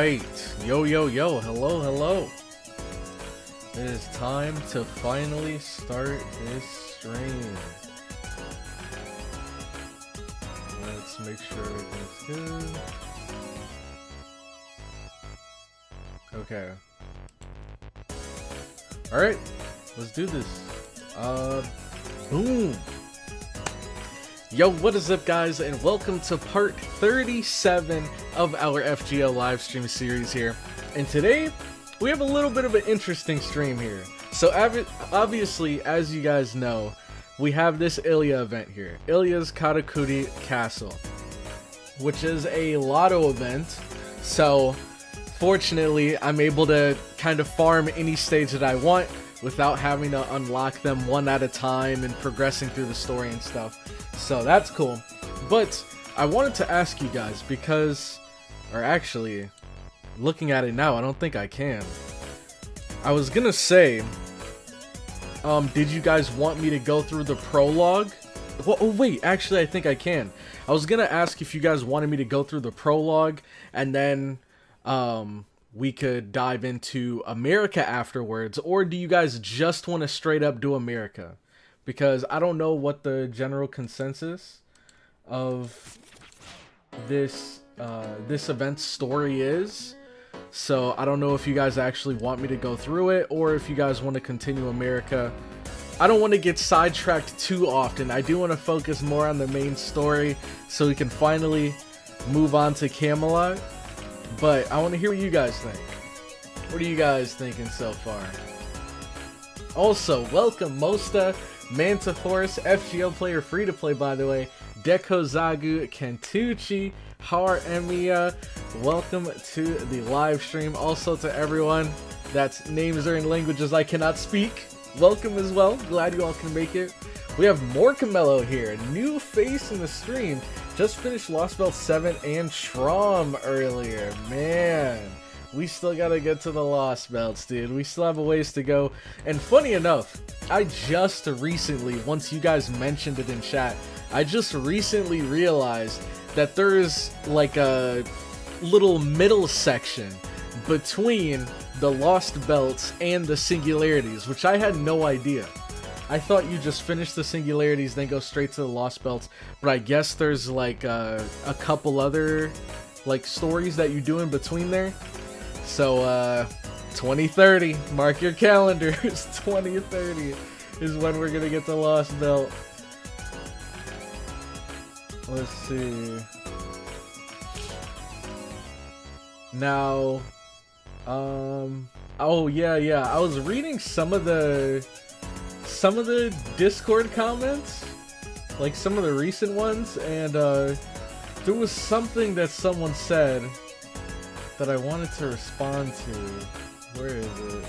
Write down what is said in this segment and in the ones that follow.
Alright, yo, hello, hello. It is time to finally start this stream. Let's make sure everything's good. Okay. Alright, let's do this. Boom. Yo, what is up, guys, and welcome to part 37 of our FGO live stream series here. And today, we have a little bit of an interesting stream here. So obviously, as you guys know, we have this ILLYA event here, ILLYA'S KARAKURI Castle, which is a lotto event. So fortunately, I'm able to kind of farm any stage that I want without having to unlock them one at a time and progressing through the story and stuff. So that's cool. But I wanted to ask you guys because, or actually, looking at it now, I don't think I can. I was gonna say, did you guys want me to go through the prologue? Well, oh wait, actually I think I can. I was gonna ask if you guys wanted me to go through the prologue and then we could dive into America afterwards, or do you guys just want to straight up do America? Because I don't know what the general consensus of this event's story is. So I don't know if you guys actually want me to go through it or if you guys want to continue America. I don't want to get sidetracked too often. I do want to focus more on the main story so we can finally move on to Camelot. But I want to hear what you guys think. What are you guys thinking so far? Also, welcome Mosta, Mantiforce, FGO player, free to play by the way, Dekozagu, Kentuchi, Har Emiya. Welcome to the live stream. Also to everyone that's names are in languages I cannot speak, welcome as well. Glad you all can make it. We have more Camelo here, new face in the stream. Just finished Lost Belt 7 and Trom earlier. Man, we still gotta get to the Lost Belts, dude. We still have a ways to go. And funny enough, I just recently, once you guys mentioned it in chat, I just recently realized that there's like a little middle section between the Lost Belts and the Singularities, which I had no idea. I thought you just finished the Singularities, then go straight to the Lost Belts, but I guess there's like a couple other like stories that you do in between there. So 2030, mark your calendars. 2030 is when we're gonna get the Lost Belt. Let's see. Now, oh yeah, I was reading some of the Discord comments, like some of the recent ones, and there was something that someone said that I wanted to respond to. Where is it?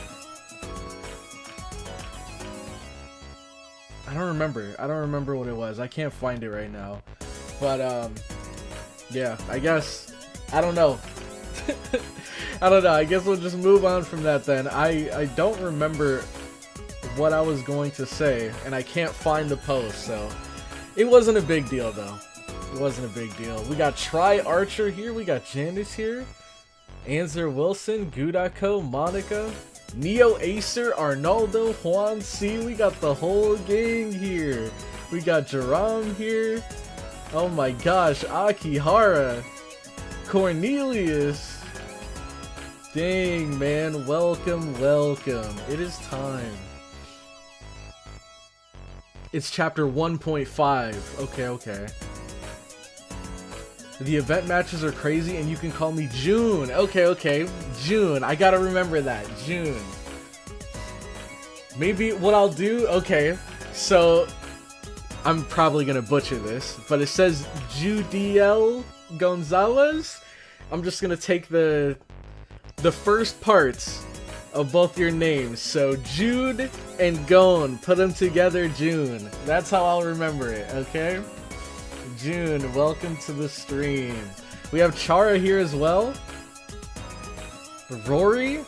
I don't remember what it was. I can't find it right now. But yeah, I guess I don't know. I guess we'll just move on from that then. I don't remember what I was going to say, and I can't find the post, so it wasn't a big deal though. It wasn't a big deal. We got Tri Archer here, we got Janice here, Anzer Wilson, Gudako, Monica, Neo Acer, Arnaldo, Juan C. We got the whole gang here. We got Jerome here. Oh my gosh, Akihara, Cornelius. Dang, man, welcome. It is time. It's chapter 1.5. Okay. The event matches are crazy and you can call me June. Okay. June. I gotta remember that. June. Maybe what I'll do, okay, so I'm probably gonna butcher this, but it says Judiel Gonzalez. I'm just gonna take the first parts of both your names, so Jude and Gon, put them together, June. That's how I'll remember it, okay? June, welcome to the stream. We have Chara here as well. Rory,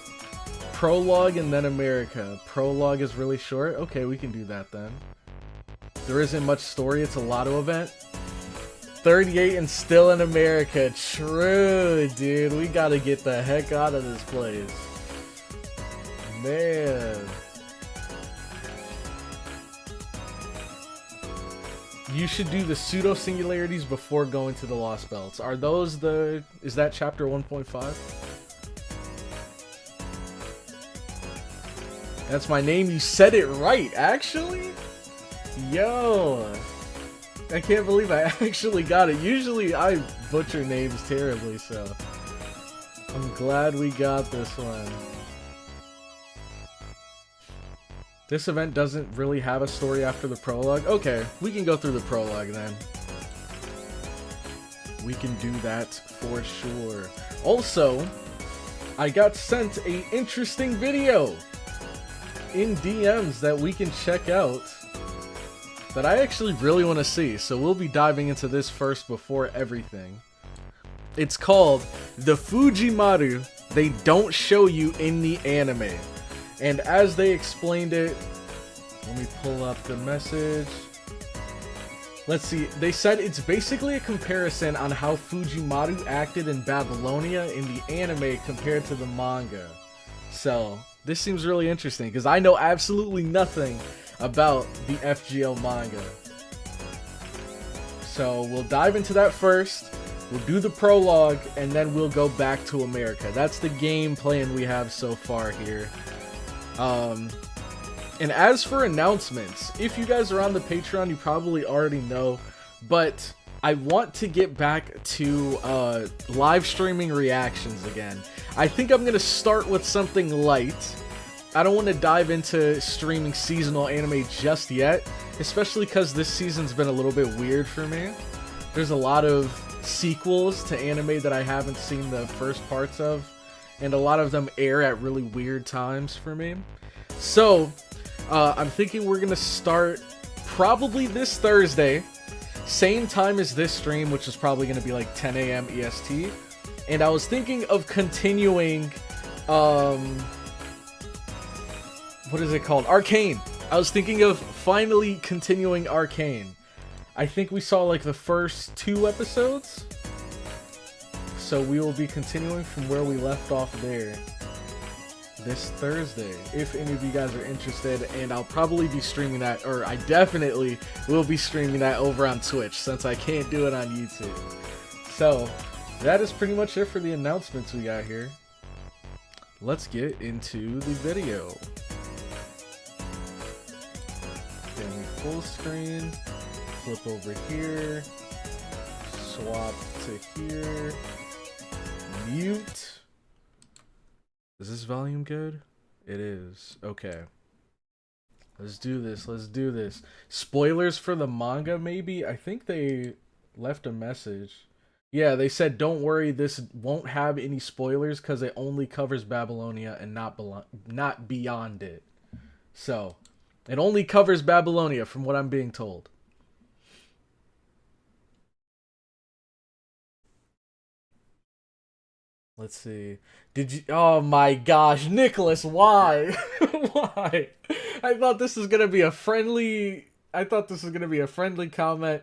prologue, and then America. Prologue is really short. Okay, we can do that then. There isn't much story, it's a lotto event. 38 and still in America. True, dude. We gotta get the heck out of this place. Man. You should do the pseudo singularities before going to the Lost Belts. Are those the... Is that chapter 1.5? That's my name. You said it right, actually? Yo. I can't believe I actually got it. Usually I butcher names terribly, so I'm glad we got this one. This event doesn't really have a story after the prologue. Okay, we can go through the prologue then. We can do that for sure. Also, I got sent an interesting video in DMs that we can check out that I actually really want to see, so we'll be diving into this first before everything. It's called The Fujimaru They Don't Show You in the Anime. And as they explained it, let me pull up the message. Let's see, they said it's basically a comparison on how Fujimaru acted in Babylonia in the anime compared to the manga. So, this seems really interesting because I know absolutely nothing about the FGO manga. So we'll dive into that first, we'll do the prologue, and then we'll go back to America. That's the game plan we have so far here. And as for announcements, if you guys are on the Patreon, you probably already know, but I want to get back to live streaming reactions again. I think I'm going to start with something light. I don't want to dive into streaming seasonal anime just yet, especially because this season's been a little bit weird for me. There's a lot of sequels to anime that I haven't seen the first parts of, and a lot of them air at really weird times for me. So, I'm thinking we're going to start probably this Thursday, same time as this stream, which is probably going to be like 10 a.m. EST. And I was thinking of continuing, what is it called? Arcane. I was thinking of finally continuing Arcane. I think we saw like the first 2 episodes. So we will be continuing from where we left off there this Thursday, if any of you guys are interested, and I'll probably be streaming that, or I definitely will be streaming that over on Twitch since I can't do it on YouTube. So that is pretty much it for the announcements we got here. Let's get into the video. Family full screen, flip over here, swap to here, mute. Is this volume good? It is. Okay. Let's do this. Let's do this. Spoilers for the manga, maybe? I think they left a message. Yeah, they said, don't worry, this won't have any spoilers because it only covers Babylonia and not beyond it. So, it only covers Babylonia from what I'm being told. Let's see. Did you... Oh my gosh, Nicholas, why? Why? I thought this was going to be a friendly... comment.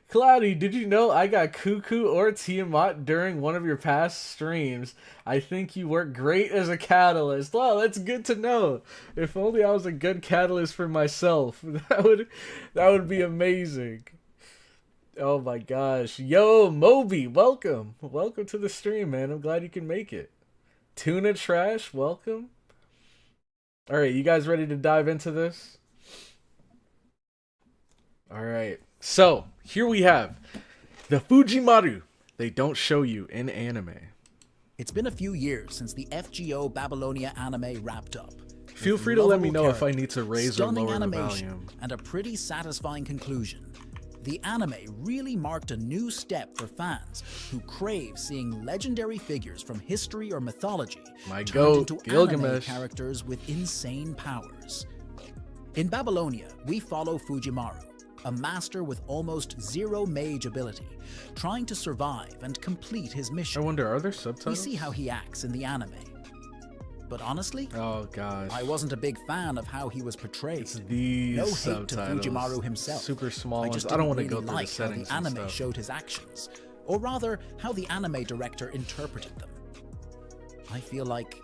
Cloudy, did you know I got Cuckoo or Tiamat during one of your past streams? I think you work great as a catalyst. Wow, that's good to know. If only I was a good catalyst for myself. That would be amazing. Oh my gosh. Yo, Moby, welcome. Welcome to the stream, man. I'm glad you can make it. Tuna Trash, welcome. Alright, you guys ready to dive into this? Alright, so here we have the Fujimaru They Don't Show You in Anime. It's been a few years since the FGO Babylonia anime wrapped up. Feel free to let me know if I need to raise or lower the volume. And a pretty satisfying conclusion. The anime really marked a new step for fans who crave seeing legendary figures from history or mythology turned into anime characters with insane powers. In Babylonia, we follow Fujimaru, a master with almost zero mage ability, trying to survive and complete his mission. I wonder, are there subtitles? We see how he acts in the anime. But honestly, oh gosh, I wasn't a big fan of how he was portrayed. It's these no hate subtitles. to Fujimaru himself. Super small I ones. just I don't want to really go through like the settings how the and anime stuff. showed his actions, or rather, how the anime director interpreted them. I feel like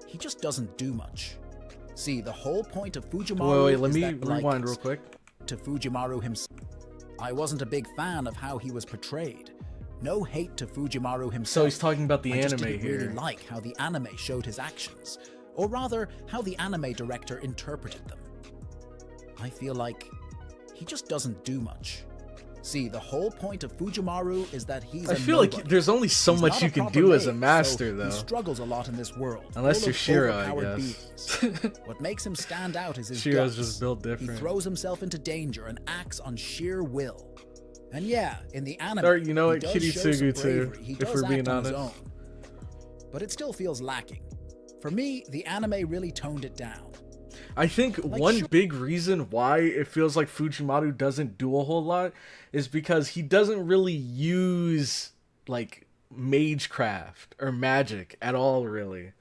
he just doesn't do much. See, the whole point of Fujimaru Wait, let is me that, rewind real quick. To Fujimaru himself. I wasn't a big fan of how he was portrayed. No hate to Fujimaru himself. So he's talking about the I just anime didn't here. really like how the anime showed his actions, or rather, how the anime director interpreted them. I feel like he just doesn't do much. See, the whole point of Fujimaru is that he's I feel like there's only so much you can do as a master, though. He struggles a lot in this world. Unless you're Shiro, I guess. What makes him stand out is his Shiro's guts. just built different. He throws himself into danger and acts on sheer will. And yeah, in the anime, or, you know what, he does show some Kiritsugu too, bravery. He if does we're being act on his honest. own. But it still feels lacking. For me, the anime really toned it down. I think one big reason why it feels like Fujimaru doesn't do a whole lot is because he doesn't really use like magecraft or magic at all, really.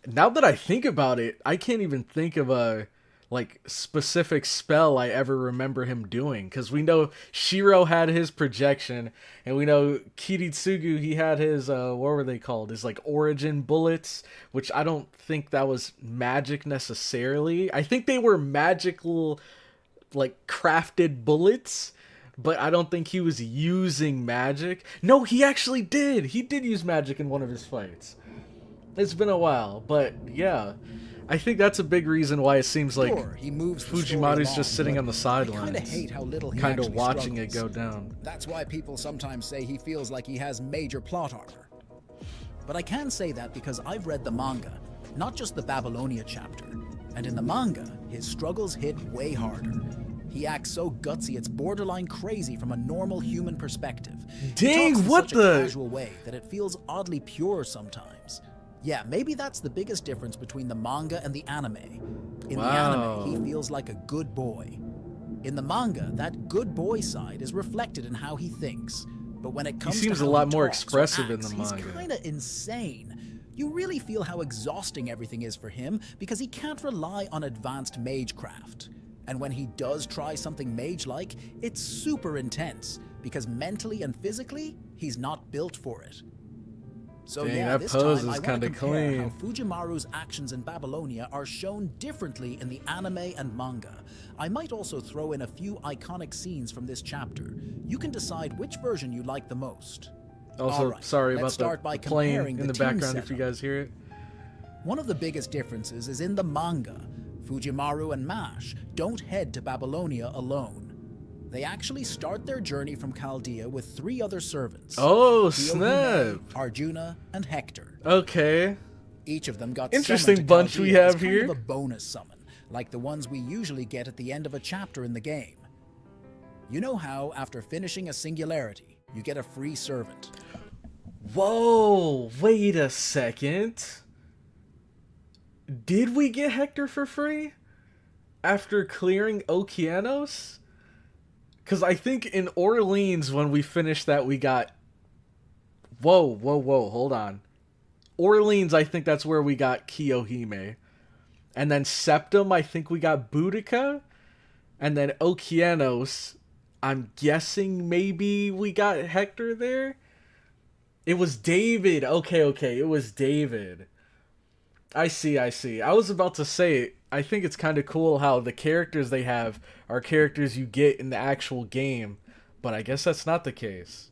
Now that I think about it, I can't even think of a like specific spell I ever remember him doing, because we know Shiro had his projection, and we know Kiritsugu, he had his what were they called, his like origin bullets, which I don't think that was magic necessarily. I think they were magical like crafted bullets, but I don't think he was using magic. No, he actually did. He did use magic in one of his fights. It's been a while, but yeah, I think that's a big reason why it seems like he moves Fujimaru's just sitting on the sidelines, I kind of hate how little he kind of actually watching struggles. it go down. That's why people sometimes say he feels like he has major plot armor. But I can say that because I've read the manga, not just the Babylonia chapter. And in the manga, his struggles hit way harder. He acts so gutsy it's borderline crazy from a normal human perspective. Dang, he talks in what such a the casual way that it feels oddly pure sometimes. Yeah, maybe that's the biggest difference between the manga and the anime. In the anime, he feels like a good boy. In the manga, that good boy side is reflected in how he thinks. But when it comes to he seems how a lot he more talks or expressive in acts, the he's manga. kinda insane. You really feel how exhausting everything is for him because he can't rely on advanced magecraft. And when he does try something mage-like, it's super intense because mentally and physically, he's not built for it. So Dang, yeah, that this pose time is I want kinda to compare clean. how Fujimaru's actions in Babylonia are shown differently in the anime and manga. I might also throw in a few iconic scenes from this chapter. You can decide which version you like the most. Also, Alright, sorry let's about start the by plane comparing in the team background if you setup. guys hear it. One of the biggest differences is in the manga. Fujimaru and Mash don't head to Babylonia alone. They actually start their journey from Chaldea with 3 other servants. Oh, Kyohime, snap. Arjuna, and Hector. Okay. Each of them got Interesting summoned to bunch we Chaldea have as kind here. of a bonus summon, like the ones we usually get at the end of a chapter in the game. You know how, after finishing a singularity, you get a free servant. Whoa, wait a second. Did we get Hector for free after clearing Okeanos? Because I think in Orleans, when we finished that, we got... Whoa, hold on. Orleans, I think that's where we got Kyohime. And then Septum, I think we got Boudica. And then Okeanos, I'm guessing maybe we got Hector there? It was David. Okay, it was David. I see. I was about to say, I think it's kind of cool how the characters they have are characters you get in the actual game, but I guess that's not the case.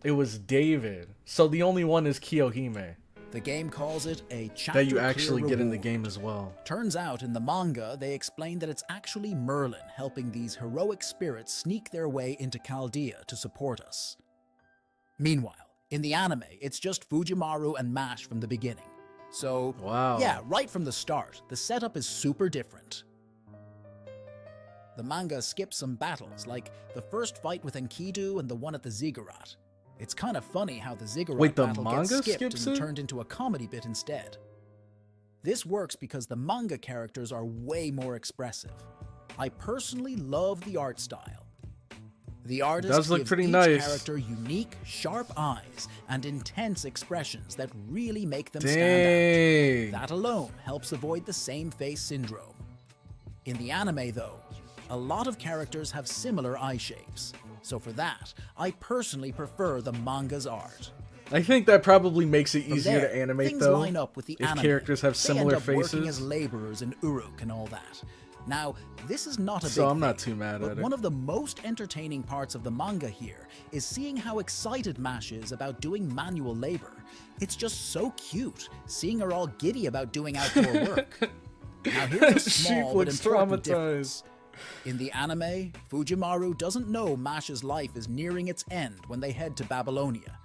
It was David. So the only one is Kyohime. The game calls it a chapter That you actually clear get in the reward. game as well. Turns out in the manga, they explain that it's actually Merlin helping these heroic spirits sneak their way into Chaldea to support us. Meanwhile, in the anime, it's just Fujimaru and Mash from the beginning. So, Wow. yeah, right from the start, the setup is super different. The manga skips some battles, like the first fight with Enkidu and the one at the Ziggurat. It's kind of funny how the Ziggurat the battle manga gets skipped skips and it? turned into a comedy bit instead. This works because the manga characters are way more expressive. I personally love the art style. The artist does look gives pretty each nice. character unique, sharp eyes and intense expressions that really make them stand out. That alone helps avoid the same face syndrome. In the anime, though, a lot of characters have similar eye shapes. So for that, I personally prefer the manga's art. I think that probably makes it easier to animate, things though, line up with the if anime. characters have similar they end up faces. Working as laborers in Uruk and all that. Now, this is not a big So I'm thing, not too mad but at it. one of the most entertaining parts of the manga here is seeing how excited Mash is about doing manual labor. It's just so cute, seeing her all giddy about doing outdoor work. Now here's a small but important difference. In the anime, Fujimaru doesn't know Mash's life is nearing its end when they head to Babylonia.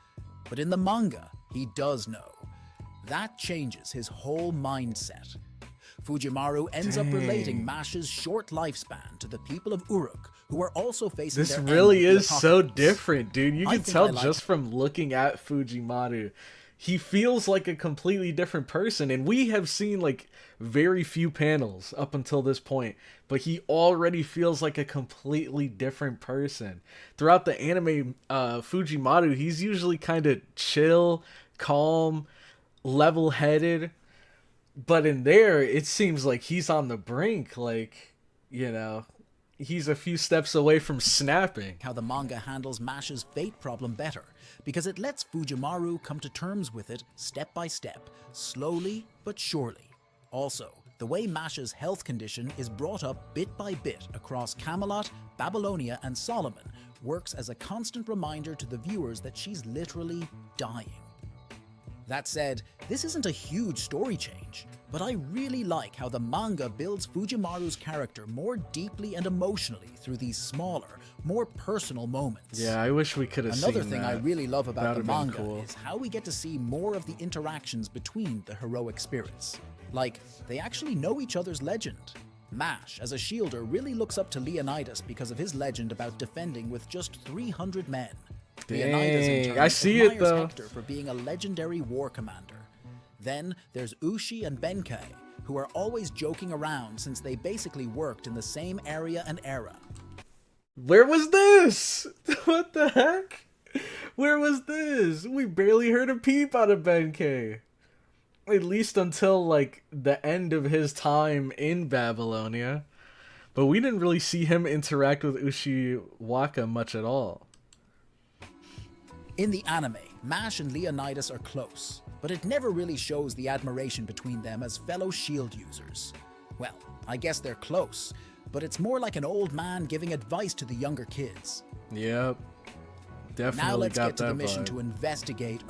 But in the manga, he does know. That changes his whole mindset. Fujimaru ends up relating Mash's short lifespan to the people of Uruk, who are also facing This their end really with the is so apocalypse. different, dude. You I can think tell I like just it. from looking at Fujimaru. He feels like a completely different person, and we have seen like very few panels up until this point, but he already feels like a completely different person. Throughout the anime, Fujimaru, he's usually kind of chill, calm, level-headed, but in there, it seems like he's on the brink, like, you know, he's a few steps away from snapping. How the manga handles Mash's fate problem better, because it lets Fujimaru come to terms with it step by step, slowly but surely. Also, the way Mash's health condition is brought up bit by bit across Camelot, Babylonia, and Solomon works as a constant reminder to the viewers that she's literally dying. That said, this isn't a huge story change, but I really like how the manga builds Fujimaru's character more deeply and emotionally through these smaller, more personal moments. Yeah, I wish we could have seen that. Another thing I really love about the That'd have been manga cool. is how we get to see more of the interactions between the heroic spirits. Like, they actually know each other's legend. Mash, as a shielder, really looks up to Leonidas because of his legend about defending with just 300 men. Leonidas, in Dang, turn, I see it, admires though. Hector for being a legendary war commander. Then there's Ushi and Benkei, who are always joking around since they basically worked in the same area and era. Where was this? What the heck? Where was this? We barely heard a peep out of Benkei. At least until, like, the end of his time in Babylonia. But we didn't really see him interact with Ushiwaka much at all. In the anime, Mash and Leonidas are close, but it never really shows the admiration between them as fellow shield users. Well, I guess they're close, but it's more like an old man giving advice to the younger kids. Yep. Definitely Now let's got get to the that mission vibe. to investigate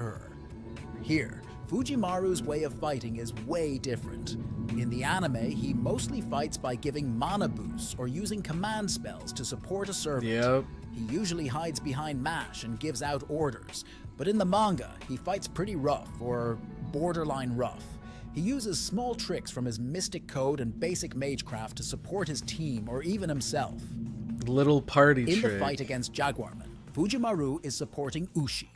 Here, Fujimaru's way of fighting is way different. In the anime, he mostly fights by giving mana boosts or using command spells to support a servant. Yep. He usually hides behind Mash and gives out orders, but in the manga, he fights pretty rough, or borderline rough. He uses small tricks from his mystic code and basic magecraft to support his team or even himself. Little party In trick. the fight against Jaguarman, Fujimaru is supporting Ushi.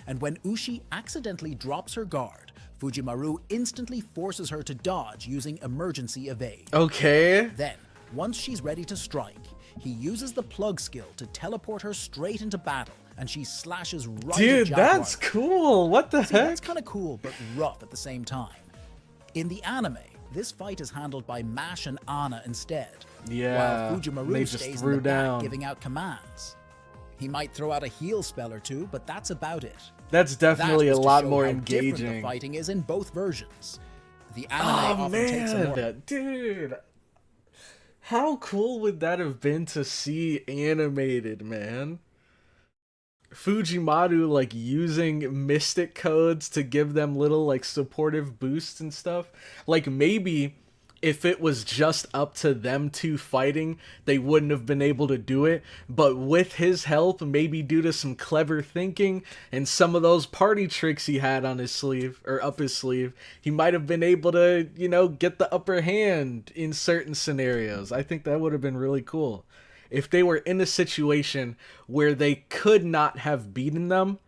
And when Ushi accidentally drops her guard, Fujimaru instantly forces her to dodge using emergency evade. Okay. Then, once she's ready to strike, he uses the plug skill to teleport her straight into battle, and she slashes right at Dude, Jaguar. that's cool. What the See, heck? that's kind of cool, but rough at the same time. In the anime, this fight is handled by Mash and Anna instead, Yeah, while they Fujimaru just stays in threw the back down. giving out commands. He might throw out a heal spell or two, but that's about it. That's definitely That a was to lot show more how different the engaging. fighting is in both versions. The anime Oh often takes a more man, dude. How cool would that have been to see animated, man? Fujimaru like using mystic codes to give them little like supportive boosts and stuff. Like maybe if it was just up to them two fighting, they wouldn't have been able to do it. But with his help, maybe due to some clever thinking and some of those party tricks he had on his sleeve or up his sleeve, he might have been able to, you know, get the upper hand in certain scenarios. I think that would have been really cool. If they were in a situation where they could not have beaten them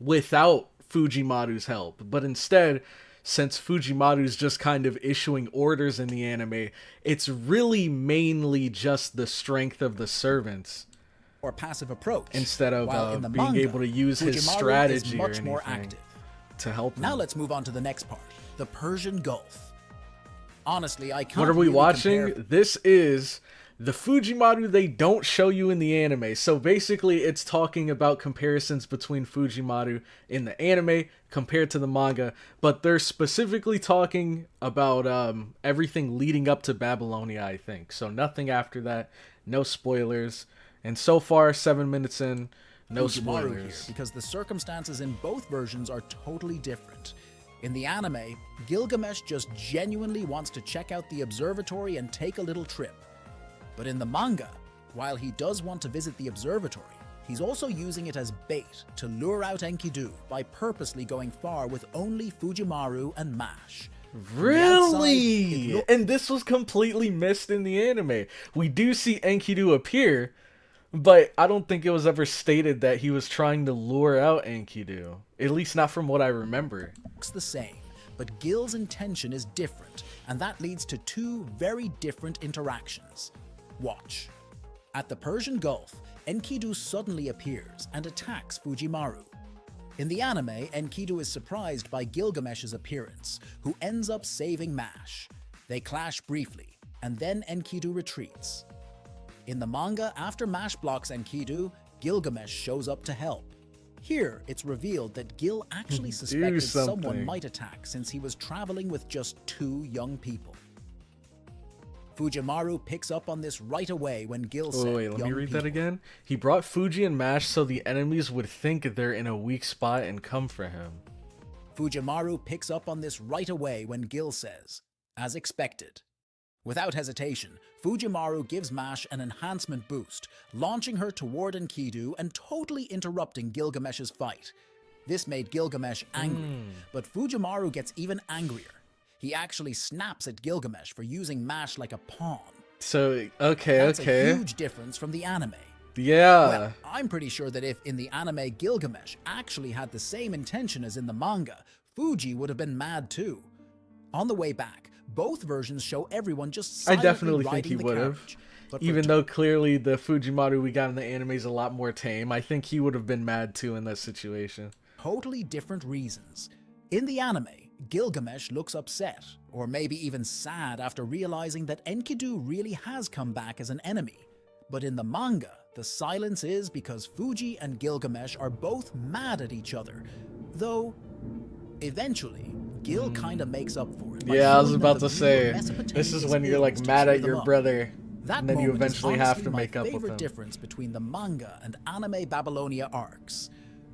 without Fujimaru's help, but instead, since Fujimaru's just kind of issuing orders in the anime, it's really mainly just the strength of the servants or passive approach. Instead of while in the being manga, able to use his Fujimaru strategy is much or more anything active. to help him. Now let's move on to the next part, the Persian Gulf. Honestly, I can't What are we really watching? compare... This is the Fujimaru they don't show you in the anime. So basically, it's talking about comparisons between Fujimaru in the anime compared to the manga. But they're specifically talking about everything leading up to Babylonia, I think. So nothing after that. No spoilers. And so far, 7 minutes in, no Fujimaru spoilers. here, because the circumstances in both versions are totally different. In the anime, Gilgamesh just genuinely wants to check out the observatory and take a little trip. But in the manga, while he does want to visit the observatory, he's also using it as bait to lure out Enkidu by purposely going far with only Fujimaru and Mash. Really? And this was completely missed in the anime. We do see Enkidu appear, but I don't think it was ever stated that he was trying to lure out Enkidu. At least not from what I remember. It's the same, but Gil's intention is different, and that leads to two very different interactions. Watch. At the Persian Gulf, Enkidu suddenly appears and attacks Fujimaru. In the anime, Enkidu is surprised by Gilgamesh's appearance, who ends up saving Mash. They clash briefly, and then Enkidu retreats. In the manga, after Mash blocks Enkidu, Gilgamesh shows up to help. Here, it's revealed that Gil actually suspected someone might attack since he was traveling with just 2 young people. Fujimaru picks up on this right away when Gil said, wait, let me read that again. He brought Fuji and Mash so the enemies would think they're in a weak spot and come for him. Fujimaru picks up on this right away when Gil says, as expected. Without hesitation, Fujimaru gives Mash an enhancement boost, launching her toward Enkidu and totally interrupting Gilgamesh's fight. This made Gilgamesh angry, but Fujimaru gets even angrier. He actually snaps at Gilgamesh for using Mash like a pawn. So, That's a huge difference from the anime. Yeah. Well, I'm pretty sure that if in the anime Gilgamesh actually had the same intention as in the manga, Fuji would have been mad too. On the way back, both versions show everyone just silently I definitely think he would have. Even though clearly the Fujimaru we got in the anime is a lot more tame, I think he would have been mad too in that situation. Totally different reasons. In the anime, Gilgamesh looks upset, or maybe even sad after realizing that Enkidu really has come back as an enemy. But in the manga, the silence is because Fuji and Gilgamesh are both mad at each other, though eventually, Gil kinda makes up for it. Yeah, I was about to say, this is when you're like mad at your brother, and then you eventually have to make up with him. My favorite difference between the manga and anime Babylonia arcs.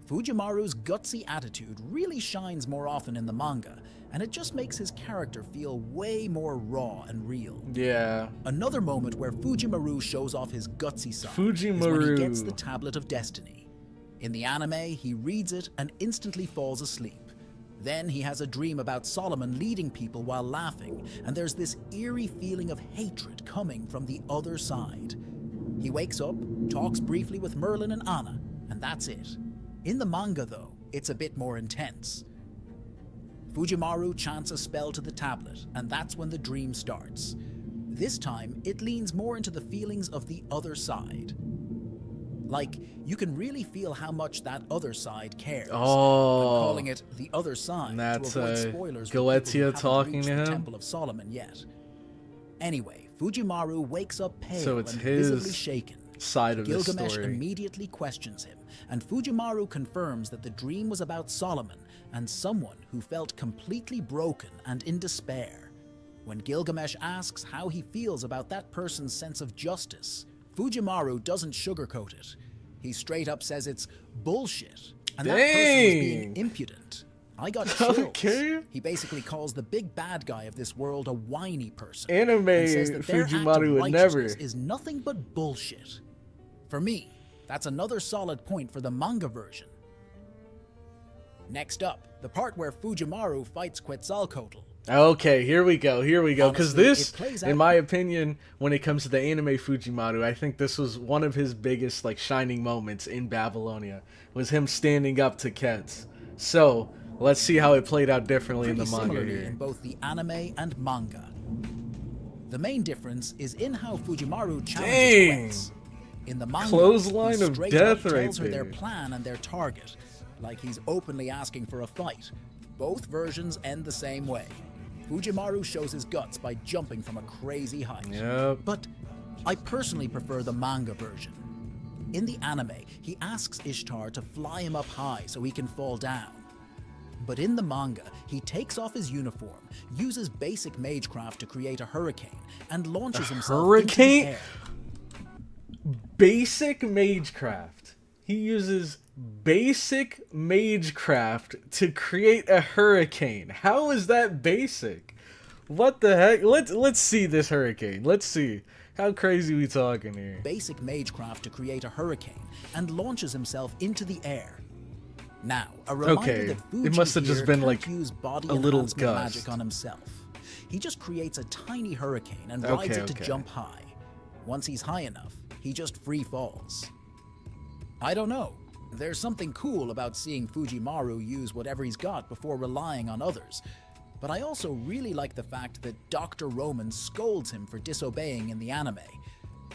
Fujimaru's gutsy attitude really shines more often in the manga, and it just makes his character feel way more raw and real. Yeah. Another moment where Fujimaru shows off his gutsy side is when he gets the Tablet of Destiny. In the anime, he reads it and instantly falls asleep. Then he has a dream about Solomon leading people while laughing, and there's this eerie feeling of hatred coming from the other side. He wakes up, talks briefly with Merlin and Anna, and that's it. In the manga, though, it's a bit more intense. Fujimaru chants a spell to the tablet, and that's when the dream starts. This time, it leans more into the feelings of the other side. Like, you can really feel how much that other side cares. Oh. I'm calling it the other side that's to avoid spoilers Galatia talking to him? the Temple of Solomon yet. Anyway, Fujimaru wakes up pale so it's and his visibly shaken. Side of Gilgamesh the story. immediately questions him, and Fujimaru confirms that the dream was about Solomon and someone who felt completely broken and in despair. When Gilgamesh asks how he feels about that person's sense of justice, Fujimaru doesn't sugarcoat it. He straight up says it's bullshit, and that person was being impudent. I got chills. Okay. He basically calls the big bad guy of this world a whiny person. Anime and says that their Fujimaru would never. is nothing but bullshit. For me, that's another solid point for the manga version. Next up, the part where Fujimaru fights Quetzalcoatl. Okay, here we go, because this, in my opinion, when it comes to the anime Fujimaru, I think this was one of his biggest, like, shining moments in Babylonia, was him standing up to Quetz. So, let's see how it played out differently in the manga here. In both the anime and manga. The main difference is in how Fujimaru challenges Quetz. In the manga, clothesline he of straight death up right tells her there. their plan and their target, like he's openly asking for a fight. Both versions end the same way. Fujimaru shows his guts by jumping from a crazy height. Yep. But I personally prefer the manga version. In the anime, he asks Ishtar to fly him up high so he can fall down. But in the manga, he takes off his uniform, uses basic magecraft to create a hurricane, and launches himself into the air. Basic magecraft. He uses basic magecraft to create a hurricane. How is that basic? What the heck? Let's see this hurricane. Let's see. How crazy we talking here? Basic magecraft to create a hurricane and launches himself into the air. Now, a reminder that Fuji it must have just been like use body a little enhancement gust. magic on himself. He just creates a tiny hurricane and rides it to jump high. Once he's high enough, he just free falls. I don't know. There's something cool about seeing Fujimaru use whatever he's got before relying on others. But I also really like the fact that Dr. Roman scolds him for disobeying in the anime.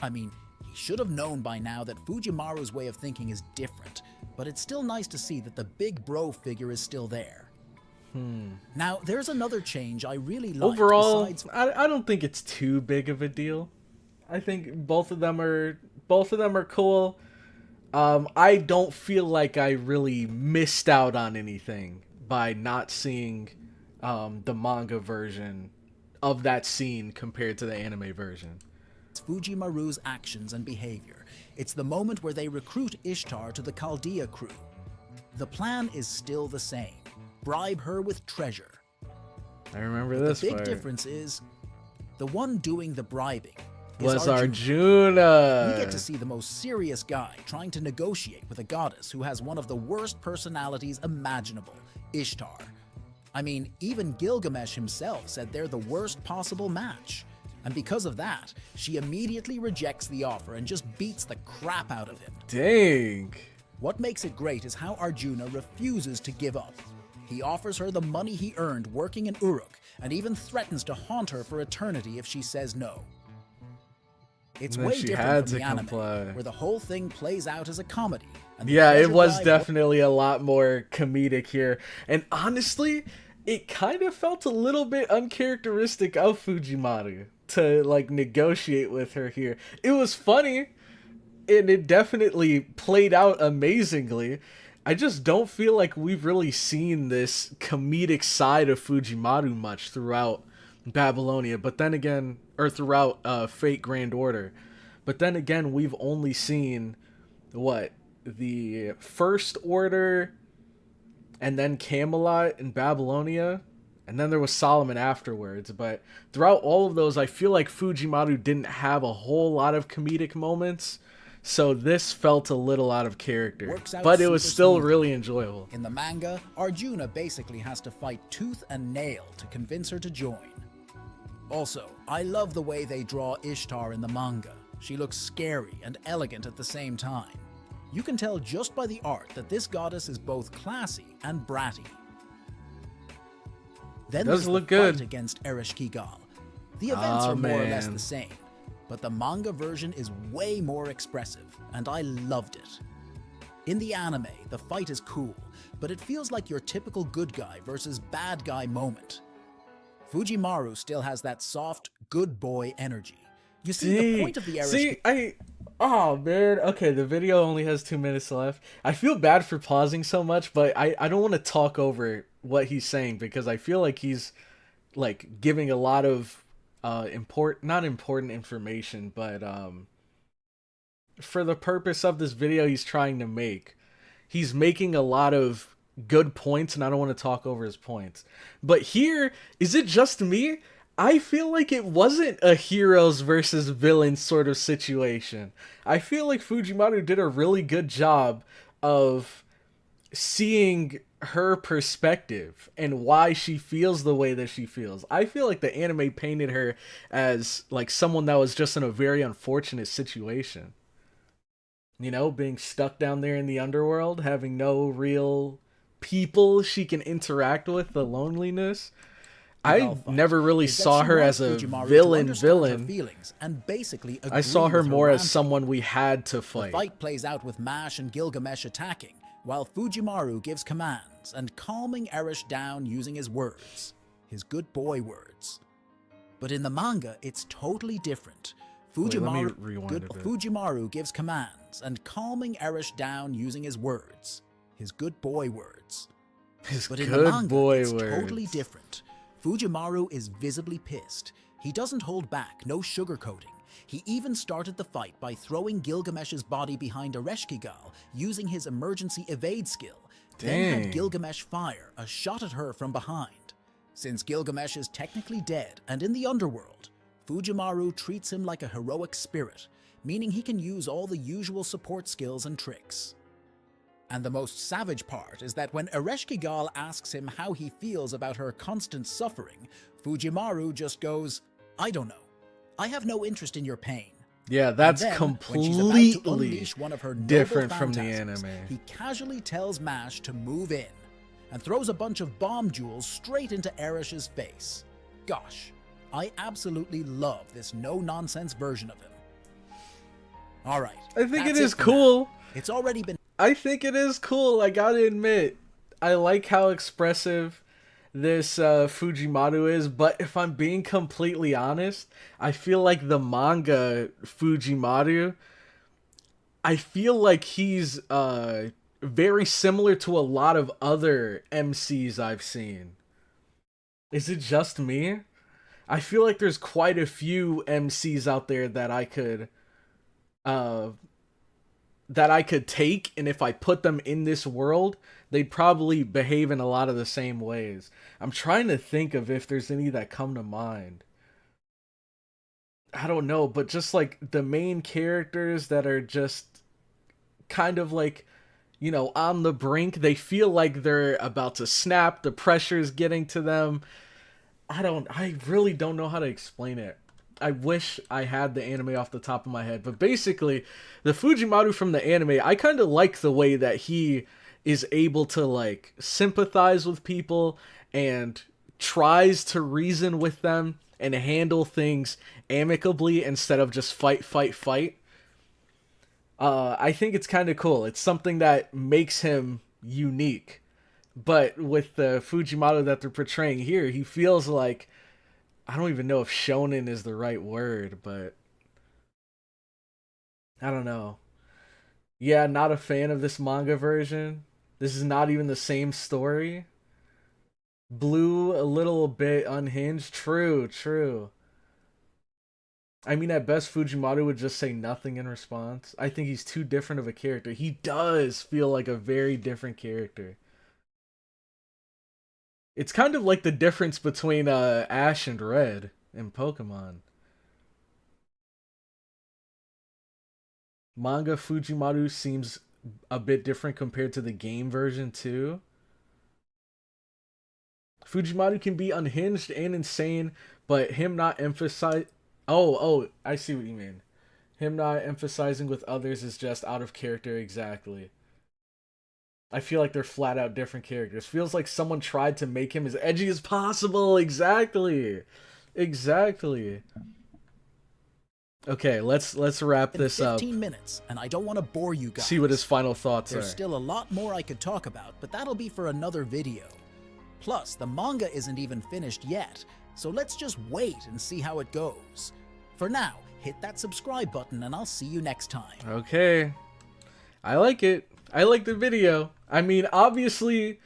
I mean, he should have known by now that Fujimaru's way of thinking is different, but it's still nice to see that the big bro figure is still there. Now, there's another change I really like. Overall, besides... I don't think it's too big of a deal. I think both of them are cool. I don't feel like I really missed out on anything by not seeing the manga version of that scene compared to the anime version. It's Fujimaru's actions and behavior. It's the moment where they recruit Ishtar to the Chaldea crew. The plan is still the same. Bribe her with treasure. I remember this The big part. difference is the one doing the bribing Was Arjuna. Arjuna. We get to see the most serious guy trying to negotiate with a goddess who has one of the worst personalities imaginable, Ishtar. I mean, even Gilgamesh himself said they're the worst possible match. And because of that, she immediately rejects the offer and just beats the crap out of him. Dang. What makes it great is how Arjuna refuses to give up. He offers her the money he earned working in Uruk, and even threatens to haunt her for eternity if she says no. It's And then way she different had from the to anime, comply. where the whole thing plays out as a comedy. And the Yeah, it treasure was bribe- definitely a lot more comedic here. And honestly, it kind of felt a little bit uncharacteristic of Fujimaru to like negotiate with her here. It was funny, and it definitely played out amazingly. I just don't feel like we've really seen this comedic side of Fujimaru much throughout Babylonia, but then again, or throughout Fate Grand Order. But then again, we've only seen what, the First Order, and then Camelot and Babylonia, and then there was Solomon afterwards. But throughout all of those, I feel like Fujimaru didn't have a whole lot of comedic moments, so this felt a little out of character, but it was still really enjoyable. In the manga, Arjuna basically has to fight tooth and nail to convince her to join. Also, I love the way they draw Ishtar in the manga. She looks scary and elegant at the same time. You can tell just by the art that this goddess is both classy and bratty. Then there's the fight against Ereshkigal. The events are more or less the same, but the manga version is way more expressive, and I loved it. In the anime, the fight is cool, but it feels like your typical good guy versus bad guy moment. Fujimaru still has that soft, good boy energy. You see, the point of the Ereshkigal... Oh, man. Okay, the video only has 2 minutes left. I feel bad for pausing so much, but I don't want to talk over what he's saying, because I feel like he's, like, giving a lot of not important information, but for the purpose of this video he's trying to make, he's making a lot of good points, and I don't want to talk over his points. But here, is it just me? I feel like it wasn't a heroes versus villains sort of situation. I feel like Fujimaru did a really good job of seeing her perspective and why she feels the way that she feels. I feel like the anime painted her as like someone that was just in a very unfortunate situation. You know, being stuck down there in the underworld, having no real people she can interact with, the loneliness. I never really saw her as a villain. Feelings and basically I saw her more as someone we had to fight. The fight plays out with Mash and Gilgamesh attacking, while Fujimaru gives commands and calming Erish down using his words, his good boy words. But in the manga, it's totally different. Fujimaru gives commands and calming Erish down using his words, his good boy words. But in the manga, it's totally different. Fujimaru is visibly pissed. He doesn't hold back, no sugarcoating. He even started the fight by throwing Gilgamesh's body behind Ereshkigal using his emergency evade skill. Then had Gilgamesh fire a shot at her from behind. Since Gilgamesh is technically dead and in the underworld, Fujimaru treats him like a heroic spirit, meaning he can use all the usual support skills and tricks. And the most savage part is that when Ereshkigal asks him how he feels about her constant suffering, Fujimaru just goes, "I don't know. I have no interest in your pain." Yeah, that's completely different from the anime. He casually tells Mash to move in and throws a bunch of bomb jewels straight into Erish's face. Gosh, I absolutely love this no-nonsense version of him. Alright. I think it is cool. It's already been... I think it is cool, I gotta admit. I like how expressive this Fujimaru is, but if I'm being completely honest, I feel like the manga Fujimaru, I feel like he's very similar to a lot of other MCs I've seen. Is it just me? I feel like there's quite a few MCs out there that I could take, and if I put them in this world, they'd probably behave in a lot of the same ways. I'm trying to think of if there's any that come to mind. I don't know, but just like the main characters that are just kind of like, you know, on the brink, they feel like they're about to snap, the pressure's getting to them. I really don't know how to explain it. I wish I had the anime off the top of my head, but basically, the Fujimaru from the anime, I kind of like the way that he is able to, like, sympathize with people and tries to reason with them and handle things amicably instead of just fight. I think it's kind of cool. It's something that makes him unique. But with the Fujimaru that they're portraying here, he feels like, I don't even know if shonen is the right word, but I don't know. Yeah, not a fan of this manga version. This is not even the same story. Blue, a little bit unhinged. True. I mean, at best, Fujimaru would just say nothing in response. I think he's too different of a character. He does feel like a very different character. It's kind of like the difference between Ash and Red in Pokemon. Manga Fujimaru seems a bit different compared to the game version too. Fujimaru can be unhinged and insane, but him not emphasize... Oh, I see what you mean. Him not emphasizing with others is just out of character, exactly. I feel like they're flat out different characters. Feels like someone tried to make him as edgy as possible. Exactly. Okay, let's wrap this up. 15 minutes, and I don't want to bore you guys. See what his final thoughts are. There's still a lot more I could talk about, but that'll be for another video. Plus, the manga isn't even finished yet, so let's just wait and see how it goes. For now, hit that subscribe button and I'll see you next time. Okay. I like it. I like the video. I mean, obviously,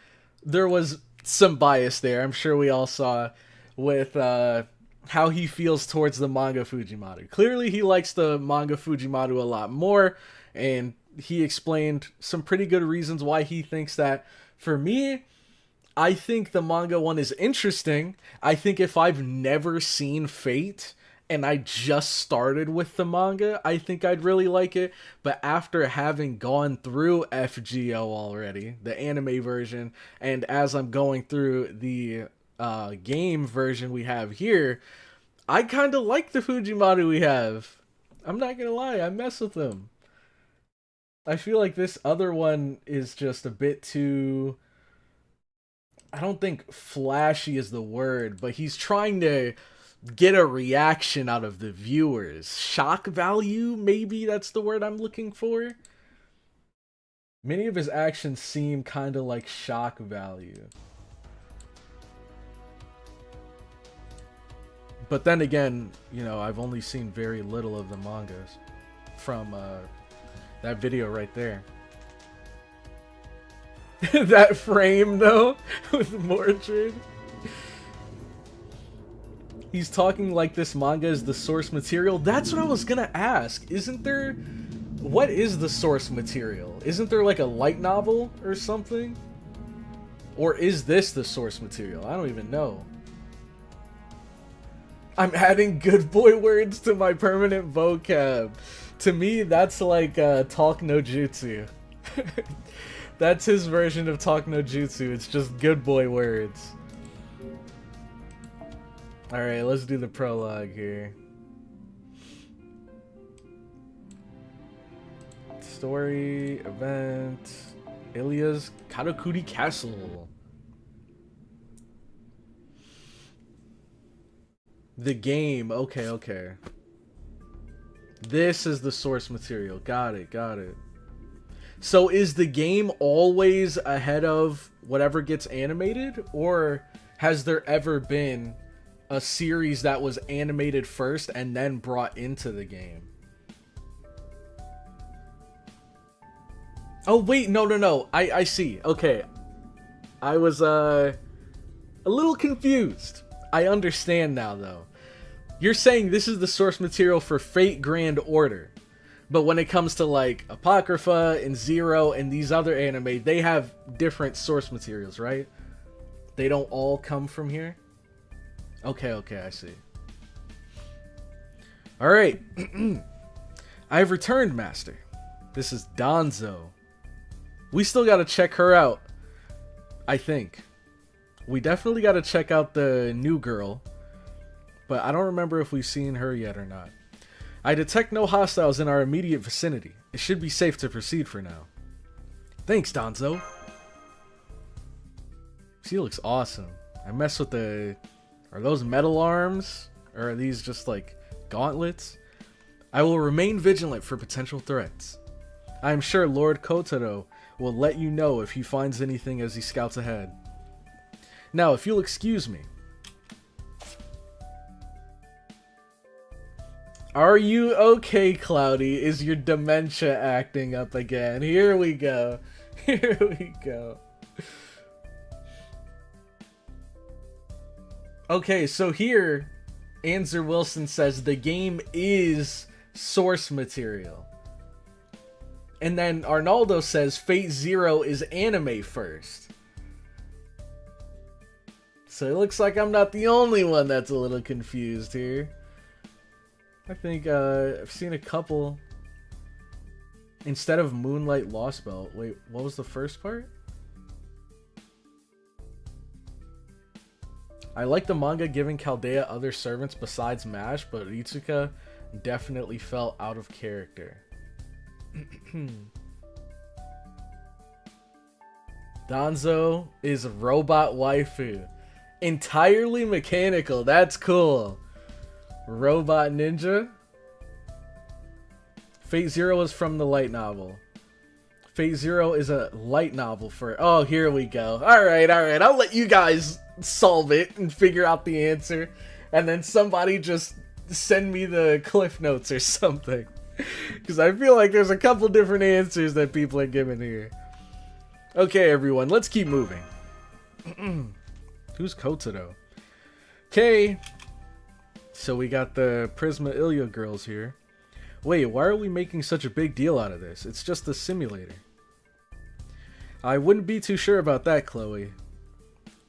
there was some bias there. I'm sure we all saw with how he feels towards the manga Fujimaru. Clearly, he likes the manga Fujimaru a lot more, and he explained some pretty good reasons why he thinks that. For me, I think the manga one is interesting. I think if I've never seen Fate and I just started with the manga, I think I'd really like it. But after having gone through FGO already, the anime version, and as I'm going through the game version we have here, I kind of like the Fujimaru we have. I'm not gonna lie, I mess with them. I feel like this other one is just a bit too... I don't think flashy is the word, but he's trying to get a reaction out of the viewers. Shock value, maybe that's the word I'm looking for. Many of his actions seem kind of like shock value. But then again, you know, I've only seen very little of the mangas from that video right there. That frame, though, with Mordred. He's talking like this manga is the source material. That's what I was gonna ask. Isn't there... What is the source material? Isn't there like a light novel or something? Or is this the source material? I don't even know. I'm adding good boy words to my permanent vocab. To me, that's like talk no jutsu. That's his version of talk no jutsu. It's just good boy words. Alright, let's do the prologue here. Story, event, ILLYA'S Karakuri Castle. The game, okay. This is the source material. Got it. So is the game always ahead of whatever gets animated? Or has there ever been a series that was animated first and then brought into the game? Oh, wait, no. I see. Okay. I was, a little confused. I understand now, though. You're saying this is the source material for Fate Grand Order. But when it comes to, like, Apocrypha and Zero and these other anime, they have different source materials, right? They don't all come from here? Okay, I see. Alright. I've returned, Master. This is Danzo. We still gotta check her out, I think. We definitely gotta check out the new girl, but I don't remember if we've seen her yet or not. I detect no hostiles in our immediate vicinity. It should be safe to proceed for now. Thanks, Danzo. She looks awesome. I mess with the... Are those metal arms? Or are these just like gauntlets? I will remain vigilant for potential threats. I am sure Lord Kotaro will let you know if he finds anything as he scouts ahead. Now, if you'll excuse me. Are you okay, Cloudy? Is your dementia acting up again? Here we go. Okay, so here, Anzer Wilson says the game is source material. And then Arnaldo says Fate Zero is anime first. So it looks like I'm not the only one that's a little confused here. I think I've seen a couple. Instead of Moonlight Lost Belt. Wait, what was the first part? I like the manga giving Chaldea other servants besides Mash, but Ritsuka definitely felt out of character. Danzo is robot waifu. Entirely mechanical. That's cool. Robot ninja. Fate Zero is from the light novel. Fate Zero is a light novel for... Oh, here we go. Alright. I'll let you guys solve it and figure out the answer. And then somebody just send me the cliff notes or something. Because I feel like there's a couple different answers that people are giving here. Okay, everyone. Let's keep moving. Who's Kotaro? Okay. So we got the Prisma Ilya girls here. Wait, why are we making such a big deal out of this? It's just a simulator. I wouldn't be too sure about that, Chloe.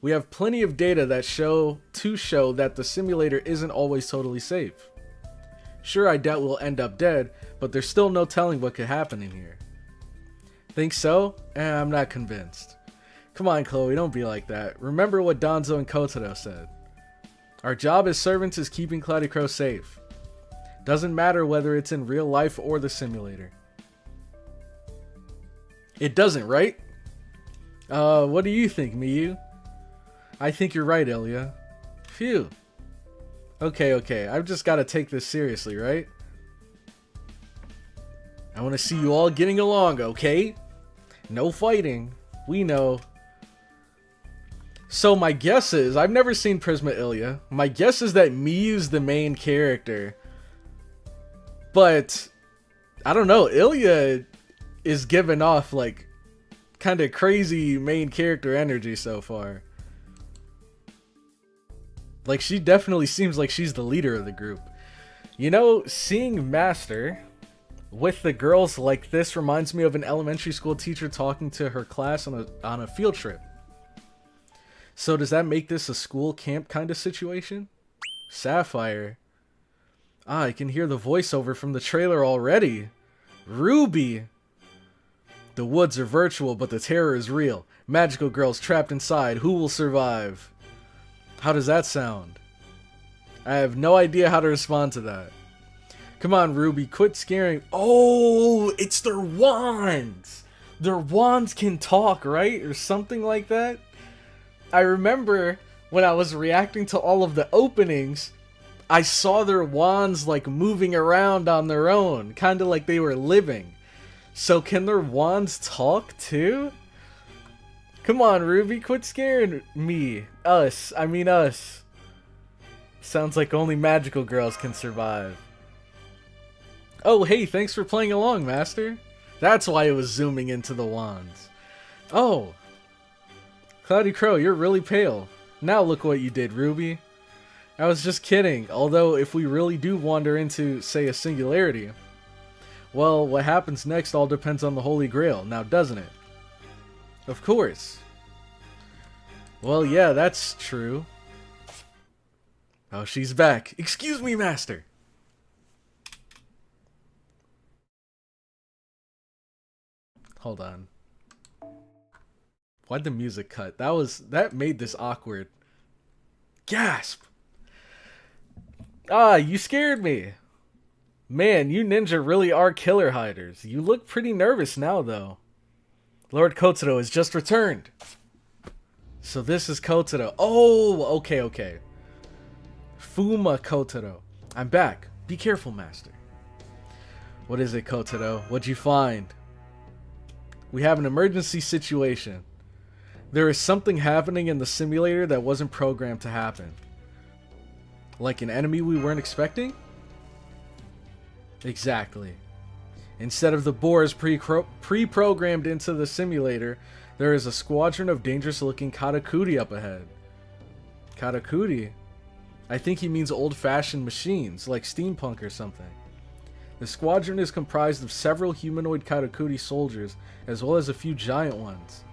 We have plenty of data that show that the simulator isn't always totally safe. Sure, I doubt we'll end up dead, but there's still no telling what could happen in here. Think so? I'm not convinced. Come on, Chloe, don't be like that. Remember what Danzo and Kotaro said. Our job as servants is keeping CloudyCrow safe. Doesn't matter whether it's in real life or the simulator. It doesn't, right? What do you think, Miyu? I think you're right, Ilya. Phew. Okay. I've just got to take this seriously, right? I want to see you all getting along, okay? No fighting. We know. So my guess is, I've never seen Prisma Ilya. My guess is that Miyu's the main character. But, I don't know, Ilya is giving off, like, kind of crazy main character energy so far. Like, she definitely seems like she's the leader of the group. You know, seeing Master with the girls like this reminds me of an elementary school teacher talking to her class on a field trip. So does that make this a school camp kind of situation? Sapphire. Ah, I can hear the voiceover from the trailer already. Ruby. The woods are virtual, but the terror is real. Magical girls trapped inside. Who will survive? How does that sound? I have no idea how to respond to that. Come on, Ruby, quit scaring. Oh, it's their wands. Their wands can talk, right? Or something like that. I remember when I was reacting to all of the openings, I saw their wands like moving around on their own, kind of like they were living. So can their wands talk too? Come on, Ruby, quit scaring me. Us. Sounds like only magical girls can survive. Oh, hey, thanks for playing along, Master. That's why it was zooming into the wands. Oh. CloudyCrow, you're really pale. Now look what you did, Ruby. I was just kidding, although if we really do wander into, say, a singularity, well, what happens next all depends on the Holy Grail, now doesn't it? Of course. Well, yeah, that's true. Oh, she's back. Excuse me, Master. Hold on. Why'd the music cut? That made this awkward. Gasp! Ah, you scared me. Man, you ninja really are killer hiders. You look pretty nervous now, though. Lord Kotaro has just returned. So this is Kotaro. Oh, okay. Fuma Kotaro. I'm back. Be careful, Master. What is it, Kotaro? What'd you find? We have an emergency situation. There is something happening in the simulator that wasn't programmed to happen. Like an enemy we weren't expecting? Exactly. Instead of the boars pre-programmed into the simulator, there is a squadron of dangerous-looking Karakuri up ahead. Karakuri? I think he means old-fashioned machines, like steampunk or something. The squadron is comprised of several humanoid Karakuri soldiers, as well as a few giant ones.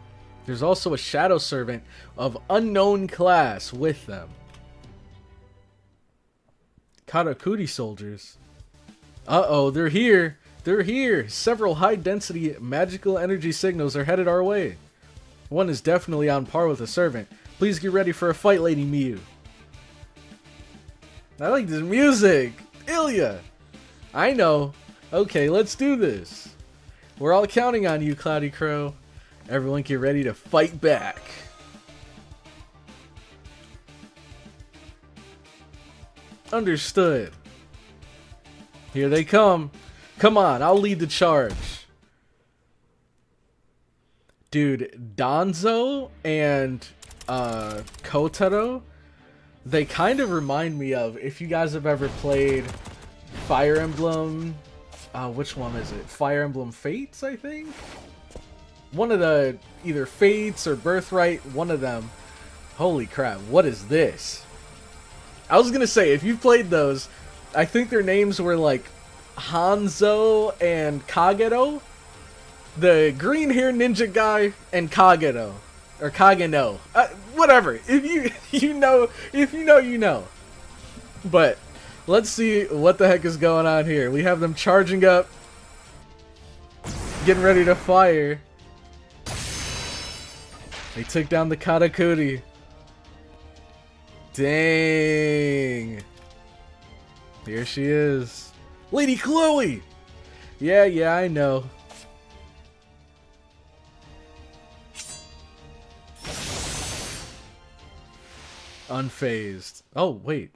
There's also a shadow servant of unknown class with them. Karakuri soldiers? Uh-oh, they're here! They're here! Several high-density magical energy signals are headed our way. One is definitely on par with a servant. Please get ready for a fight, Lady Miyu. I like this music! Ilya! I know. Okay, let's do this. We're all counting on you, CloudyCrow. Everyone get ready to fight back. Understood. Here they come. Come on, I'll lead the charge. Dude, Danzo and Kotaro, they kind of remind me of, if you guys have ever played Fire Emblem, which one is it? Fire Emblem Fates, I think? One of the, either Fates or Birthright, one of them. Holy crap, what is this? I was gonna say, if you've played those, I think their names were like Hanzo and Kagero. The green hair ninja guy and Kagero. Or Kageno. Whatever. If you know, you know. But let's see what the heck is going on here. We have them charging up, getting ready to fire. They took down the Karakuri. Dang. Here she is. Lady Chloe! Yeah, I know. unfazed. Oh, wait.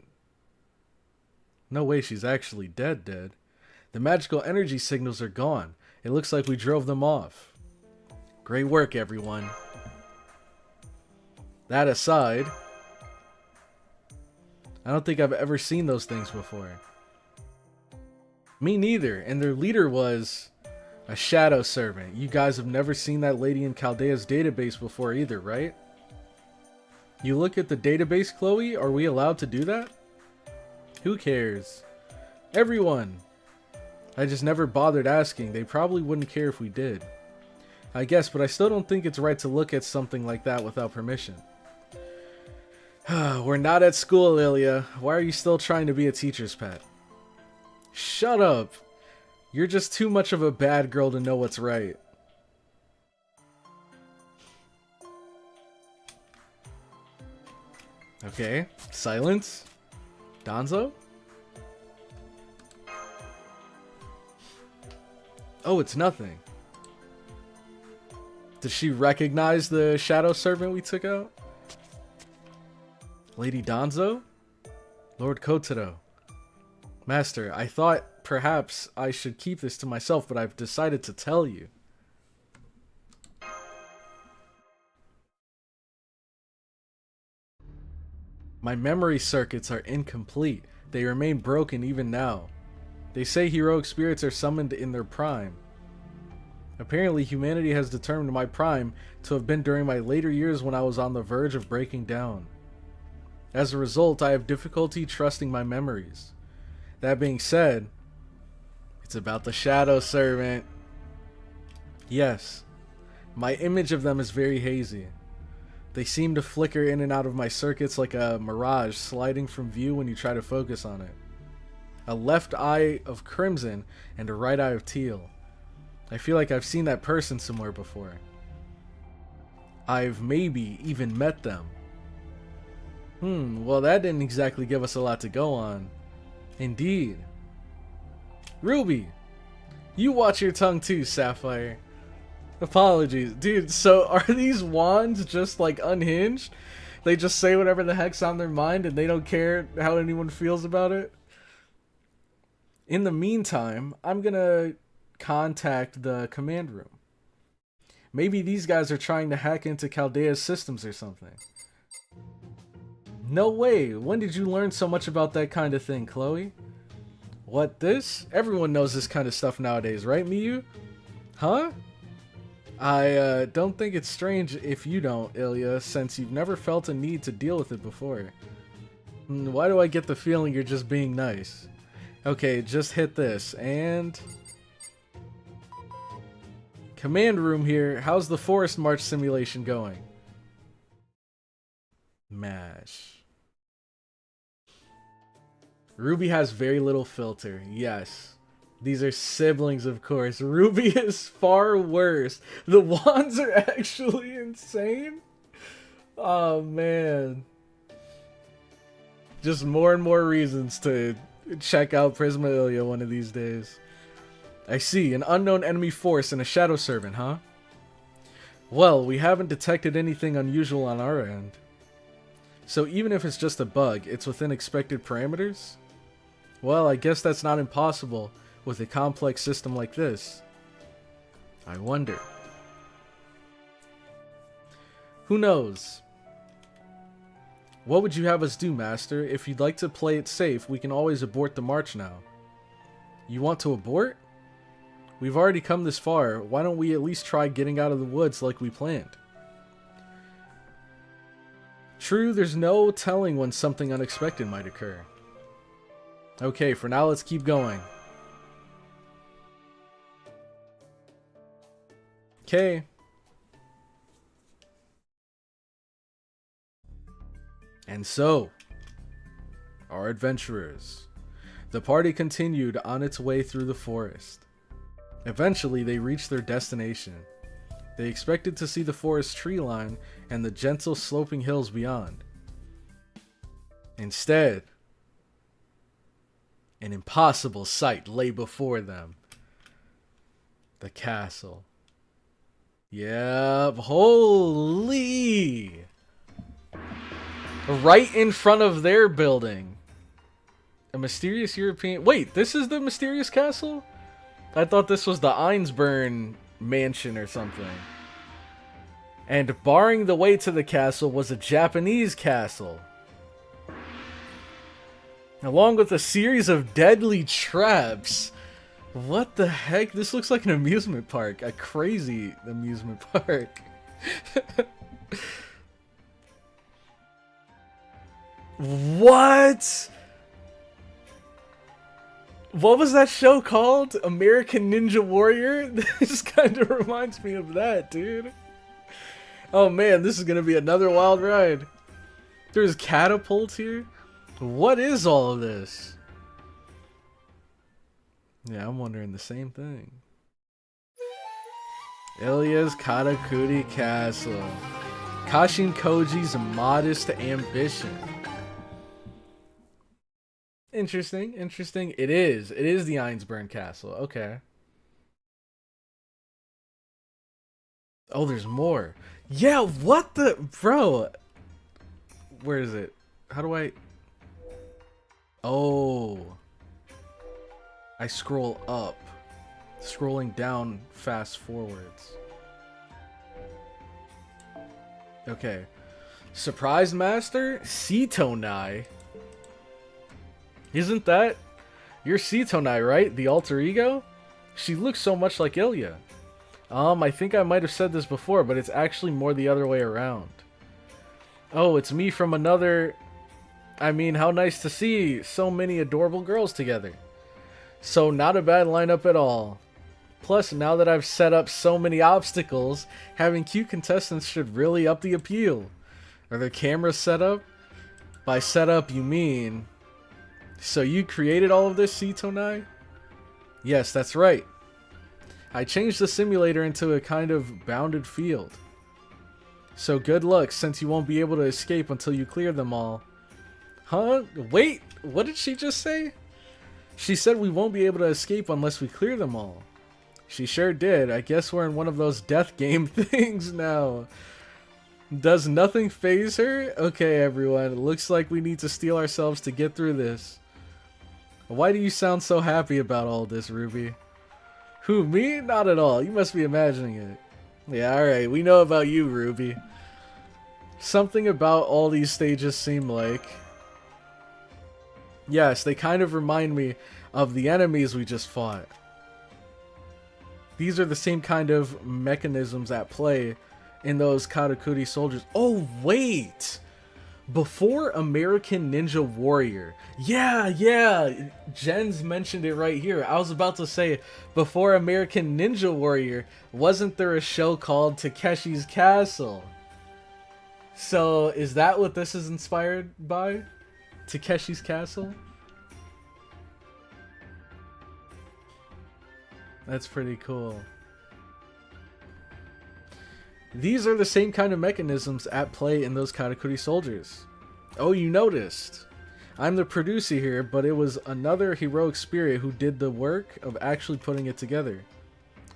No way, she's actually dead. The magical energy signals are gone. It looks like we drove them off. Great work, everyone. That aside, I don't think I've ever seen those things before. Me neither, and their leader was a shadow servant. You guys have never seen that lady in Chaldea's database before either, right? You look at the database, Chloe? Are we allowed to do that? Who cares? Everyone! I just never bothered asking. They probably wouldn't care if we did. I guess, but I still don't think it's right to look at something like that without permission. We're not at school, Ilya. Why are you still trying to be a teacher's pet? Shut up! You're just too much of a bad girl to know what's right. Okay, silence. Danzo? Oh, it's nothing. Does she recognize the shadow servant we took out? Lady Danzo? Lord Kotaro. Master, I thought perhaps I should keep this to myself, but I've decided to tell you. My memory circuits are incomplete. They remain broken even now. They say heroic spirits are summoned in their prime. Apparently, humanity has determined my prime to have been during my later years when I was on the verge of breaking down. As a result, I have difficulty trusting my memories. That being said, it's about the shadow servant. Yes, my image of them is very hazy. They seem to flicker in and out of my circuits like a mirage sliding from view when you try to focus on it. A left eye of crimson and a right eye of teal. I feel like I've seen that person somewhere before. I've maybe even met them. Well, that didn't exactly give us a lot to go on. Indeed. Ruby! You watch your tongue too, Sapphire. Apologies. Dude, so are these wands just like unhinged? They just say whatever the heck's on their mind and they don't care how anyone feels about it? In the meantime, I'm gonna contact the command room. Maybe these guys are trying to hack into Chaldea's systems or something. No way! When did you learn so much about that kind of thing, Chloe? What, this? Everyone knows this kind of stuff nowadays, right, Miyu? Huh? I don't think it's strange if you don't, Ilya, since you've never felt a need to deal with it before. Why do I get the feeling you're just being nice? Okay, just hit this, and... Command room here. How's the forest march simulation going? Mash. Ruby has very little filter. Yes. These are siblings, of course. Ruby is far worse. The wands are actually insane. Oh, man. Just more and more reasons to check out Prisma Ilya one of these days. I see. An unknown enemy force and a shadow servant, huh? Well, we haven't detected anything unusual on our end. So even if it's just a bug, it's within expected parameters? Well, I guess that's not impossible with a complex system like this. I wonder. Who knows? What would you have us do, Master? If you'd like to play it safe, we can always abort the march now. You want to abort? We've already come this far. Why don't we at least try getting out of the woods like we planned? True, there's no telling when something unexpected might occur. Okay, for now, let's keep going. Okay. And so, our adventurers. The party continued on its way through the forest. Eventually, they reached their destination. They expected to see the forest tree line and the gentle sloping hills beyond. Instead, an impossible sight lay before them. The castle. Yep, holy! Right in front of their building. A mysterious European... Wait, this is the mysterious castle? I thought this was the ILLYA'S mansion or something. And barring the way to the castle was a Japanese castle. Along with a series of deadly traps. What the heck? This looks like an amusement park. A crazy amusement park. What? What was that show called? American Ninja Warrior? This kind of reminds me of that, dude. Oh man, this is gonna be another wild ride. There's catapults here. What is all of this? Yeah, I'm wondering the same thing. ILLYA'S Karakuri Castle. KASHIN KOJI's modest ambition. Interesting, interesting. It is. It is the ILLYA'S Castle. Okay. Oh, there's more. Yeah, what the... Bro. Where is it? How do I... Oh. I scroll up. Scrolling down fast forwards. Okay. Surprise Master? Setonai. Isn't that... You're Setonai, right? The alter ego? She looks so much like ILLYA. I think I might have said this before, but it's actually more the other way around. Oh, it's me from another... I mean, how nice to see so many adorable girls together. So, not a bad lineup at all. Plus, now that I've set up so many obstacles, having cute contestants should really up the appeal. Are their cameras set up? By set up, you mean... So you created all of this, Setonai? Yes, that's right. I changed the simulator into a kind of bounded field. So good luck, since you won't be able to escape until you clear them all. Huh? Wait, what did she just say? She said we won't be able to escape unless we clear them all. She sure did. I guess we're in one of those death game things now. Does nothing faze her? Okay, everyone. It looks like we need to steel ourselves to get through this. Why do you sound so happy about all this, Ruby? Who, me? Not at all. You must be imagining it. Yeah, alright. We know about you, Ruby. Something about all these stages seem like... Yes, they kind of remind me of the enemies we just fought. These are the same kind of mechanisms at play in those Karakuri soldiers. Oh, wait! Before American Ninja Warrior. Yeah. Jen's mentioned it right here. I was about to say, before American Ninja Warrior, wasn't there a show called Takeshi's Castle? So, is that what this is inspired by? Takeshi's Castle? That's pretty cool. These are the same kind of mechanisms at play in those Karakuri soldiers. Oh, you noticed. I'm the producer here, but it was another heroic spirit who did the work of actually putting it together.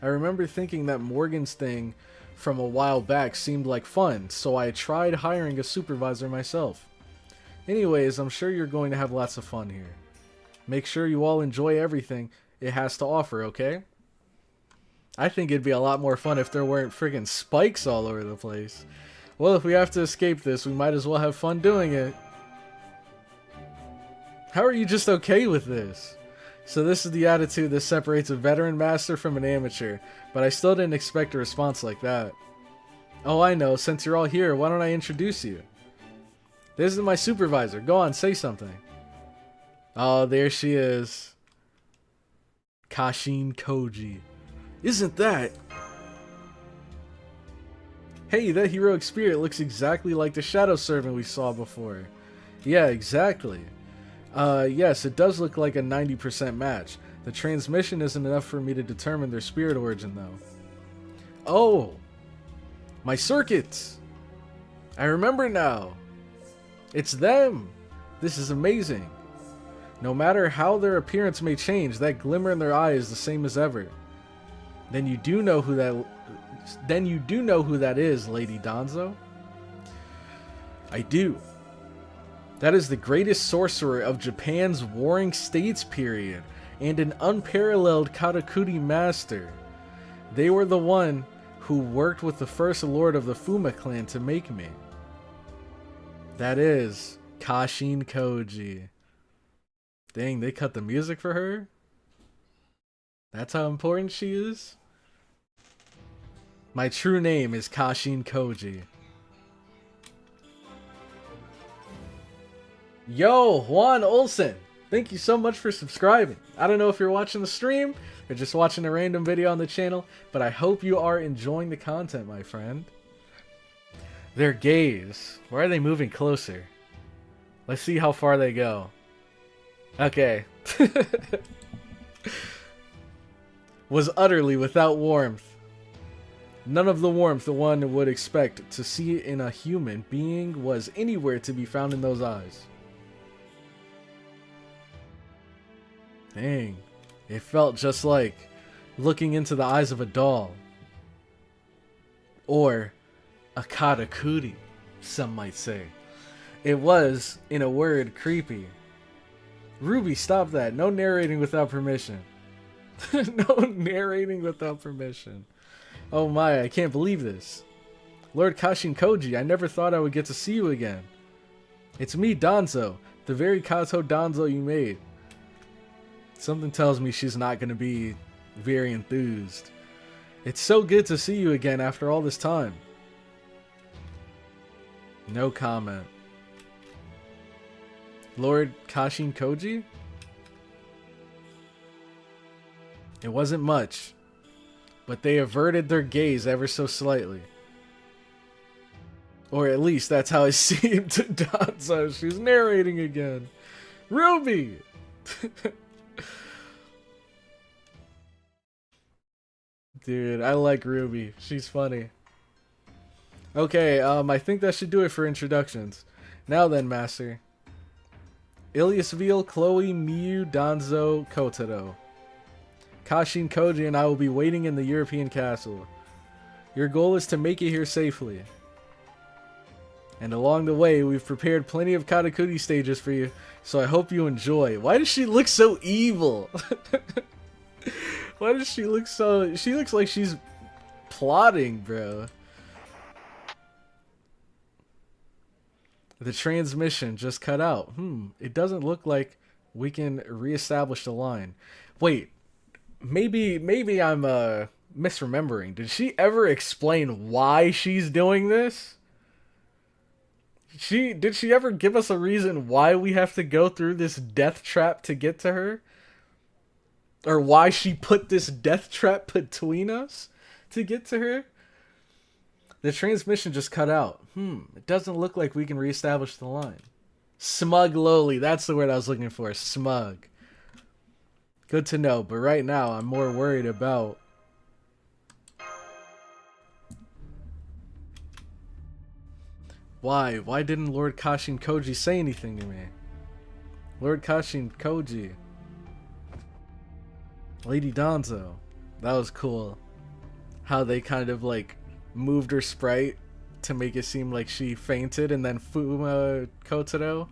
I remember thinking that Morgan's thing from a while back seemed like fun, so I tried hiring a supervisor myself. Anyways, I'm sure you're going to have lots of fun here. Make sure you all enjoy everything it has to offer, okay? I think it'd be a lot more fun if there weren't friggin' spikes all over the place. Well, if we have to escape this, we might as well have fun doing it. How are you just okay with this? So this is the attitude that separates a veteran master from an amateur, but I still didn't expect a response like that. Oh, I know. Since you're all here, why don't I introduce you? This is my supervisor. Go on, say something. Oh, there she is. KASHIN KOJI. Isn't that? Hey, that heroic spirit looks exactly like the shadow servant we saw before. Yeah, exactly. Yes, it does look like a 90% match. The transmission isn't enough for me to determine their spirit origin, though. Oh! My circuits! I remember now! It's them! This is amazing. No matter how their appearance may change, that glimmer in their eye is the same as ever. Then you do know who that is, Lady Donzo? I do. That is the greatest sorcerer of Japan's Warring States period, and an unparalleled Karakuri master. They were the one who worked with the first lord of the Fuma clan to make me. That is KASHIN KOJI. Dang, they cut the music for her? That's how important she is? My true name is KASHIN KOJI. Yo, Juan Olsen, thank you so much for subscribing. I don't know if you're watching the stream or just watching a random video on the channel, but I hope you are enjoying the content, my friend. Their gaze. Why are they moving closer? Let's see how far they go. Okay. Was utterly without warmth. None of the warmth the one would expect to see in a human being was anywhere to be found in those eyes. Dang. It felt just like looking into the eyes of a doll. Or a karakuri, some might say. It was, in a word, creepy. Ruby, stop that. No narrating without permission. No narrating without permission. Oh my, I can't believe this. Lord KASHIN KOJI, I never thought I would get to see you again. It's me, Danzo, the very Kato Danzo you made. Something tells me she's not going to be very enthused. It's so good to see you again after all this time. No comment. Lord KASHIN KOJI? It wasn't much, but they averted their gaze ever so slightly. Or at least that's how it seemed to Danzo. She's narrating again. Ruby! Dude, I like Ruby. She's funny. Okay, I think that should do it for introductions. Now then, Master. ILLYA'S, Chloe, Miyu, Danzo, Kotaro. KASHIN KOJI and I will be waiting in the European castle. Your goal is to make it here safely. And along the way, we've prepared plenty of Karakuri stages for you, so I hope you enjoy. Why does she look so evil? Why does she look so... She looks like she's plotting, bro. The transmission just cut out. It doesn't look like we can reestablish the line. Wait, maybe I'm misremembering. Did she ever explain why she's doing this? Did she ever give us a reason why we have to go through this death trap to get to her? Or why she put this death trap between us to get to her? The transmission just cut out. It doesn't look like we can reestablish the line. Smug lowly, that's the word I was looking for. Smug. Good to know, but right now I'm more worried about... Why? Why didn't Lord KASHIN KOJI say anything to me? Lord KASHIN KOJI. Lady Danzo. That was cool. How they kind of like moved her sprite to make it seem like she fainted, and then Fuma Kotaro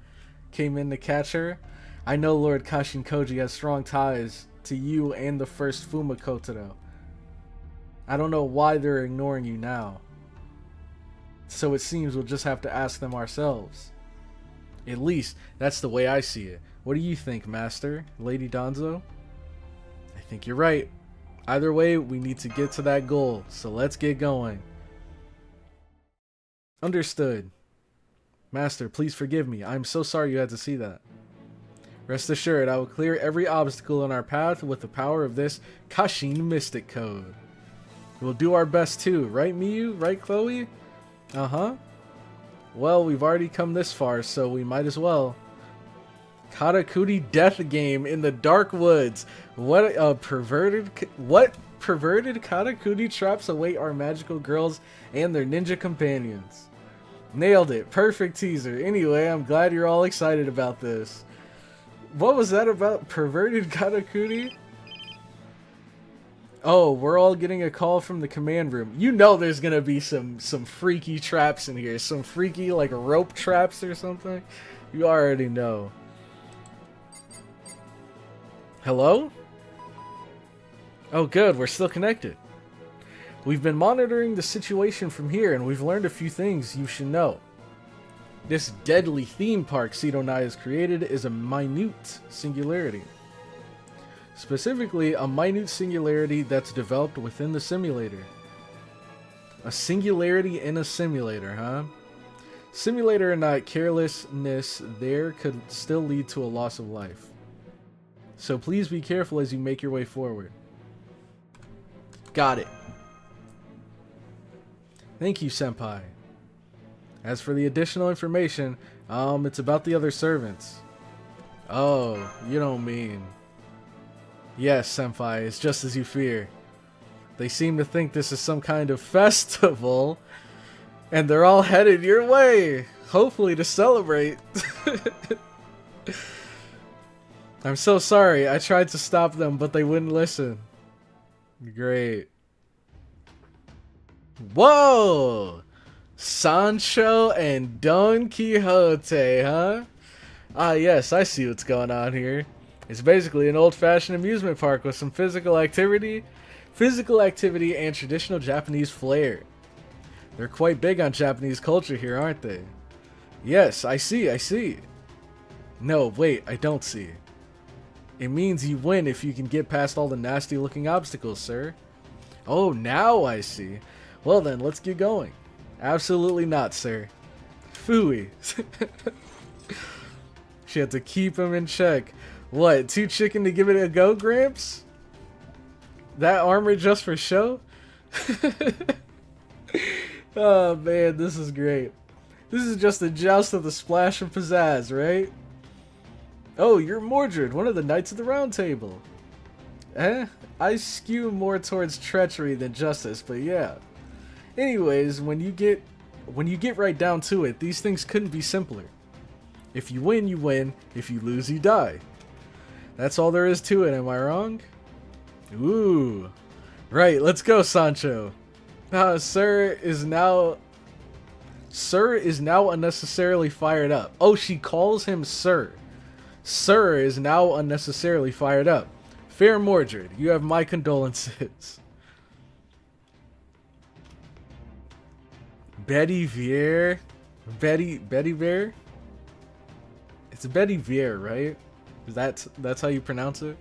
came in to catch her. I know Lord KASHIN KOJI has strong ties to you and the first Fuma Kotaro. I don't know why they're ignoring you now. So it seems we'll just have to ask them ourselves. At least, that's the way I see it. What do you think, Master? Lady Danzo? I think you're right. Either way, we need to get to that goal, so let's get going. Understood. Master, please forgive me. I'm so sorry you had to see that. Rest assured, I will clear every obstacle on our path with the power of this KASHIN Mystic Code. We'll do our best too, right Miyu? Right Chloe? Uh-huh. Well, we've already come this far, so we might as well. Karakuri death game in the dark woods. What perverted Karakuri traps await our magical girls and their ninja companions. Nailed it. Perfect teaser. Anyway, I'm glad you're all excited about this. What was that about? Perverted Karakuri? Oh, we're all getting a call from the command room. You know there's gonna be some freaky traps in here. Some freaky, like, rope traps or something. You already know. Hello? Oh good, we're still connected. We've been monitoring the situation from here, and we've learned a few things you should know. This deadly theme park Sidonai has created is a minute singularity. Specifically, a minute singularity that's developed within the simulator. A singularity in a simulator, huh? Simulator or not, carelessness there could still lead to a loss of life. So please be careful as you make your way forward. Got it. Thank you, Senpai. As for the additional information, it's about the other servants. Oh, you don't mean... Yes, Senpai, it's just as you fear. They seem to think this is some kind of festival, and they're all headed your way, hopefully to celebrate. I'm so sorry, I tried to stop them, but they wouldn't listen. Great. Whoa! Sancho and Don Quixote, huh? Ah yes, I see what's going on here. It's basically an old-fashioned amusement park with some physical activity and traditional Japanese flair. They're quite big on Japanese culture here, aren't they? Yes, I see. No, wait, I don't see. It means you win if you can get past all the nasty-looking obstacles, sir. Oh, now I see. Well then, let's get going. Absolutely not, sir. Phooey. She had to keep him in check. What, too chicken to give it a go, Gramps? That armor just for show? Oh man, this is great. This is just a joust with a splash of pizzazz, right? Oh, you're Mordred, one of the Knights of the Round Table. I skew more towards treachery than justice, but yeah. Anyways, when you get right down to it, these things couldn't be simpler. If you win, you win. If you lose, you die. That's all there is to it, am I wrong? Ooh. Right, let's go, Sancho. Sir is now unnecessarily fired up. Oh, she calls him Sir. Sir is now unnecessarily fired up. Fair Mordred, you have my condolences. Betty Vier? Betty Vier? It's Betty Vier, right? That's how you pronounce it?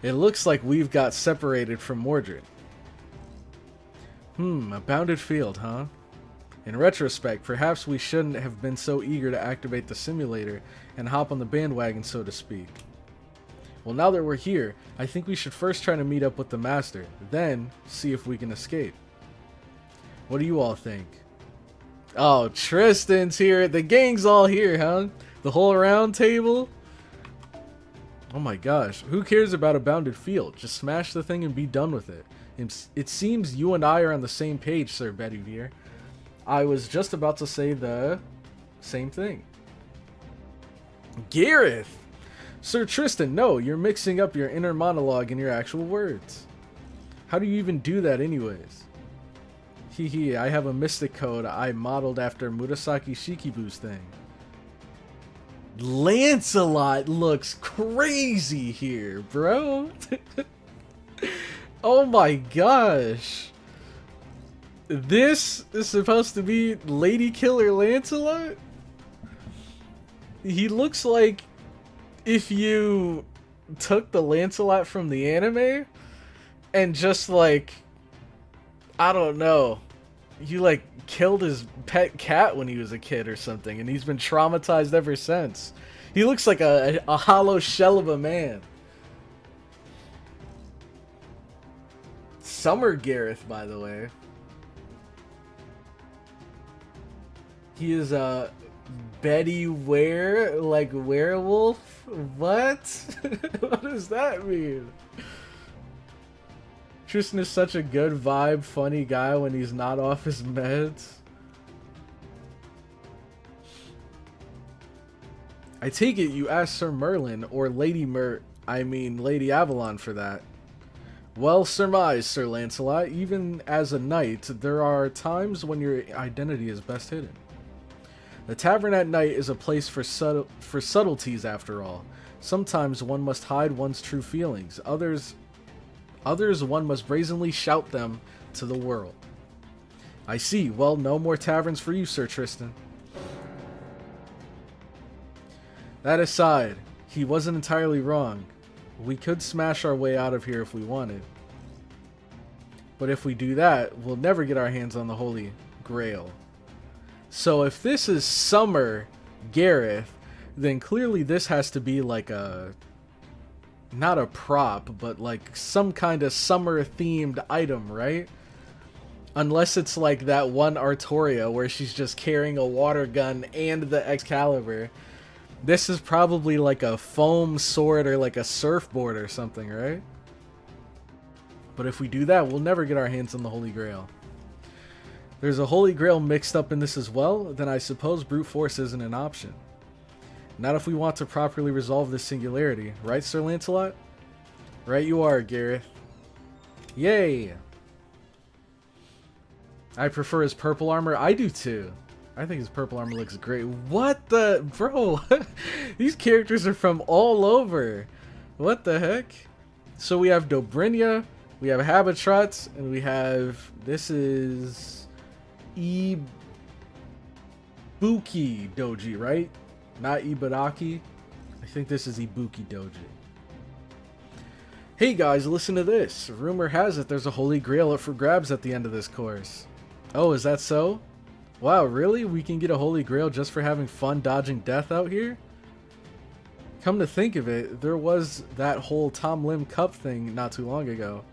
It looks like we've got separated from Mordred. A bounded field, huh? In retrospect, perhaps we shouldn't have been so eager to activate the simulator and hop on the bandwagon, so to speak. Well, now that we're here, I think we should first try to meet up with the Master, then see if we can escape. What do you all think? Oh, Tristan's here. The gang's all here, huh? The whole round table? Oh my gosh, who cares about a bounded field? Just smash the thing and be done with it. It seems you and I are on the same page, Sir Betty Veer. I was just about to say the same thing. Gareth! Sir Tristan, no, you're mixing up your inner monologue and your actual words. How do you even do that anyways? Hehe, I have a mystic code I modeled after Murasaki Shikibu's thing. Lancelot looks crazy here, bro. Oh my gosh. This is supposed to be Lady Killer Lancelot? He looks like if you took the Lancelot from the anime and just like, I don't know, you like killed his pet cat when he was a kid or something, and he's been traumatized ever since. He looks like a hollow shell of a man. Summer Gareth, by the way. He is a Betty Ware, like werewolf? What? What does that mean? Tristan is such a good vibe, funny guy when he's not off his meds. I take it you asked Sir Merlin or Lady Lady Avalon for that. Well surmised, Sir Lancelot. Even as a knight, there are times when your identity is best hidden. The tavern at night is a place for subtleties after all. Sometimes one must hide one's true feelings. Others one must brazenly shout them to the world. I see. Well, no more taverns for you, Sir Tristan. That aside, he wasn't entirely wrong. We could smash our way out of here if we wanted. But if we do that, we'll never get our hands on the Holy Grail. So if this is Summer Gareth, then clearly this has to be like a... not a prop, but like some kind of summer-themed item, right? Unless it's like that one Artoria where she's just carrying a water gun and the Excalibur. This is probably like a foam sword or like a surfboard or something, right? But if we do that, we'll never get our hands on the Holy Grail. There's a Holy Grail mixed up in this as well, then I suppose brute force isn't an option. Not if we want to properly resolve this singularity, right, Sir Lancelot? Right you are, Gareth. Yay! I prefer his purple armor. I do too. I think his purple armor looks great. What the... Bro, these characters are from all over. What the heck? So we have Dobrynia, we have Habitrats, and we have... This is... Ibuki Doji, right? Not Ibaraki. I think this is Ibuki Doji. Hey guys, listen to this. Rumor has it there's a Holy Grail up for grabs at the end of this course. Oh, is that so? Wow, really? We can get a Holy Grail just for having fun dodging death out here? Come to think of it, there was that whole Tom Lim Cup thing not too long ago.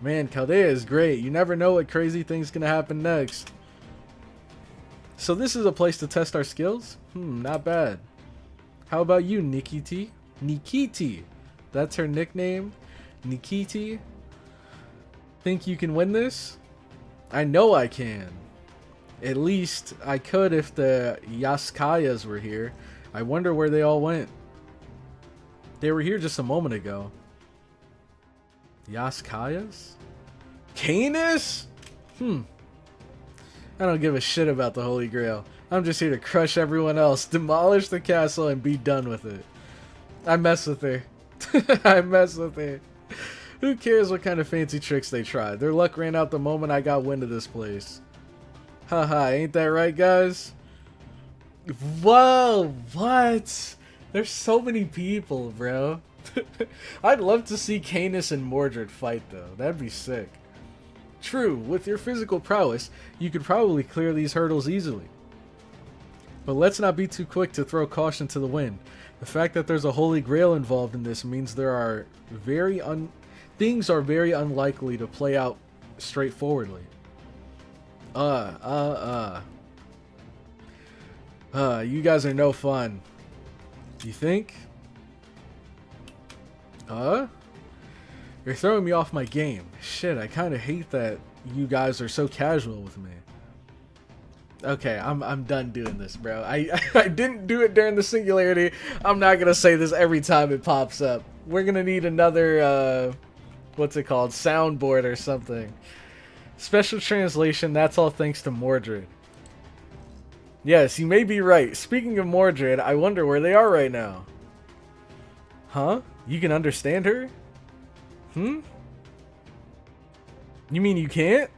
Man, Chaldea is great. You never know what crazy thing's gonna happen next. So this is a place to test our skills? Not bad. How about you, Nikiti? Nikiti! That's her nickname? Nikiti? Think you can win this? I know I can. At least I could if the Yaskayas were here. I wonder where they all went. They were here just a moment ago. Yaskayas? Canis? I don't give a shit about the Holy Grail. I'm just here to crush everyone else, demolish the castle, and be done with it. I mess with her. I mess with her. Who cares what kind of fancy tricks they try? Their luck ran out the moment I got wind of this place. Haha, ain't that right, guys? Whoa, what? There's so many people, bro. I'd love to see Canis and Mordred fight, though. That'd be sick. True, with your physical prowess, you could probably clear these hurdles easily. But let's not be too quick to throw caution to the wind. The fact that there's a Holy Grail involved in this means there are things are very unlikely to play out straightforwardly. You guys are no fun. You think? You're throwing me off my game. Shit, I kind of hate that you guys are so casual with me. Okay, I'm done doing this, bro. I didn't do it during the singularity. I'm not gonna say this every time it pops up. We're gonna need another, what's it called? Soundboard or something. Special translation, that's all thanks to Mordred. Yes, you may be right. Speaking of Mordred, I wonder where they are right now. Huh? You can understand her? You mean you can't?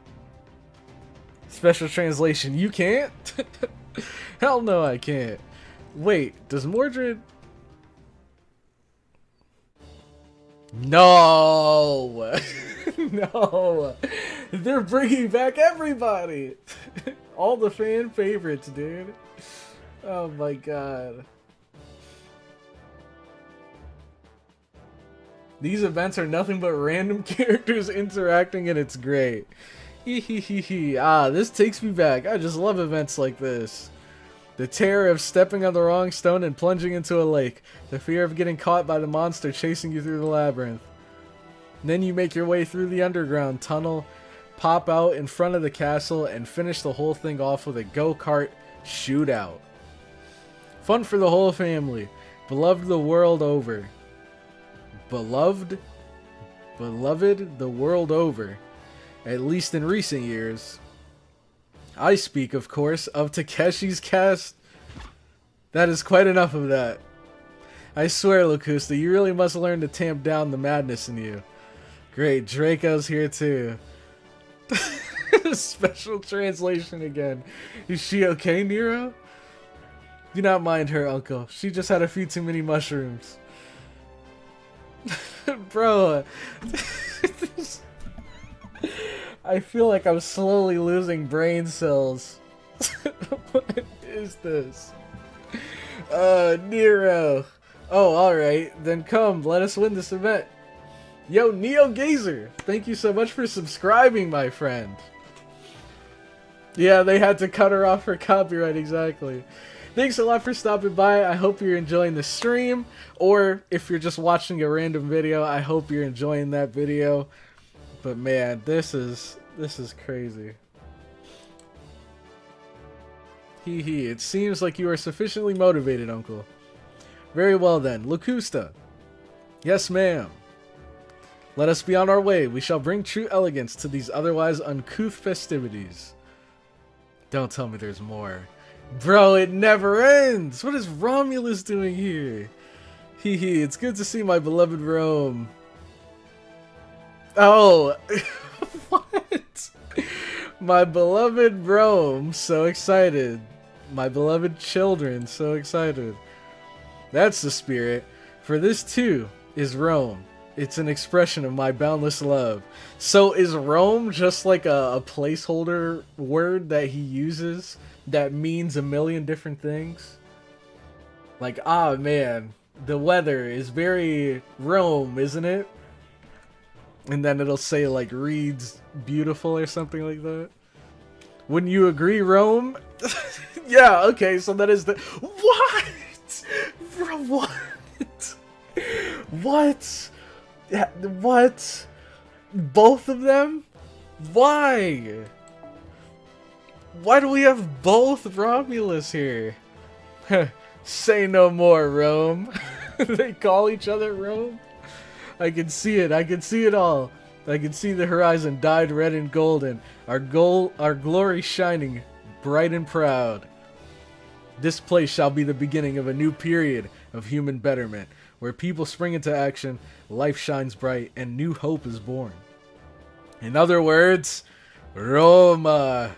Special translation, you can't? Hell no, I can't. Wait, does Mordred... No! No! They're bringing back everybody! All the fan favorites, dude. Oh my god. These events are nothing but random characters interacting and it's great. This takes me back. I just love events like this. The terror of stepping on the wrong stone and plunging into a lake. The fear of getting caught by the monster chasing you through the labyrinth. Then you make your way through the underground tunnel, pop out in front of the castle, and finish the whole thing off with a go-kart shootout. Fun for the whole family. Beloved the world over. Beloved the world over. At least in recent years. I speak, of course, of Takeshi's cast. That is quite enough of that. I swear, Locusta, you really must learn to tamp down the madness in you. Great, Draco's here too. Special translation again. Is she okay, Nero? Do not mind her, uncle. She just had a few too many mushrooms. Bro, I feel like I'm slowly losing brain cells. What is this? Nero. Oh, alright. Then come, let us win this event. Yo, Neo Gazer, thank you so much for subscribing, my friend. Yeah, they had to cut her off for copyright, exactly. Thanks a lot for stopping by. I hope you're enjoying the stream, or if you're just watching a random video, I hope you're enjoying that video. But man, this is crazy. Hee hee, it seems like you are sufficiently motivated, Uncle. Very well then, Locusta. Yes, ma'am. Let us be on our way. We shall bring true elegance to these otherwise uncouth festivities. Don't tell me there's more. Bro, it never ends! What is Romulus doing here? Hee hee, it's good to see my beloved Rome. Oh! What? My beloved Rome, so excited. My beloved children, so excited. That's the spirit. For this too is Rome. It's an expression of my boundless love. So is Rome just like a placeholder word that he uses that means a million different things? Like, ah man, the weather is very Rome, isn't it? And then it'll say like reads beautiful or something like that. Wouldn't you agree, Rome? Yeah, okay, so that is the... What? Bro, what? What? What? Both of them? Why? Why do we have both Romulus here? Say no more, Rome. They call each other Rome? I can see it. I can see it all. I can see the horizon dyed red and golden. Our glory shining bright and proud. This place shall be the beginning of a new period of human betterment, where people spring into action, life shines bright, and new hope is born. In other words, Roma.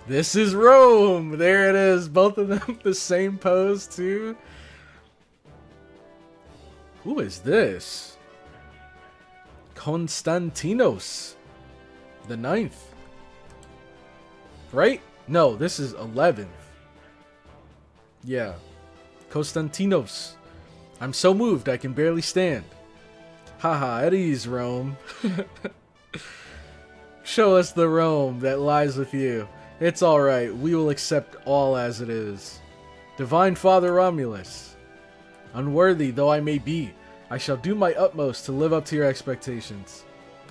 This is Rome. There it is. Both of them the same pose too. Who is this? Konstantinos the 9th. Right? No, this is 11th. Yeah. Konstantinos. I'm so moved I can barely stand. Haha, at ease, Rome. Show us the Rome that lies with you. It's alright, we will accept all as it is. Divine Father Romulus. Unworthy though I may be, I shall do my utmost to live up to your expectations.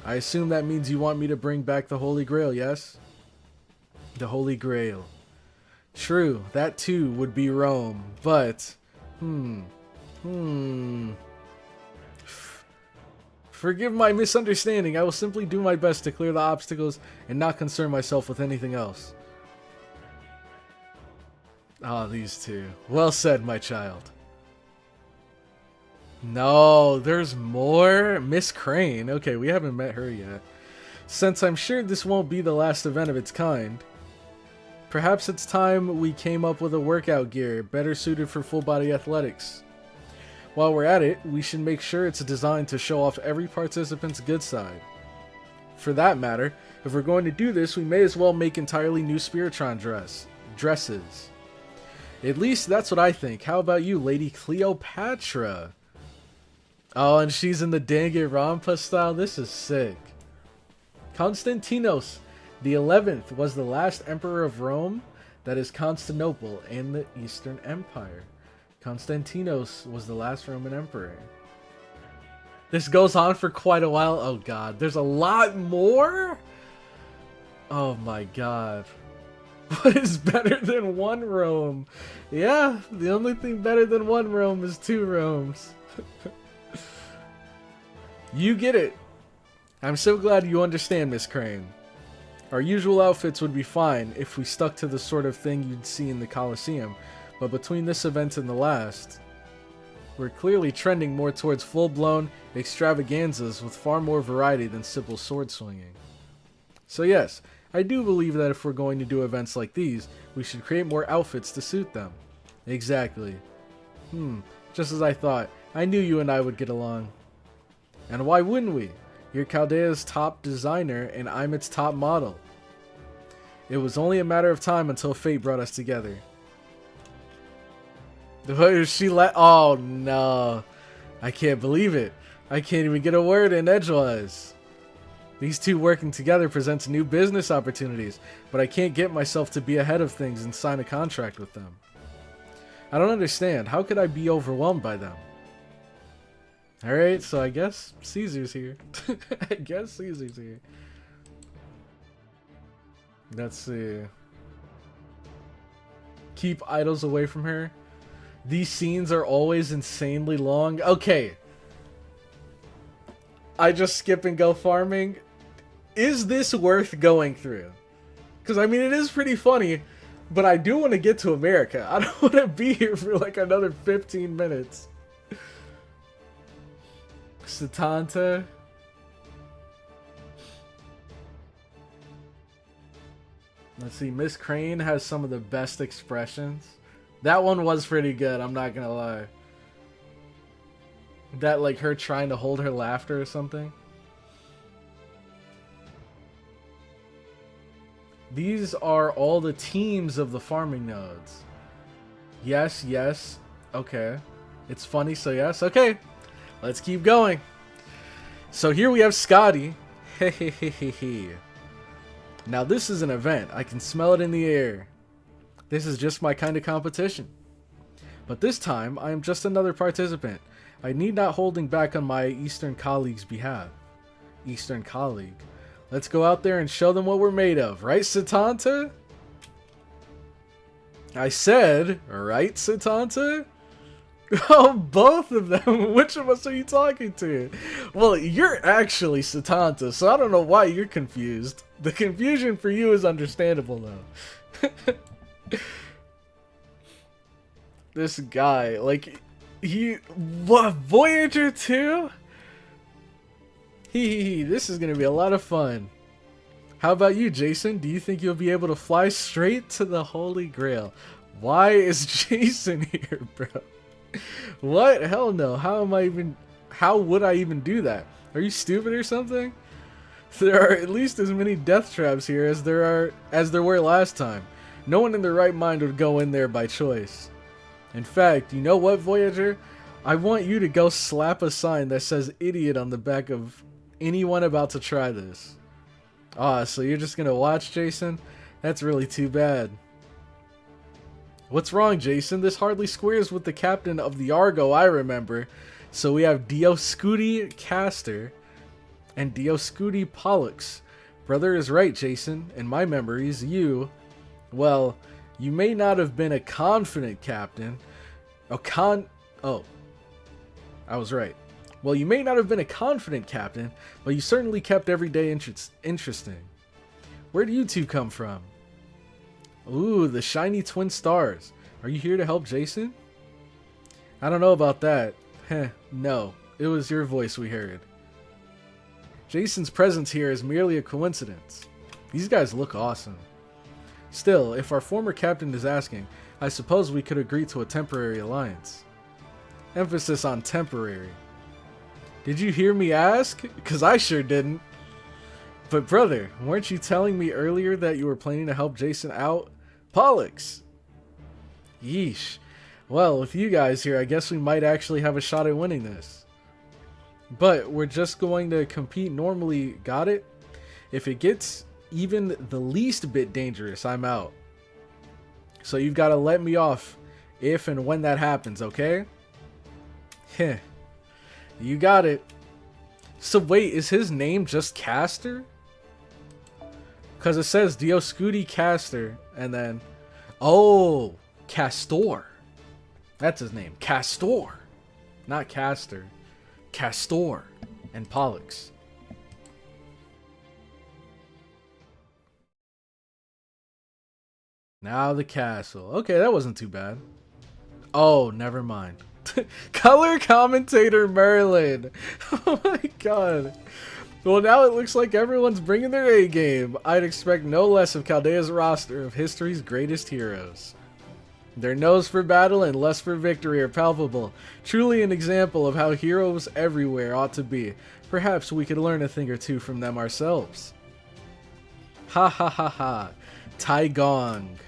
I assume that means you want me to bring back the Holy Grail, yes? The Holy Grail. True, that too would be Rome, but... Forgive my misunderstanding. I will simply do my best to clear the obstacles and not concern myself with anything else. Ah, these two. Well said, my child. No, there's more? Miss Crane. Okay, we haven't met her yet. Since I'm sure this won't be the last event of its kind, perhaps it's time we came up with a workout gear better suited for full-body athletics. While we're at it, we should make sure it's designed to show off every participant's good side. For that matter, if we're going to do this, we may as well make entirely new Spiritron dresses. At least that's what I think. How about you, Lady Cleopatra? Oh, and she's in the Danganronpa style? This is sick. Konstantinos the 11th was the last emperor of Rome, that is Constantinople, and the Eastern Empire. Konstantinos was the last Roman emperor. This goes on for quite a while. Oh god, there's a lot more? Oh my god. What is better than one Rome? Yeah, the only thing better than one Rome is two Romes. You get it. I'm so glad you understand, Miss Crane. Our usual outfits would be fine if we stuck to the sort of thing you'd see in the Colosseum, but between this event and the last, we're clearly trending more towards full-blown extravaganzas with far more variety than simple sword swinging. So yes, I do believe that if we're going to do events like these, we should create more outfits to suit them. Exactly. Just as I thought. I knew you and I would get along. And why wouldn't we? You're Chaldea's top designer, and I'm its top model. It was only a matter of time until fate brought us together. She oh no. I can't believe it. I can't even get a word in edgewise. These two working together presents new business opportunities, but I can't get myself to be ahead of things and sign a contract with them. I don't understand. How could I be overwhelmed by them? Alright, so I guess Caesar's here. I guess Caesar's here. Let's see. Keep idols away from her. These scenes are always insanely long. Okay. I just skip and go farming. Is this worth going through? Because, I mean, it is pretty funny, but I do want to get to America. I don't want to be here for like another 15 minutes. Satanta. Let's see. Miss Crane has some of the best expressions. That one was pretty good, I'm not gonna lie. That, like, her trying to hold her laughter or something. These are all the teams of the farming nodes. Yes, yes. Okay. It's funny, so yes. Okay. Let's keep going. So here we have Scotty. Hehehehe. Now this is an event. I can smell it in the air. This is just my kind of competition. But this time, I am just another participant. I need not holding back on my Eastern colleagues' behalf. Eastern colleague. Let's go out there and show them what we're made of. Right, Satanta? I said, right, Satanta? Oh, both of them. Which of us are you talking to? Well, you're actually Satanta, so I don't know why you're confused. The confusion for you is understandable, though. This guy, like, what, Voyager 2? This is gonna be a lot of fun. How about you, Jason? Do you think you'll be able to fly straight to the Holy Grail? Why is Jason here, bro? What? Hell no. How would I even do that? Are you stupid or something? There are at least as many death traps here as there were last time. No one in their right mind would go in there by choice. In fact, you know what, Voyager? I want you to go slap a sign that says idiot on the back of anyone about to try this. Ah, so you're just gonna watch, Jason? That's really too bad. What's wrong, Jason? This hardly squares with the captain of the Argo I remember. So we have Dioscuri Castor and Dioscuri Pollux. Brother is right, Jason. In my memories, you... Well, you may not have been a confident captain. Oh, I was right. Well, you may not have been a confident captain, but you certainly kept every day interesting. Where do you two come from? Ooh, the shiny twin stars. Are you here to help Jason? I don't know about that. Heh, no. It was your voice we heard. Jason's presence here is merely a coincidence. These guys look awesome. Still, if our former captain is asking, I suppose we could agree to a temporary alliance. Emphasis on temporary. Did you hear me ask? Because I sure didn't. But brother, weren't you telling me earlier that you were planning to help Jason out? Pollux! Yeesh. Well, with you guys here, I guess we might actually have a shot at winning this. But we're just going to compete normally, got it? If it gets even the least bit dangerous, I'm out. So you've got to let me off if and when that happens, okay? Heh. You got it. So wait, is his name just Castor? Because it says Dioscuri Castor, and then... Oh, Castor. That's his name. Castor. Not Castor. Castor and Pollux. Now the castle. Okay, that wasn't too bad. Oh, never mind. Color commentator Merlin. Oh my god. Well, now it looks like everyone's bringing their A game. I'd expect no less of Chaldea's roster of history's greatest heroes. Their nose for battle and lust for victory are palpable. Truly an example of how heroes everywhere ought to be. Perhaps we could learn a thing or two from them ourselves. Ha ha ha ha. Tai Gong.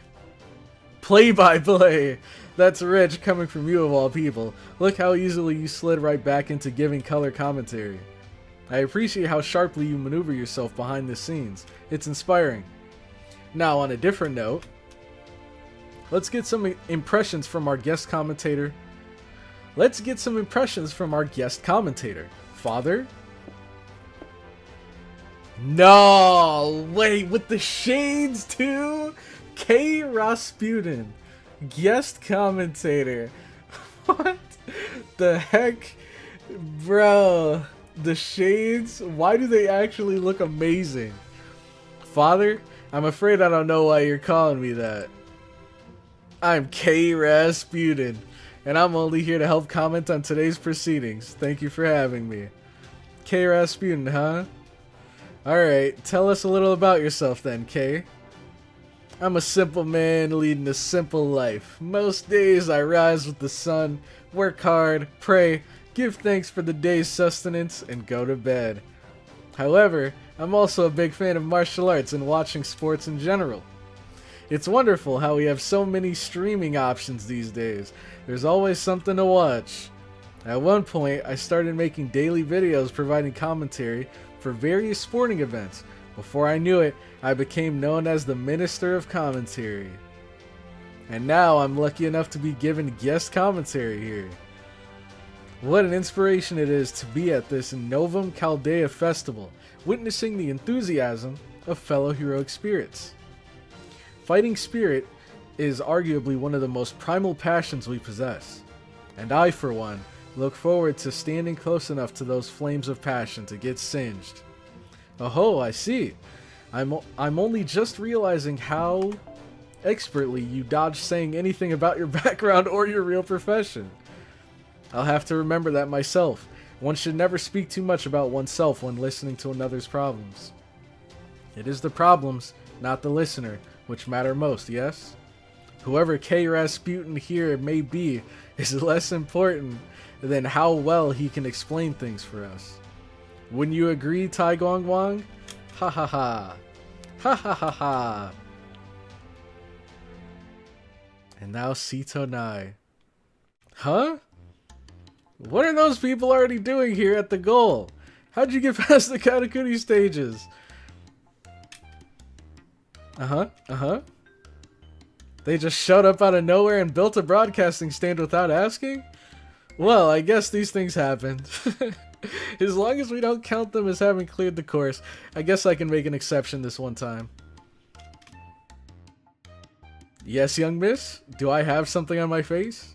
Play by play. That's rich coming from you of all people. Look how easily you slid right back into giving color commentary. I appreciate how sharply you maneuver yourself behind the scenes. It's inspiring. Now, on a different note, let's get some impressions from our guest commentator. Father? No! Wait, with the shades too? K. Rasputin. Guest commentator. What the heck? Bro, the shades, why do they actually look amazing? Father, I'm afraid I don't know why you're calling me that. I'm K. Rasputin, and I'm only here to help comment on today's proceedings. Thank you for having me. K. Rasputin, huh? Alright, tell us a little about yourself then, K. I'm a simple man leading a simple life. Most days I rise with the sun, work hard, pray, give thanks for the day's sustenance, and go to bed. However, I'm also a big fan of martial arts and watching sports in general. It's wonderful how we have so many streaming options these days. There's always something to watch. At one point, I started making daily videos providing commentary for various sporting events. Before I knew it, I became known as the Minister of Commentary. And now I'm lucky enough to be given guest commentary here. What an inspiration it is to be at this Novum Chaldea festival, witnessing the enthusiasm of fellow heroic spirits. Fighting spirit is arguably one of the most primal passions we possess, and I, for one, look forward to standing close enough to those flames of passion to get singed. Oh, I see. I'm only just realizing how expertly you dodge saying anything about your background or your real profession. I'll have to remember that myself. One should never speak too much about oneself when listening to another's problems. It is the problems, not the listener, which matter most, yes? Whoever K. Rasputin here may be is less important than how well he can explain things for us. Wouldn't you agree, Tai Gong Wang? Ha ha ha. Ha ha ha ha. And now Sito Nai. Huh? What are those people already doing here at the goal? How'd you get past the Karakuri stages? They just showed up out of nowhere and built a broadcasting stand without asking? Well, I guess these things happen. As long as we don't count them as having cleared the course, I guess I can make an exception this one time. Yes, young miss? Do I have something on my face?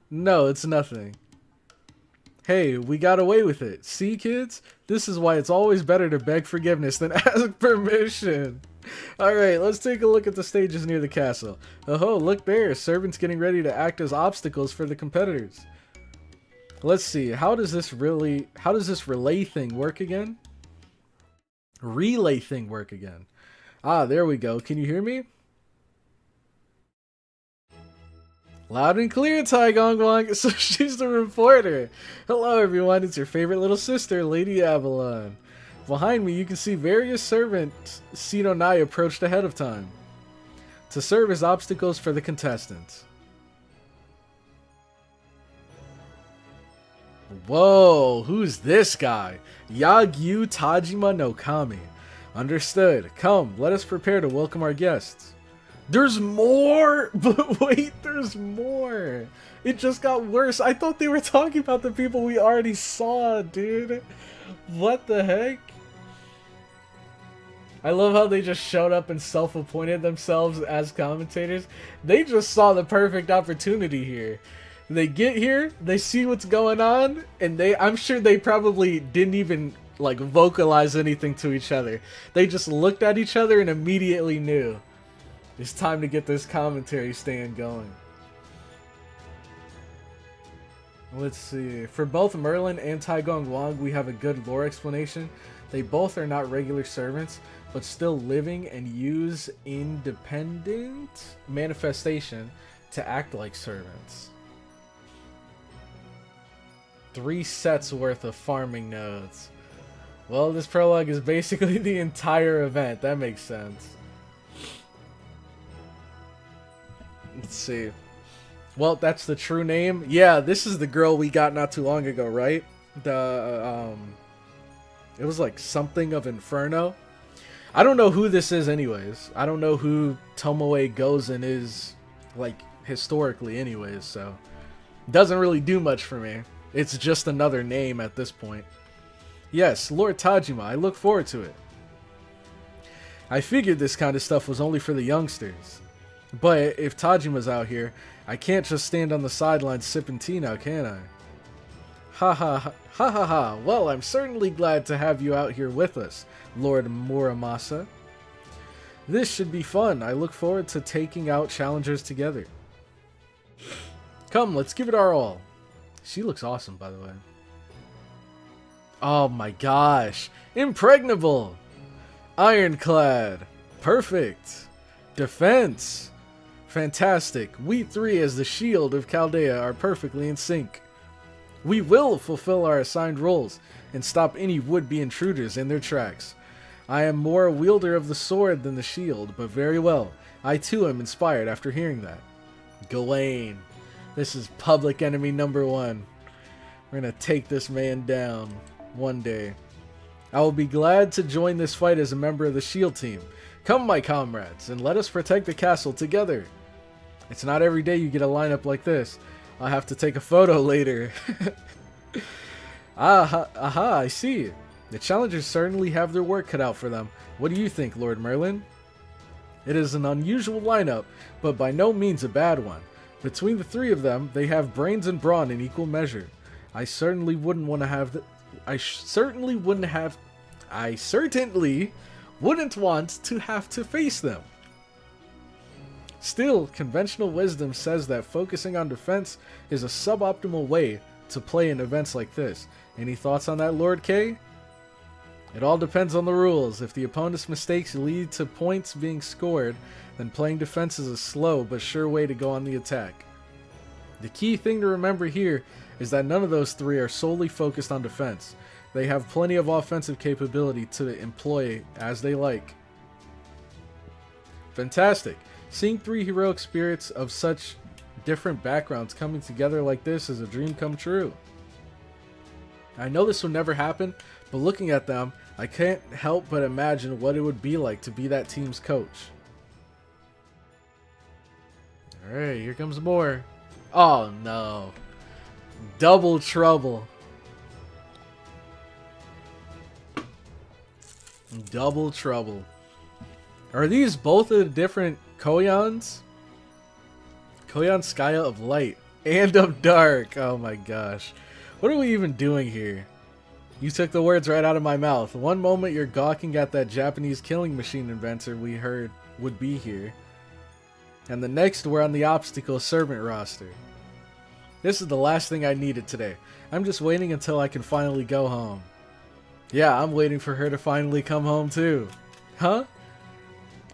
No, it's nothing. Hey, we got away with it. See, kids? This is why it's always better to beg forgiveness than ask permission. Alright, let's take a look at the stages near the castle. Oh, look there. Servants getting ready to act as obstacles for the competitors. Let's see. How does this relay thing work again? Relay thing work again. Ah, there we go. Can you hear me? Loud and clear, Tai Gong Wang. So she's the reporter. Hello, everyone. It's your favorite little sister, Lady Avalon. Behind me, you can see various servants Sito Nai approached ahead of time to serve as obstacles for the contestants. Whoa, who's this guy? Yagyu Tajima no Kami. Understood. Come, let us prepare to welcome our guests. There's more! But wait, there's more! It just got worse. I thought they were talking about the people we already saw, dude. What the heck? I love how they just showed up and self-appointed themselves as commentators. They just saw the perfect opportunity here. They get here, they see what's going on, and I'm sure they probably didn't even like vocalize anything to each other. They just looked at each other and immediately knew. It's time to get this commentary stand going. Let's see. For both Merlin and Taigong Wang, we have a good lore explanation. They both are not regular servants, but still living and use independent manifestation to act like servants. 3 sets worth of farming nodes. Well, this prologue is basically the entire event. That makes sense. Let's see. Well, that's the true name. Yeah, this is the girl we got not too long ago, right? It was like something of Inferno. I don't know who this is anyways. I don't know who Tomoe Gozen is, like, historically anyways, so it doesn't really do much for me. It's just another name at this point. Yes, Lord Tajima, I look forward to it. I figured this kind of stuff was only for the youngsters. But if Tajima's out here, I can't just stand on the sidelines sipping tea now, can I? Ha ha ha ha ha ha. Well, I'm certainly glad to have you out here with us, Lord Muramasa. This should be fun. I look forward to taking out challengers together. Come, let's give it our all. She looks awesome, by the way. Oh my gosh. Impregnable. Ironclad. Perfect. Defense. Fantastic. We 3 as the shield of Chaldea are perfectly in sync. We will fulfill our assigned roles and stop any would-be intruders in their tracks. I am more a wielder of the sword than the shield, but very well. I too am inspired after hearing that. Gawain. This is public enemy number 1. We're gonna take this man down one day. I will be glad to join this fight as a member of the shield team. Come, my comrades, and let us protect the castle together. It's not every day you get a lineup like this. I'll have to take a photo later. Aha, I see. The challengers certainly have their work cut out for them. What do you think, Lord Merlin? It is an unusual lineup, but by no means a bad one. Between the 3 of them, they have brains and brawn in equal measure. I certainly wouldn't want to have to face them. Still, conventional wisdom says that focusing on defense is a suboptimal way to play in events like this. Any thoughts on that, Lord K? It all depends on the rules. If the opponent's mistakes lead to points being scored, then playing defense is a slow but sure way to go on the attack. The key thing to remember here is that none of those 3 are solely focused on defense. They have plenty of offensive capability to employ as they like. Fantastic. Seeing 3 heroic spirits of such different backgrounds coming together like this is a dream come true. I know this would never happen, but looking at them, I can't help but imagine what it would be like to be that team's coach. Alright, here comes more. Oh no. Double trouble. Double trouble. Are these both of the different Koyans? Koyan Skya of Light and of Dark. Oh my gosh. What are we even doing here? You took the words right out of my mouth. One moment you're gawking at that Japanese killing machine inventor we heard would be here. And the next we're on the obstacle servant roster. This is the last thing I needed today. I'm just waiting until I can finally go home. Yeah, I'm waiting for her to finally come home too. Huh?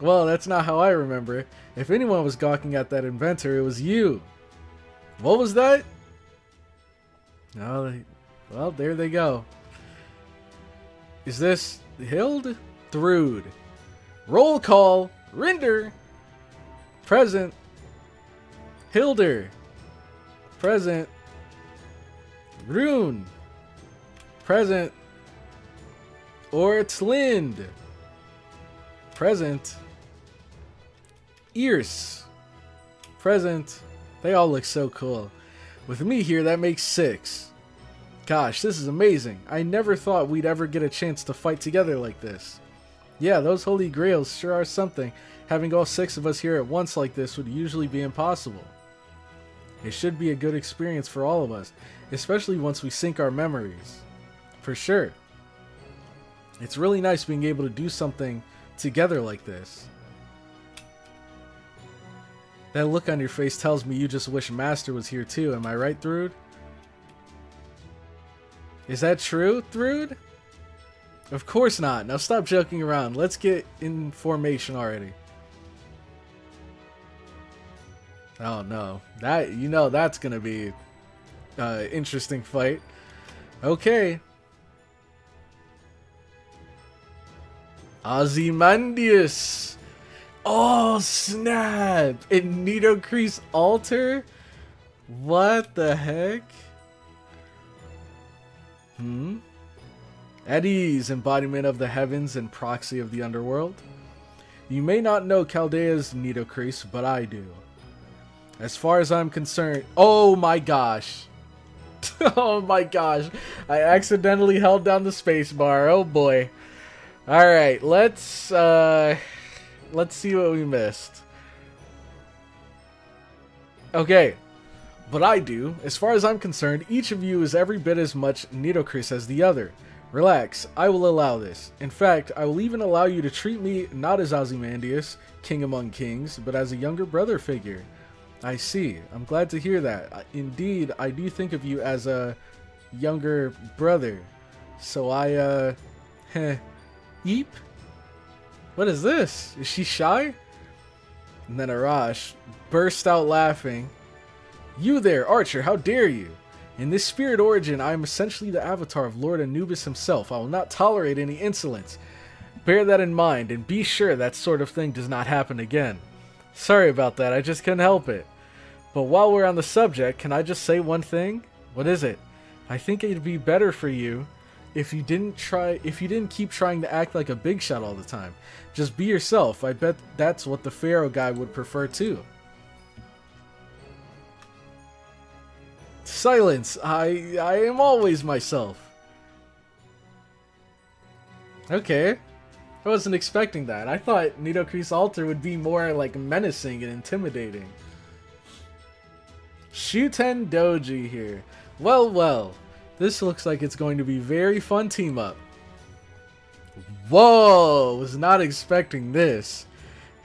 Well, that's not how I remember it. If anyone was gawking at that inventor, it was you. What was that? Oh, well, there they go. Is this Hild? Thrude. Roll call. Rinder. Present. Hilder. Present. Rune. Present. Ortlind. Present. Ears. Present. They all look so cool. With me here, that makes 6. Gosh, this is amazing. I never thought we'd ever get a chance to fight together like this. Yeah, those holy grails sure are something. Having all 6 of us here at once like this would usually be impossible. It should be a good experience for all of us, especially once we sync our memories. For sure. It's really nice being able to do something together like this. That look on your face tells me you just wish Master was here too. Am I right, Thrud? Is that true, Thrud? Of course not. Now stop joking around. Let's get in formation already. Oh no. That's gonna be interesting fight. Okay. Ozymandias. Oh snap! In Nitocrease altar? What the heck? Eddie's embodiment of the heavens and proxy of the underworld. You may not know Chaldea's Nitocrease, but I do. As far as I'm concerned... Oh my gosh. Oh my gosh. I accidentally held down the space bar. Oh boy. Alright, let's see what we missed. Okay. But I do. As far as I'm concerned, each of you is every bit as much Nitocrease as the other. Relax, I will allow this. In fact, I will even allow you to treat me not as Ozymandias, king among kings, but as a younger brother figure. I see. I'm glad to hear that. Indeed, I do think of you as a younger brother. So Eep? What is this? Is she shy? And then Arash burst out laughing. You there, Archer, how dare you? In this spirit origin, I am essentially the avatar of Lord Anubis himself. I will not tolerate any insolence. Bear that in mind, and be sure that sort of thing does not happen again. Sorry about that, I just couldn't help it. But while we're on the subject, can I just say one thing? What is it? I think it'd be better for you if you didn't keep trying to act like a big shot all the time. Just be yourself. I bet that's what the Pharaoh guy would prefer too. Silence! I am always myself. Okay. I wasn't expecting that. I thought Nitocrease Altar would be more like menacing and intimidating. Shuten Doji here. Well, well. This looks like it's going to be very fun team up. Whoa! Was not expecting this.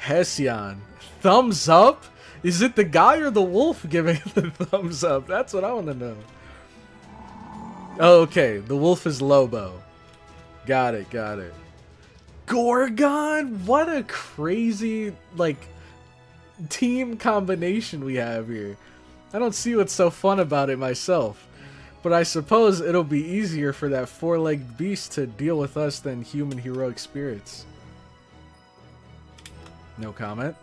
Hesian. Thumbs up? Is it the guy or the wolf giving the thumbs up? That's what I want to know. Oh, okay, the wolf is Lobo. Got it, got it. Gorgon? What a crazy, like, team combination we have here. I don't see what's so fun about it myself. But I suppose it'll be easier for that four-legged beast to deal with us than human heroic spirits. No comment.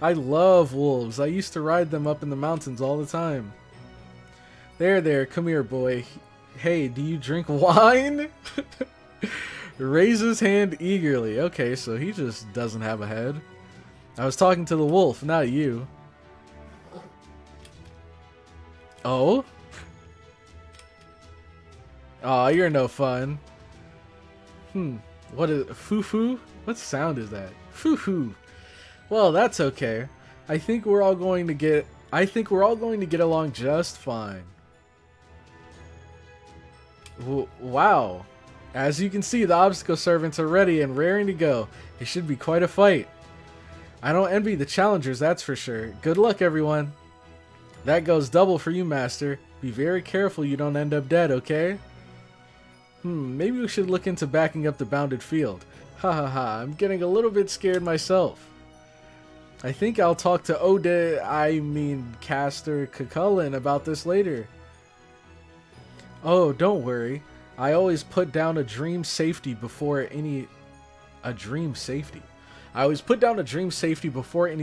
I love wolves. I used to ride them up in the mountains all the time. There, come here, boy. Hey, do you drink wine? Raise his hand eagerly. Okay, so he just doesn't have a head. I was talking to the wolf, not you. Oh? Aw, you're no fun. What is foo-foo? What sound is that? Foo-foo. Well, that's okay. I think we're all going to get along just fine. Wow. As you can see, the obstacle servants are ready and raring to go. It should be quite a fight. I don't envy the challengers, that's for sure. Good luck, everyone. That goes double for you, Master. Be very careful you don't end up dead, okay? Maybe we should look into backing up the bounded field. Ha ha ha, I'm getting a little bit scared myself. I think I'll talk to Caster Cucullin about this later. Oh, don't worry. I always put down a dream safety before any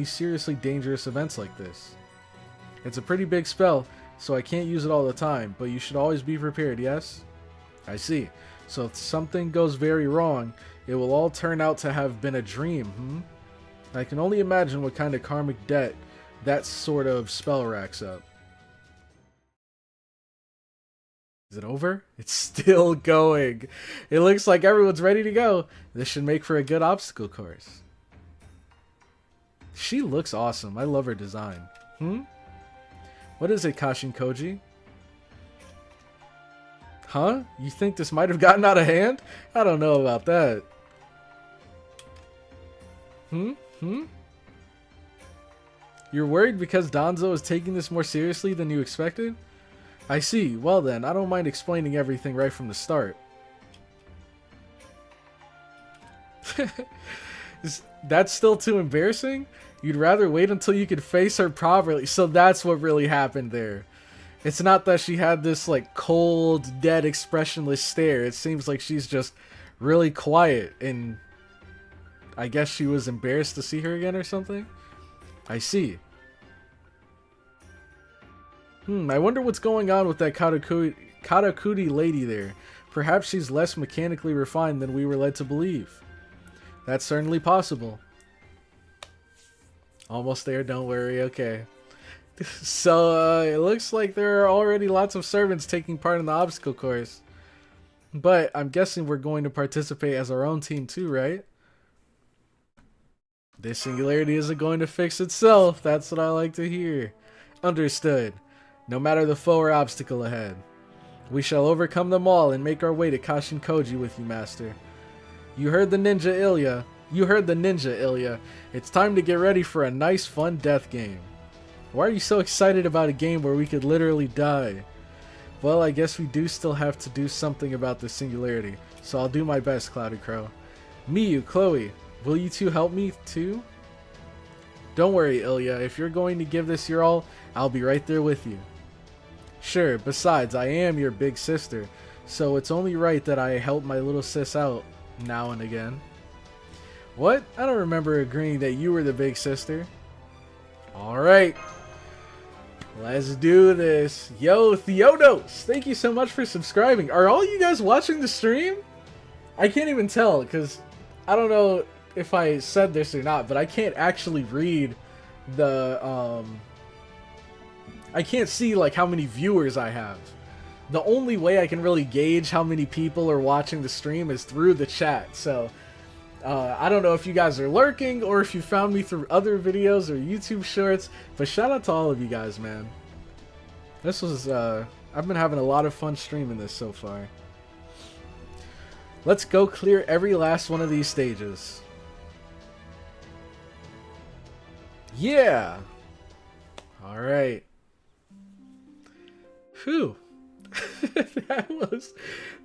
seriously dangerous events like this. It's a pretty big spell, so I can't use it all the time, but you should always be prepared, yes? I see. So if something goes very wrong, it will all turn out to have been a dream, I can only imagine what kind of karmic debt that sort of spell racks up. Is it over? It's still going. It looks like everyone's ready to go. This should make for a good obstacle course. She looks awesome. I love her design. What is it, KASHIN KOJI? Huh? You think this might have gotten out of hand? I don't know about that. You're worried because Danzo is taking this more seriously than you expected? I see. Well then, I don't mind explaining everything right from the start. That's still too embarrassing? You'd rather wait until you could face her properly. So that's what really happened there. It's not that she had this like cold, dead, expressionless stare. It seems like she's just really quiet, and I guess she was embarrassed to see her again or something? I see. I wonder what's going on with that Karakuri lady there. Perhaps she's less mechanically refined than we were led to believe. That's certainly possible. Almost there, don't worry, okay. So, it looks like there are already lots of servants taking part in the obstacle course. But, I'm guessing we're going to participate as our own team too, right? This singularity isn't going to fix itself, that's what I like to hear. Understood. No matter the foe or obstacle ahead. We shall overcome them all and make our way to KASHIN KOJI with you, Master. You heard the ninja, Illya. It's time to get ready for a nice, fun death game. Why are you so excited about a game where we could literally die? Well, I guess we do still have to do something about this singularity, so I'll do my best, CloudyCrow. Miyu, Chloe, will you two help me too? Don't worry, Illya. If you're going to give this your all, I'll be right there with you. Sure, besides, I am your big sister, so it's only right that I help my little sis out now and again. What? I don't remember agreeing that you were the big sister. Alright. Let's do this. Yo, Theodos, thank you so much for subscribing. Are all you guys watching the stream? I can't even tell, because I don't know if I said this or not, but I can't actually read the, I can't see, like, how many viewers I have. The only way I can really gauge how many people are watching the stream is through the chat, so I don't know if you guys are lurking or if you found me through other videos or YouTube shorts, but shout out to all of you guys, man. This was, I've been having a lot of fun streaming this so far. Let's go clear every last one of these stages. Yeah! Alright. Whew.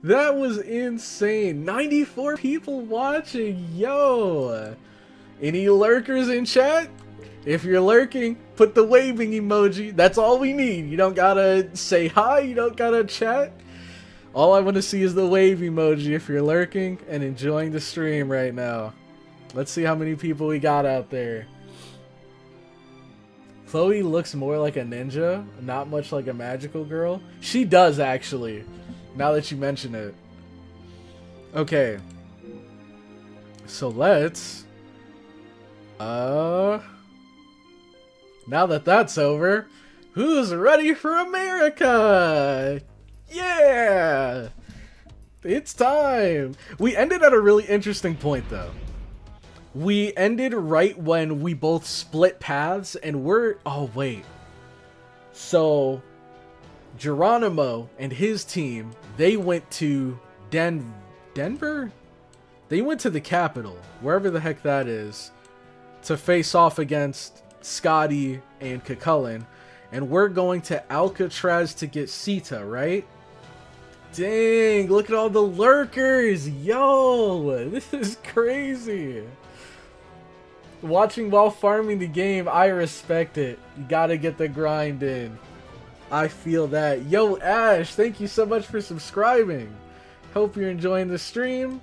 that was insane. 94 people watching. Yo, any lurkers in chat? If you're lurking, put the waving emoji. That's all we need. You don't gotta say hi, you don't gotta chat. All I want to see is the wave emoji if you're lurking and enjoying the stream right now. Let's see how many people we got out there. Chloe looks more like a ninja, not much like a magical girl. She does, actually, now that you mention it. Okay. So let's... now that that's over, who's ready for America? Yeah! It's time! We ended at a really interesting point, though. We ended right when we both split paths, and we're... Oh, wait. So, Geronimo and his team, they went to Denver? They went to the capital, wherever the heck that is, to face off against Scotty and Cucullin, and we're going to Alcatraz to get Sita, right? Dang, look at all the lurkers! Yo, this is crazy! Watching while farming the game, I respect it. You gotta get the grind in. I feel that. Yo, Ash, thank you so much for subscribing. Hope you're enjoying the stream.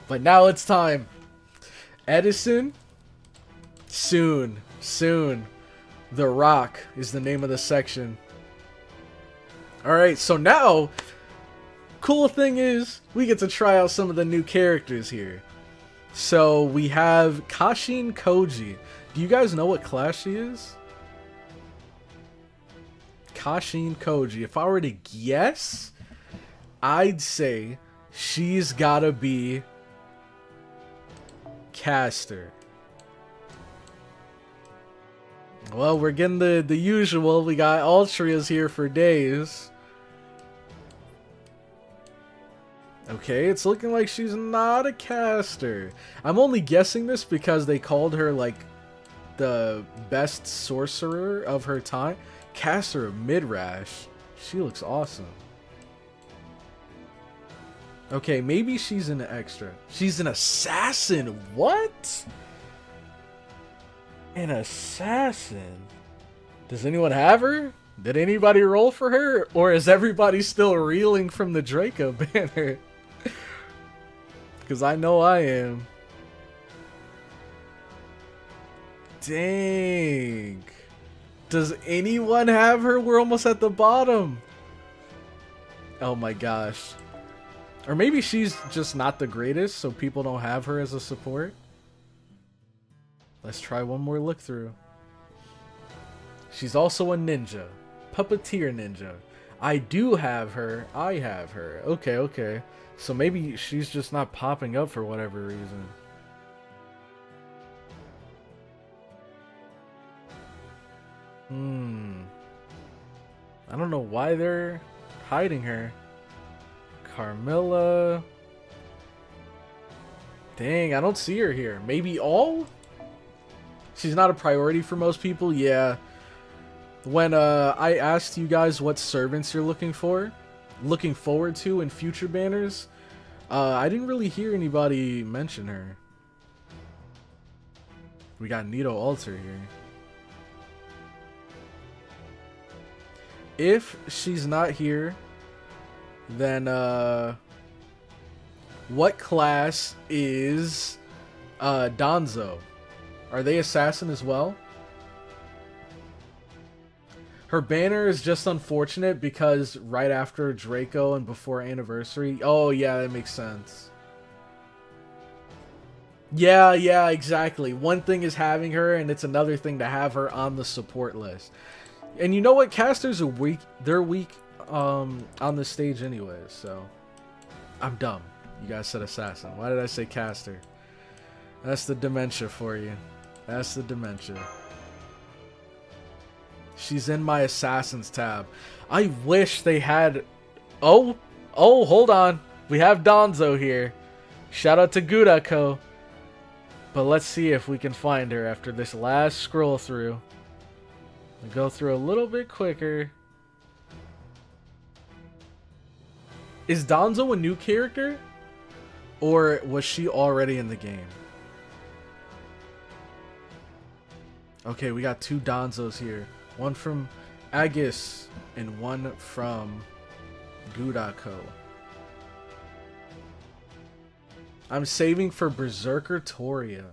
But now it's time. Edison. Soon. The Rock is the name of the section. Alright, so now, cool thing is, we get to try out some of the new characters here. So, we have KASHIN KOJI. Do you guys know what class she is? KASHIN KOJI. If I were to guess, I'd say she's gotta be Caster. Well, we're getting the usual. We got Altria's here for days. Okay, it's looking like she's not a caster. I'm only guessing this because they called her, like, the best sorcerer of her time. Caster of Midrash. She looks awesome. Okay, maybe she's an extra. She's an assassin. What? An assassin? Does anyone have her? Did anybody roll for her? Or is everybody still reeling from the Draco banner? Because I know I am. Dang. Does anyone have her? We're almost at the bottom. Oh my gosh. Or maybe she's just not the greatest, so people don't have her as a support. Let's try one more look through. She's also a ninja. Puppeteer ninja. I do have her. I have her. Okay, okay. So maybe she's just not popping up for whatever reason. I don't know why they're hiding her. Carmilla. Dang, I don't see her here. Maybe all? She's not a priority for most people. Yeah. When I asked you guys what servants you're looking forward to in future banners, I didn't really hear anybody mention her. We got Nito Alter here. If she's not here, then what class is Danzo? Are they assassin as well? Her banner is just unfortunate because right after Draco and before Anniversary. Oh yeah, that makes sense. Yeah, exactly. One thing is having her, and it's another thing to have her on the support list. And you know what? Casters are weak. They're weak on the stage anyways, so I'm dumb. You guys said assassin. Why did I say caster? That's the dementia for you. That's the dementia. She's in my assassins tab. I wish they had... Oh, hold on. We have Danzo here. Shout out to Gudako. But let's see if we can find her after this last scroll through. We'll go through a little bit quicker. Is Danzo a new character? Or was she already in the game? Okay, we got two Danzos here. One from Agus and one from Gudako. I'm saving for Berserker Toria.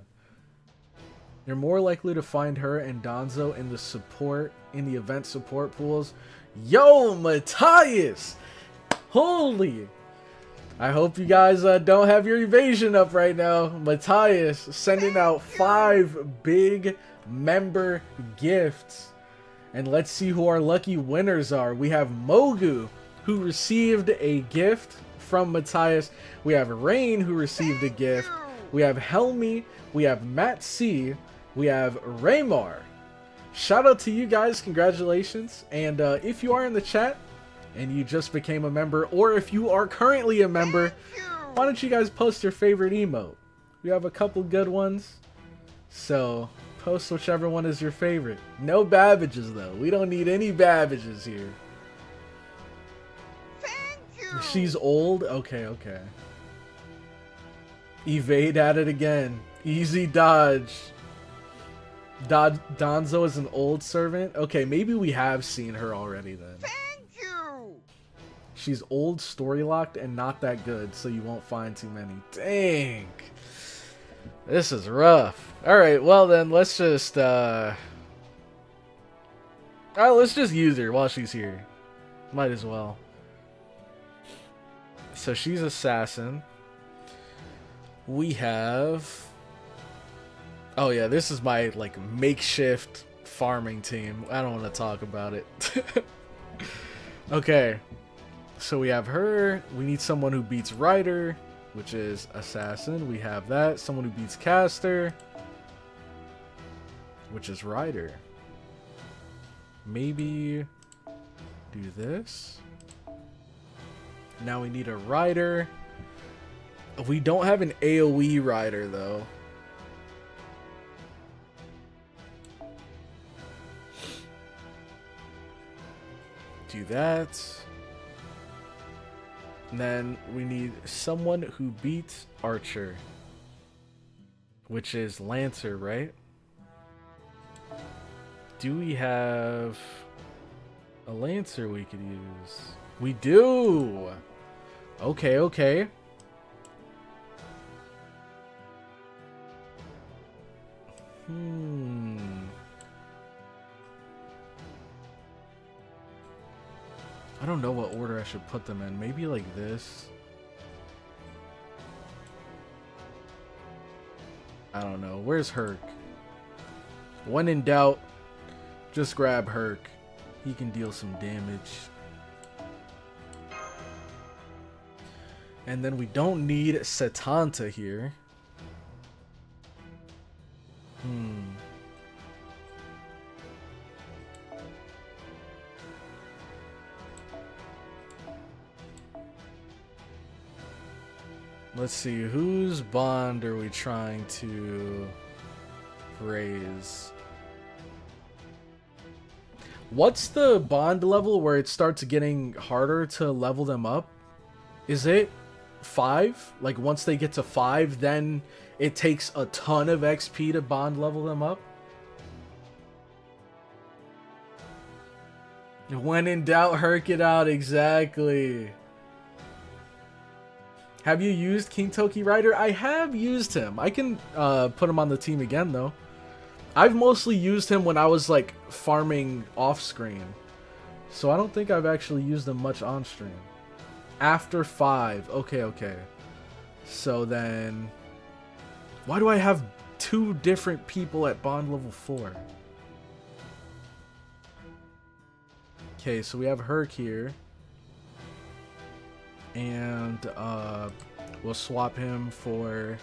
You're more likely to find her and Danzo in the event support pools. Yo, Matthias! Holy! I hope you guys don't have your evasion up right now. Matthias sending out 5 big member gifts. And let's see who our lucky winners are. We have Mogu, who received a gift from Matthias. We have Rain, who received a gift. We have Helmi. We have Matt C. We have Raymar. Shout out to you guys. Congratulations. And if you are in the chat and you just became a member, or if you are currently a member, why don't you guys post your favorite emote? We have a couple good ones. So post whichever one is your favorite. No Babbages though. We don't need any Babbages here. Thank you. She's old? Okay, okay. Evade at it again. Easy dodge. Danzo is an old servant? Okay, maybe we have seen her already then. Thank you. She's old, story locked, and not that good, so you won't find too many. Dang. This is rough. Alright, well then, let's just, alright, let's just use her while she's here. Might as well. So she's assassin. We have... Oh yeah, this is my, like, makeshift farming team. I don't want to talk about it. Okay. So we have her. We need someone who beats Rider, which is assassin. We have that. Someone who beats Caster, which is Rider. Maybe do this. Now we need a Rider. We don't have an AoE Rider though. do that. And then we need someone who beats Archer, which is Lancer, right? Do we have a Lancer we could use? We do! Okay, okay. I don't know what order I should put them in. Maybe like this. I don't know. Where's Herc? When in doubt, just grab Herc. He can deal some damage. And then we don't need Setanta here. Let's see, whose bond are we trying to raise? What's the bond level where it starts getting harder to level them up? Is it 5? Like once they get to 5, then it takes a ton of XP to bond level them up? When in doubt, herc it out, exactly. Have you used Kintoki Rider? I have used him. I can put him on the team again, though. I've mostly used him when I was, like, farming off-screen. So I don't think I've actually used him much on-stream. After 5. Okay, okay. So then... why do I have 2 different people at bond level 4? Okay, so we have Herc here. And we'll swap him for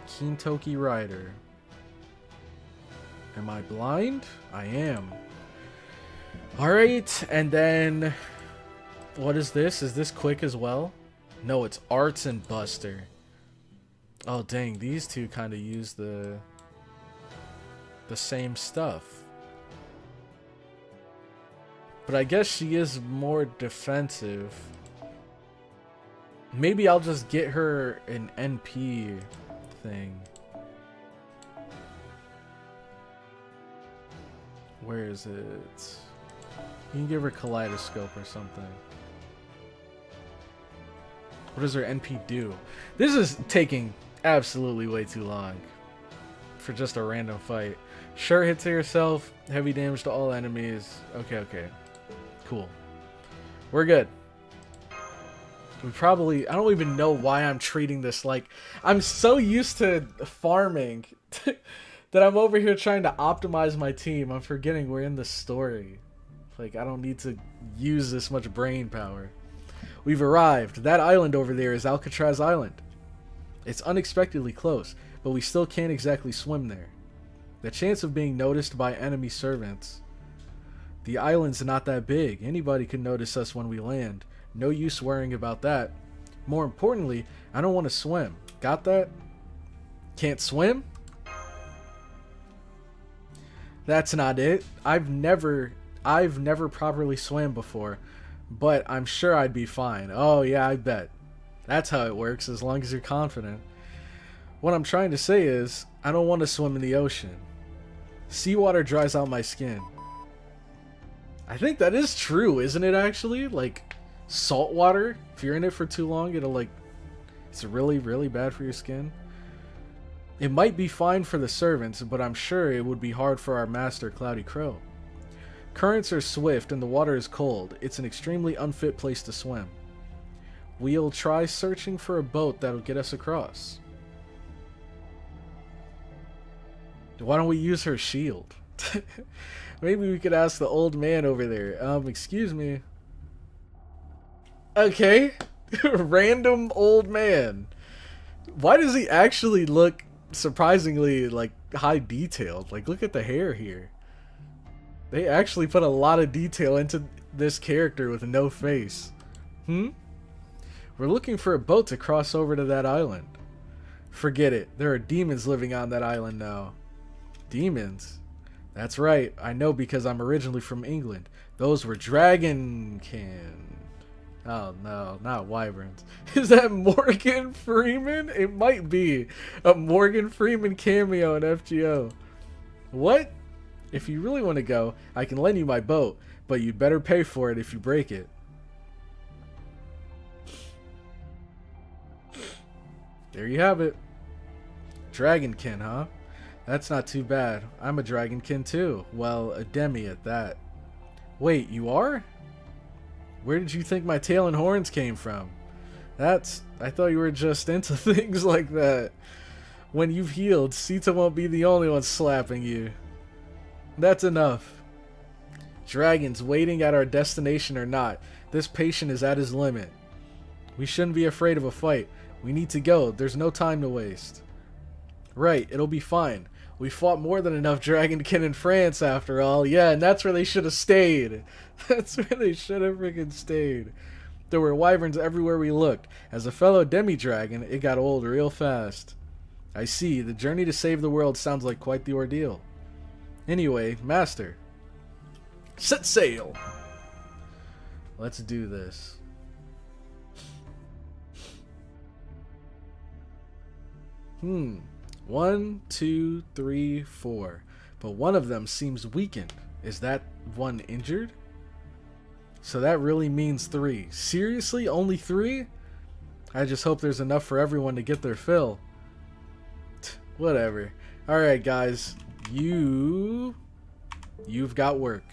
Kintoki Rider. Am I blind? I am. Alright, and then what is this? Is this quick as well? No, it's Arts and Buster. Oh dang, these two kind of use the same stuff. But I guess she is more defensive. Maybe I'll just get her an NP thing. Where is it? You can give her Kaleidoscope or something. What does her NP do? This is taking absolutely way too long for just a random fight. Sure hit to yourself, heavy damage to all enemies. Okay, okay. Cool. We're good. We probably... I don't even know why I'm treating this like... I'm so used to farming that I'm over here trying to optimize my team. I'm forgetting we're in the story. Like, I don't need to use this much brain power. We've arrived. That island over there is Alcatraz Island. It's unexpectedly close, but we still can't exactly swim there. The chance of being noticed by enemy servants... The island's not that big. Anybody could notice us when we land. No use worrying about that. More importantly, I don't want to swim. Got that? Can't swim? That's not it. I've never properly swam before, but I'm sure I'd be fine. Oh yeah, I bet. That's how it works, as long as you're confident. What I'm trying to say is, I don't want to swim in the ocean. Seawater dries out my skin. I think that is true, isn't it actually? Like, salt water, if you're in it for too long, it'll like... it's really, really bad for your skin. It might be fine for the servants, but I'm sure it would be hard for our master, CloudyCrow. Currents are swift and the water is cold. It's an extremely unfit place to swim. We'll try searching for a boat that'll get us across. Why don't we use her shield? Maybe we could ask the old man over there. Excuse me. Okay. Random old man. Why does he actually look surprisingly, like, high detailed? Like, look at the hair here. They actually put a lot of detail into this character with no face. We're looking for a boat to cross over to that island. Forget it. There are demons living on that island now. Demons? That's right, I know because I'm originally from England. Those were dragonkin. Oh no, not wyverns. Is that Morgan Freeman? It might be a Morgan Freeman cameo in FGO. What? If you really want to go, I can lend you my boat, but you'd better pay for it if you break it. There you have it. Dragonkin, huh? That's not too bad. I'm a dragonkin too. Well, a demi at that. Wait, you are? Where did you think my tail and horns came from? I thought you were just into things like that. When you've healed, Sita won't be the only one slapping you. That's enough. Dragons waiting at our destination or not, this patient is at his limit. We shouldn't be afraid of a fight. We need to go. There's no time to waste. Right, it'll be fine. We fought more than enough dragonkin in France after all. Yeah, and that's where they should have stayed. That's where they should have freaking stayed. There were wyverns everywhere we looked. As a fellow demi-dragon, it got old real fast. I see. The journey to save the world sounds like quite the ordeal. Anyway, Master. Set sail! Let's do this. One, two, three, four. But one of them seems weakened. Is that one injured? So that really means 3. Seriously? Only 3? I just hope there's enough for everyone to get their fill. Whatever. Alright guys. You've got work.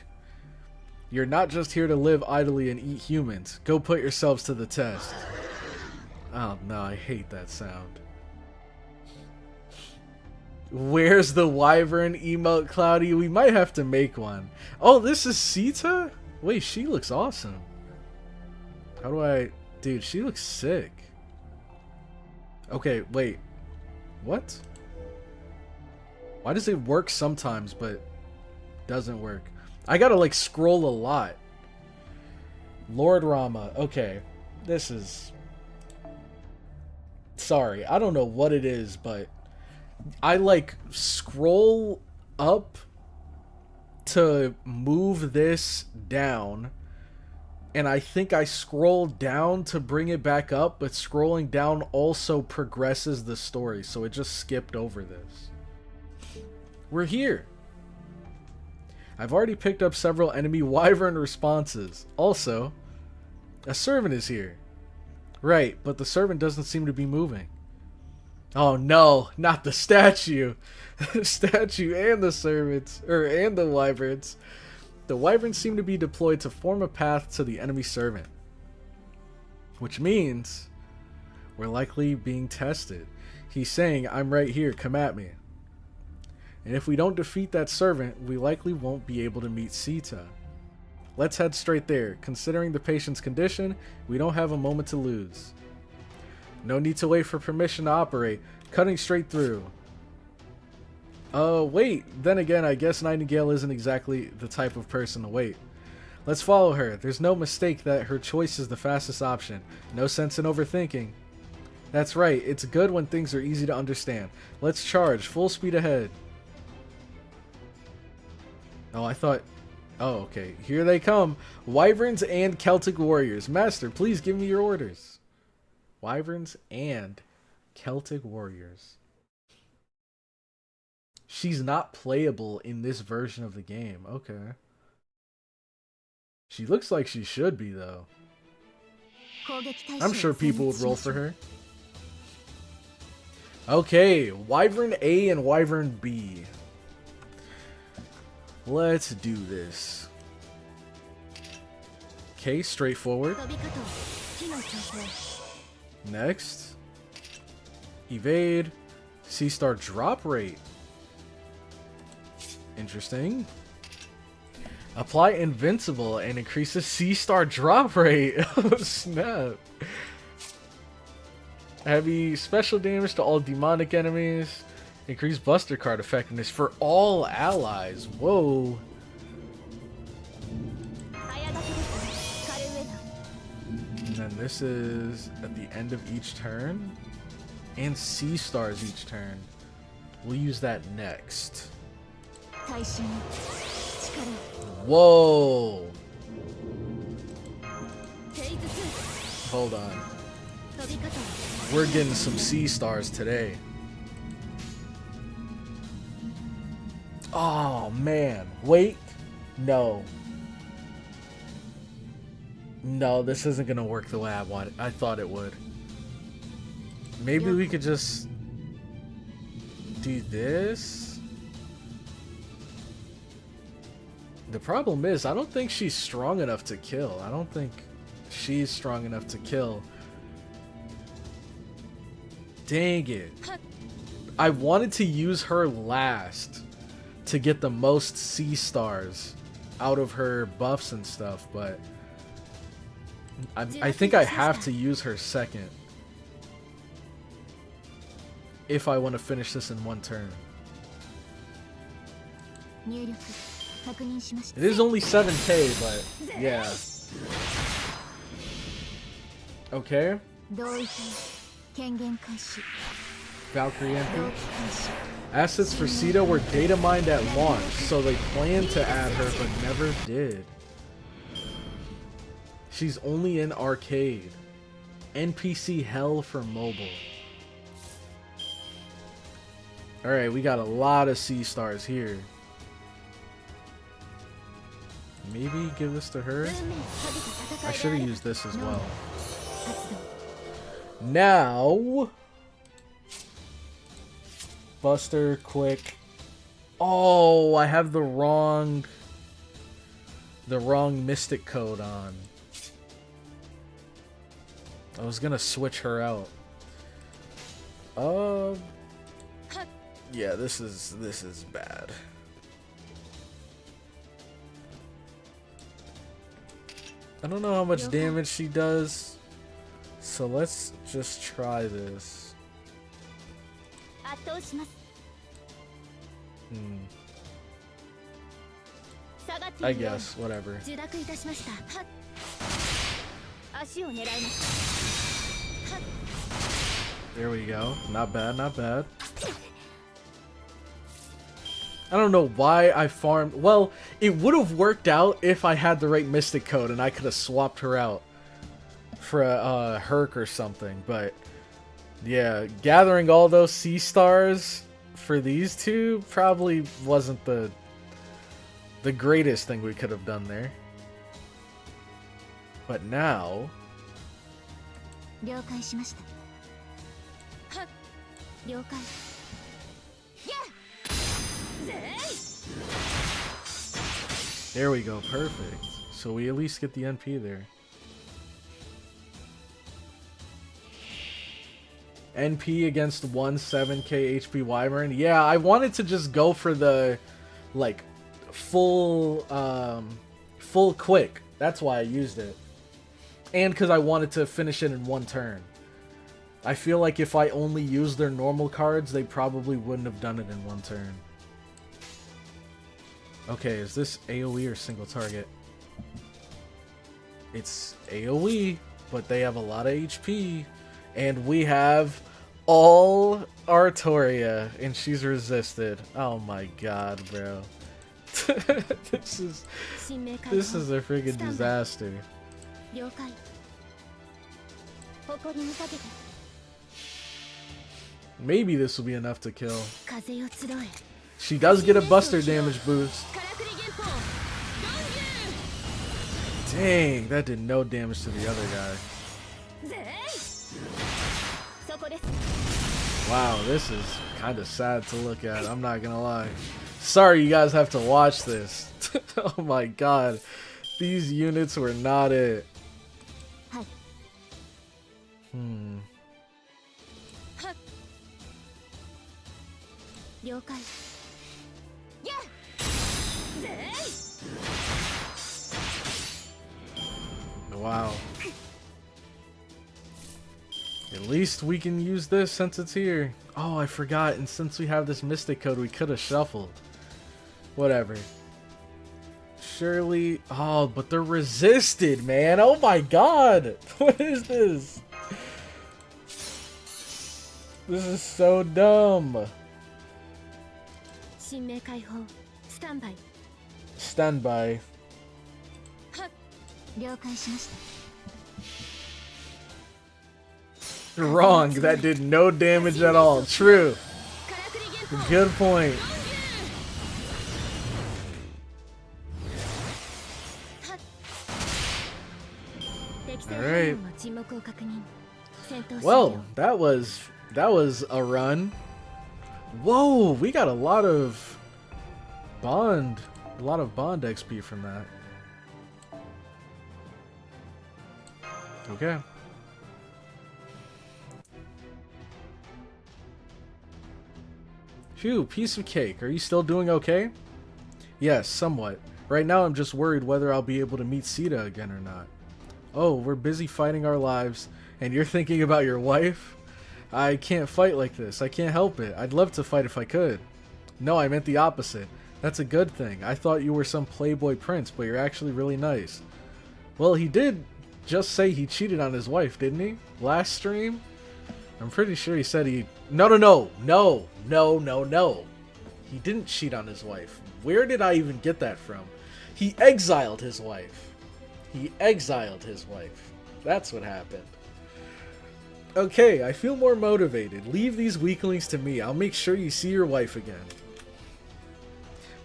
You're not just here to live idly and eat humans. Go put yourselves to the test. Oh no, I hate that sound. Where's the wyvern emote, Cloudy? We might have to make one. Oh, this is Sita? Wait, she looks awesome. How do I... Dude, she looks sick. Okay, wait. What? Why does it work sometimes, but doesn't work? I gotta, like, scroll a lot. Lord Rama. Okay. This is... Sorry, I don't know what it is, but... I like scroll up to move this down, and I think I scroll down to bring it back up, but scrolling down also progresses the story, so it just skipped over this. We're here. I've already picked up several enemy wyvern responses. Also, a servant is here. Right, but the servant doesn't seem to be moving. Oh no, not the statue. The statue and the servants, and the wyverns. The wyverns seem to be deployed to form a path to the enemy servant. Which means we're likely being tested. He's saying, I'm right here, come at me. And if we don't defeat that servant, we likely won't be able to meet Sita. Let's head straight there. Considering the patient's condition, we don't have a moment to lose. No need to wait for permission to operate. Cutting straight through. Wait. Then again, I guess Nightingale isn't exactly the type of person to wait. Let's follow her. There's no mistake that her choice is the fastest option. No sense in overthinking. That's right. It's good when things are easy to understand. Let's charge. Full speed ahead. Oh, I thought... Oh, okay. Here they come. Wyverns and Celtic warriors. Master, please give me your orders. Wyverns and Celtic warriors. She's not playable in this version of the game. Okay. She looks like she should be, though. I'm sure people would roll for her. Okay, Wyvern A and Wyvern B. Let's do this. Okay, straightforward. Next, evade, C-star drop rate. Interesting. Apply invincible and increases C-star drop rate. Oh snap. Heavy special damage to all demonic enemies. Increase buster card effectiveness for all allies. Whoa. And then this is at the end of each turn. And C-stars each turn. We'll use that next. Whoa. Hold on. We're getting some C stars today. Oh man, wait, no. No, this isn't gonna work the way I thought it would. Maybe we could just do this. The problem is, I don't think she's strong enough to kill. I don't think she's strong enough to kill. Dang it. I wanted to use her last to get the most C stars out of her buffs and stuff, but I think I have to use her second if I want to finish this in one turn. It is only 7k, but yeah. Okay. Valkyrie MP. Assets for Sita were data mined at launch, so they planned to add her but never did. She's only in arcade. NPC hell for mobile. Alright, we got a lot of C stars here. Maybe give this to her? I should have used this as well. Now... Buster, quick. Oh, I have the wrong mystic code on. I was gonna switch her out. Yeah, this is bad. I don't know how much damage she does, so let's just try this. I guess, whatever. There we go. Not bad, not bad. I don't know why I farmed. Well, it would have worked out if I had the right mystic code and I could have swapped her out for a Herc or something, but yeah, gathering all those C stars for these two probably wasn't the greatest thing we could have done there. But now... There we go, perfect. So we at least get the NP there. NP against 17k HP Wyvern. Yeah, I wanted to just go for the like full quick. That's why I used it. And because I wanted to finish it in one turn. I feel like if I only used their normal cards, they probably wouldn't have done it in one turn. Okay, is this AoE or single target? It's AoE, but they have a lot of HP. And we have all Artoria, and she's resisted. Oh my god, bro. This is a freaking disaster. Maybe this will be enough to kill. She does get a buster damage boost. Dang, that did no damage to the other guy. Wow, this is kind of sad to look at, I'm not gonna lie. Sorry you guys have to watch this. Oh my god. These units were not it. Wow. At least we can use this since it's here. Oh, I forgot. And since we have this mystic code, we could have shuffled. Whatever. Surely. Oh, but they're resisted, man. Oh my god. What is this? This is so dumb. Standby. Wrong. That did no damage at all. True. Good point. Alright. Well, that was a run. Whoa, we got a lot of bond XP from that. Okay. Phew, piece of cake. Are you still doing okay? Yes, somewhat. Right now I'm just worried whether I'll be able to meet Sita again or not. Oh, we're busy fighting our lives, and you're thinking about your wife? I can't fight like this. I can't help it. I'd love to fight if I could. No, I meant the opposite. That's a good thing. I thought you were some playboy prince, but you're actually really nice. Well, he did just say he cheated on his wife, didn't he? Last stream? I'm pretty sure he said he... No. He didn't cheat on his wife. Where did I even get that from? He exiled his wife. That's what happened. Okay, I feel more motivated. Leave these weaklings to me. I'll make sure you see your wife again.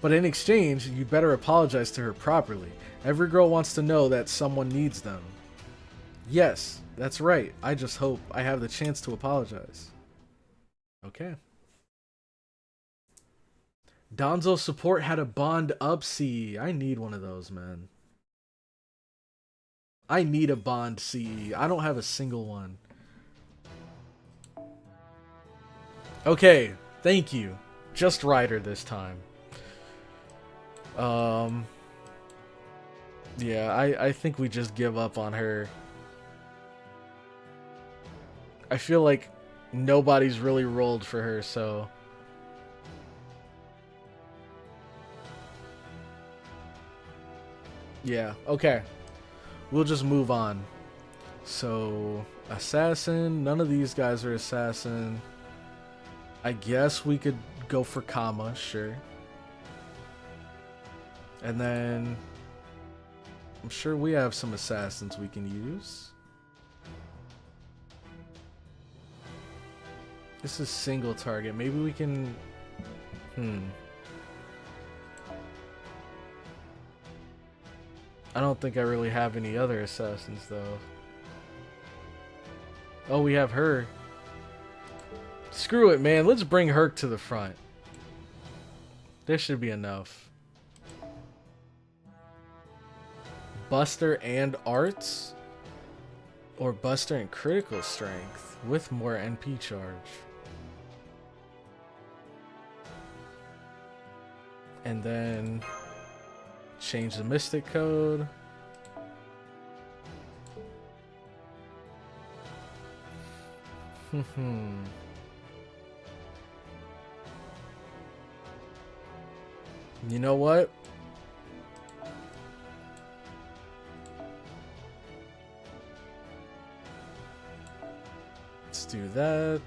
But in exchange, you'd better apologize to her properly. Every girl wants to know that someone needs them. Yes, that's right. I just hope I have the chance to apologize. Okay. Donzo's support had a bond up CE. I need one of those, man. I need a bond CE. I don't have a single one. Okay, thank you. Just Ryder this time. Yeah, I think we just give up on her. I feel like nobody's really rolled for her, so... Yeah, okay. We'll just move on. So, assassin. None of these guys are assassin. I guess we could go for Kama, sure. And then... I'm sure we have some assassins we can use. This is single target. Maybe we can... I don't think I really have any other assassins, though. Oh, we have her. Screw it, man. Let's bring Herc to the front. This should be enough. Buster and Arts? Or Buster and Critical Strength with more NP charge. And then change the Mystic code. You know what? Let's do that.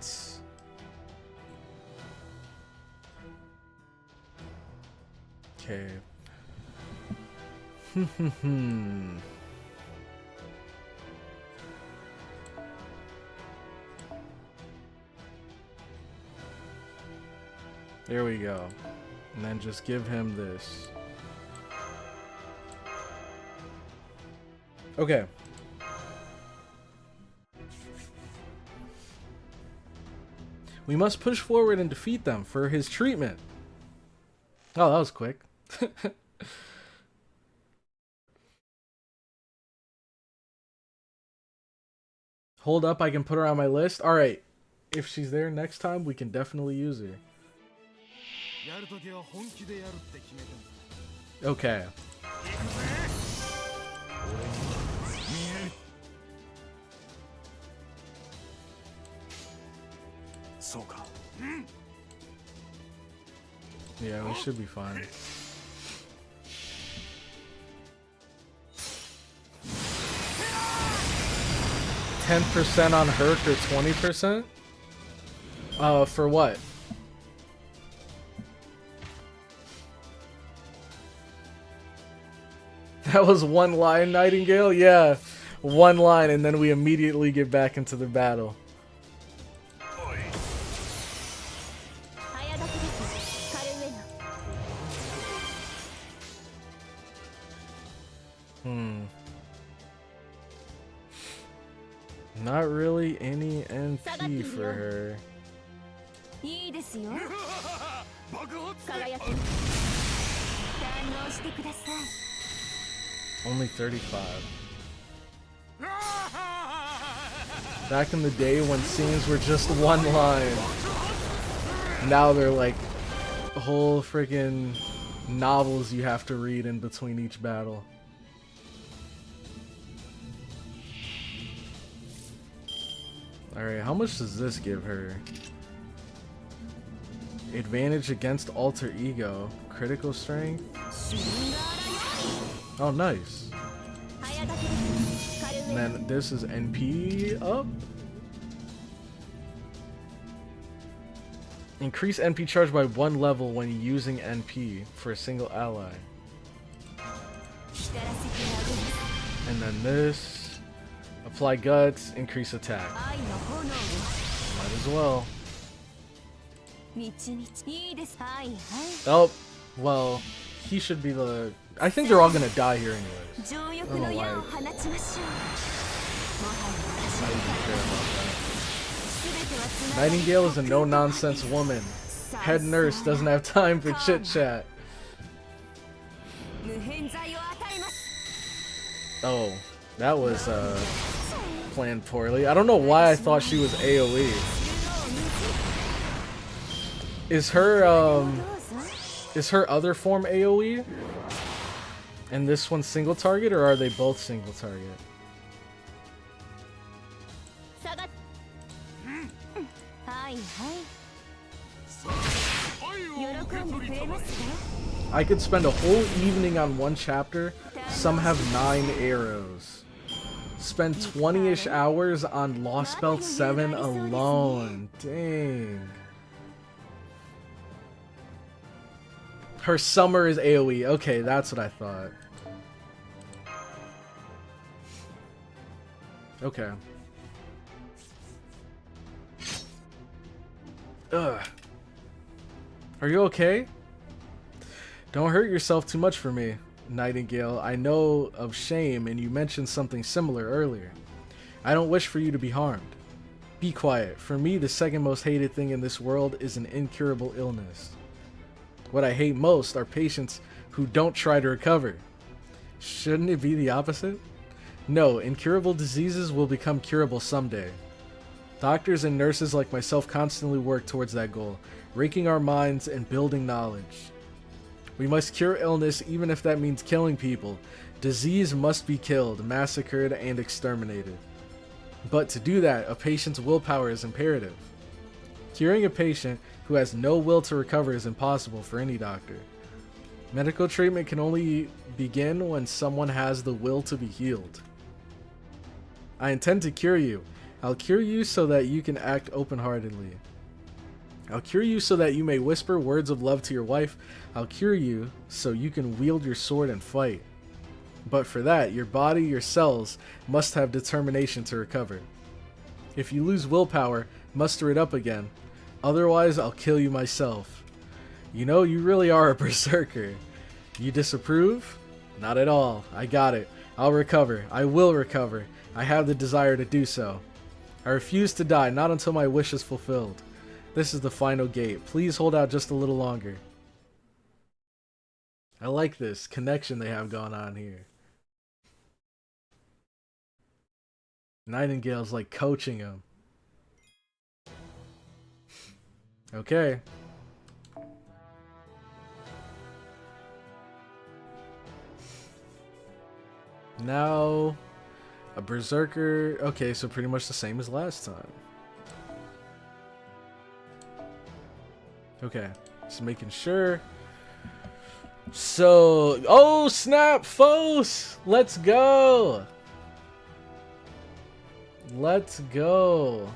Okay. There we go. And then just give him this. Okay. We must push forward and defeat them for his treatment. Oh, that was quick. Hold up, I can put her on my list. Alright. If she's there next time, we can definitely use her. Okay. Yeah, we should be fine. %10 on Herc or 20%? For what? That was one line, Nightingale? Yeah, one line, and then we immediately get back into the battle. Not really any NP for her. Only 35. Back in the day when scenes were just one line, now they're like whole freaking novels you have to read in between each battle. Alright, how much does this give her? Advantage against alter ego. Critical strength. Oh, nice. And then this is NP up. Increase NP charge by 1 level when using NP for a single ally. And then this. Apply guts, increase attack. Might as well. Oh, well, he should be the... I think they're all gonna die here anyways. I don't know why. I don't even care about that. Nightingale is a no-nonsense woman. Head nurse doesn't have time for chit-chat. Oh, that was planned poorly. I don't know why I thought she was AoE. Is her other form AoE? And this one's single target, or are they both single target? I could spend a whole evening on one chapter. Some have 9 arrows. Spend 20-ish hours on Lost Belt 7 alone. Dang. Her summer is AoE. Okay, that's what I thought. Okay. Ugh. Are you okay? Don't hurt yourself too much for me, Nightingale. I know of shame, and you mentioned something similar earlier. I don't wish for you to be harmed. Be quiet. For me, the second most hated thing in this world is an incurable illness. What I hate most are patients who don't try to recover. Shouldn't it be the opposite? No, incurable diseases will become curable someday. Doctors and nurses like myself constantly work towards that goal, raking our minds and building knowledge. We must cure illness even if that means killing people. Disease must be killed, massacred, and exterminated. But to do that, a patient's willpower is imperative. Curing a patient who has no will to recover is impossible for any doctor. Medical treatment can only begin when someone has the will to be healed. I intend to cure you. I'll cure you so that you can act open-heartedly. I'll cure you so that you may whisper words of love to your wife. I'll cure you so you can wield your sword and fight. But for that, your body, your cells, must have determination to recover. If you lose willpower, muster it up again. Otherwise, I'll kill you myself. You know, you really are a berserker. You disapprove? Not at all. I got it. I'll recover. I will recover. I have the desire to do so. I refuse to die, not until my wish is fulfilled. This is the final gate. Please hold out just a little longer. I like this connection they have going on here. Nightingale's like coaching him. Okay. Now, a berserker. Okay, so pretty much the same as last time. Okay, just making sure. So, oh snap, Fos! Let's go! Let's go.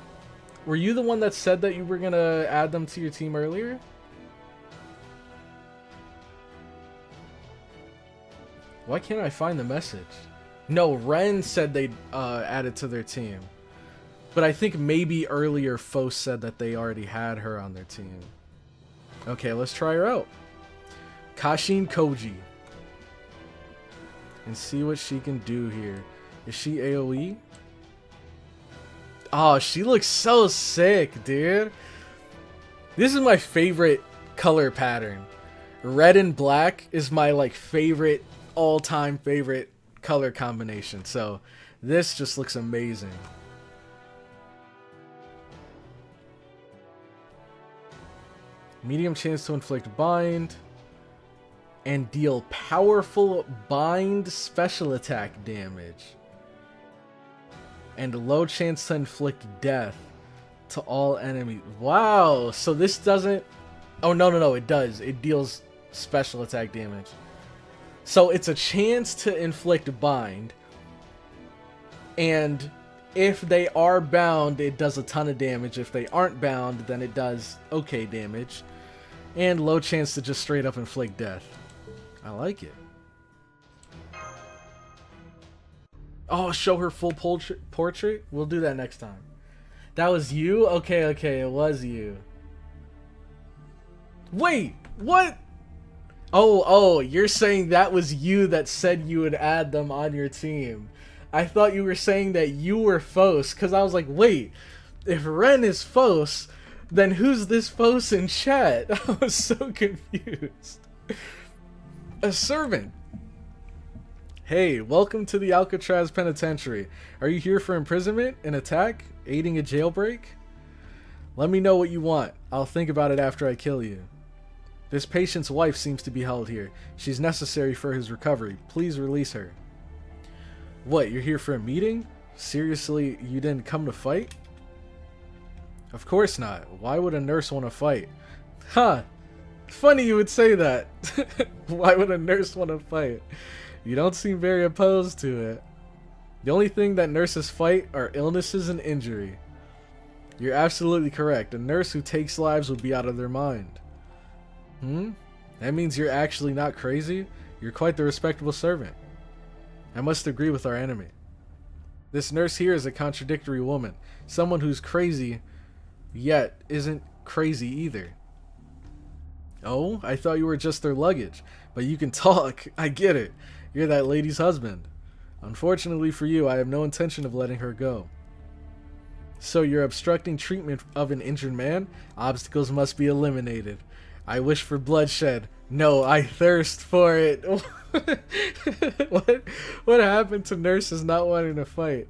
Were you the one that said that you were gonna add them to your team earlier? Why can't I find the message? No, Ren said they'd add it to their team. But I think maybe earlier Fos said that they already had her on their team. Okay, let's try her out. KASHIN KOJI. And see what she can do here. Is she AoE? Oh, she looks so sick, dude. This is my favorite color pattern. Red and black is my like favorite, all-time favorite color combination. So this just looks amazing. Medium chance to inflict bind and deal powerful bind special attack damage. And low chance to inflict death to all enemies. Wow, so this doesn't... Oh, no, it does. It deals special attack damage. So it's a chance to inflict bind. And if they are bound, it does a ton of damage. If they aren't bound, then it does okay damage. And low chance to just straight up inflict death. I like it. Oh, show her full portrait? We'll do that next time. That was you? Okay, it was you. Wait, what? Oh, you're saying that was you that said you would add them on your team. I thought you were saying that you were Fos, because I was like, wait, if Ren is Fos, then who's this Fos in chat? I was so confused. A servant. Hey, welcome to the Alcatraz Penitentiary. Are you here for imprisonment, an attack, aiding a jailbreak? Let me know what you want. I'll think about it after I kill you. This patient's wife seems to be held here. She's necessary for his recovery. Please release her. What, you're here for a meeting? Seriously, you didn't come to fight? Of course not. Why would a nurse want to fight? Huh. Funny you would say that. Why would a nurse want to fight? You don't seem very opposed to it. The only thing that nurses fight are illnesses and injury. You're absolutely correct. A nurse who takes lives would be out of their mind. That means you're actually not crazy? You're quite the respectable servant. I must agree with our enemy. This nurse here is a contradictory woman. Someone who's crazy, yet isn't crazy either. Oh, I thought you were just their luggage. But you can talk. I get it. You're that lady's husband. Unfortunately for you, I have no intention of letting her go. So you're obstructing treatment of an injured man? Obstacles must be eliminated. I wish for bloodshed. No, I thirst for it. What happened to nurses not wanting to fight?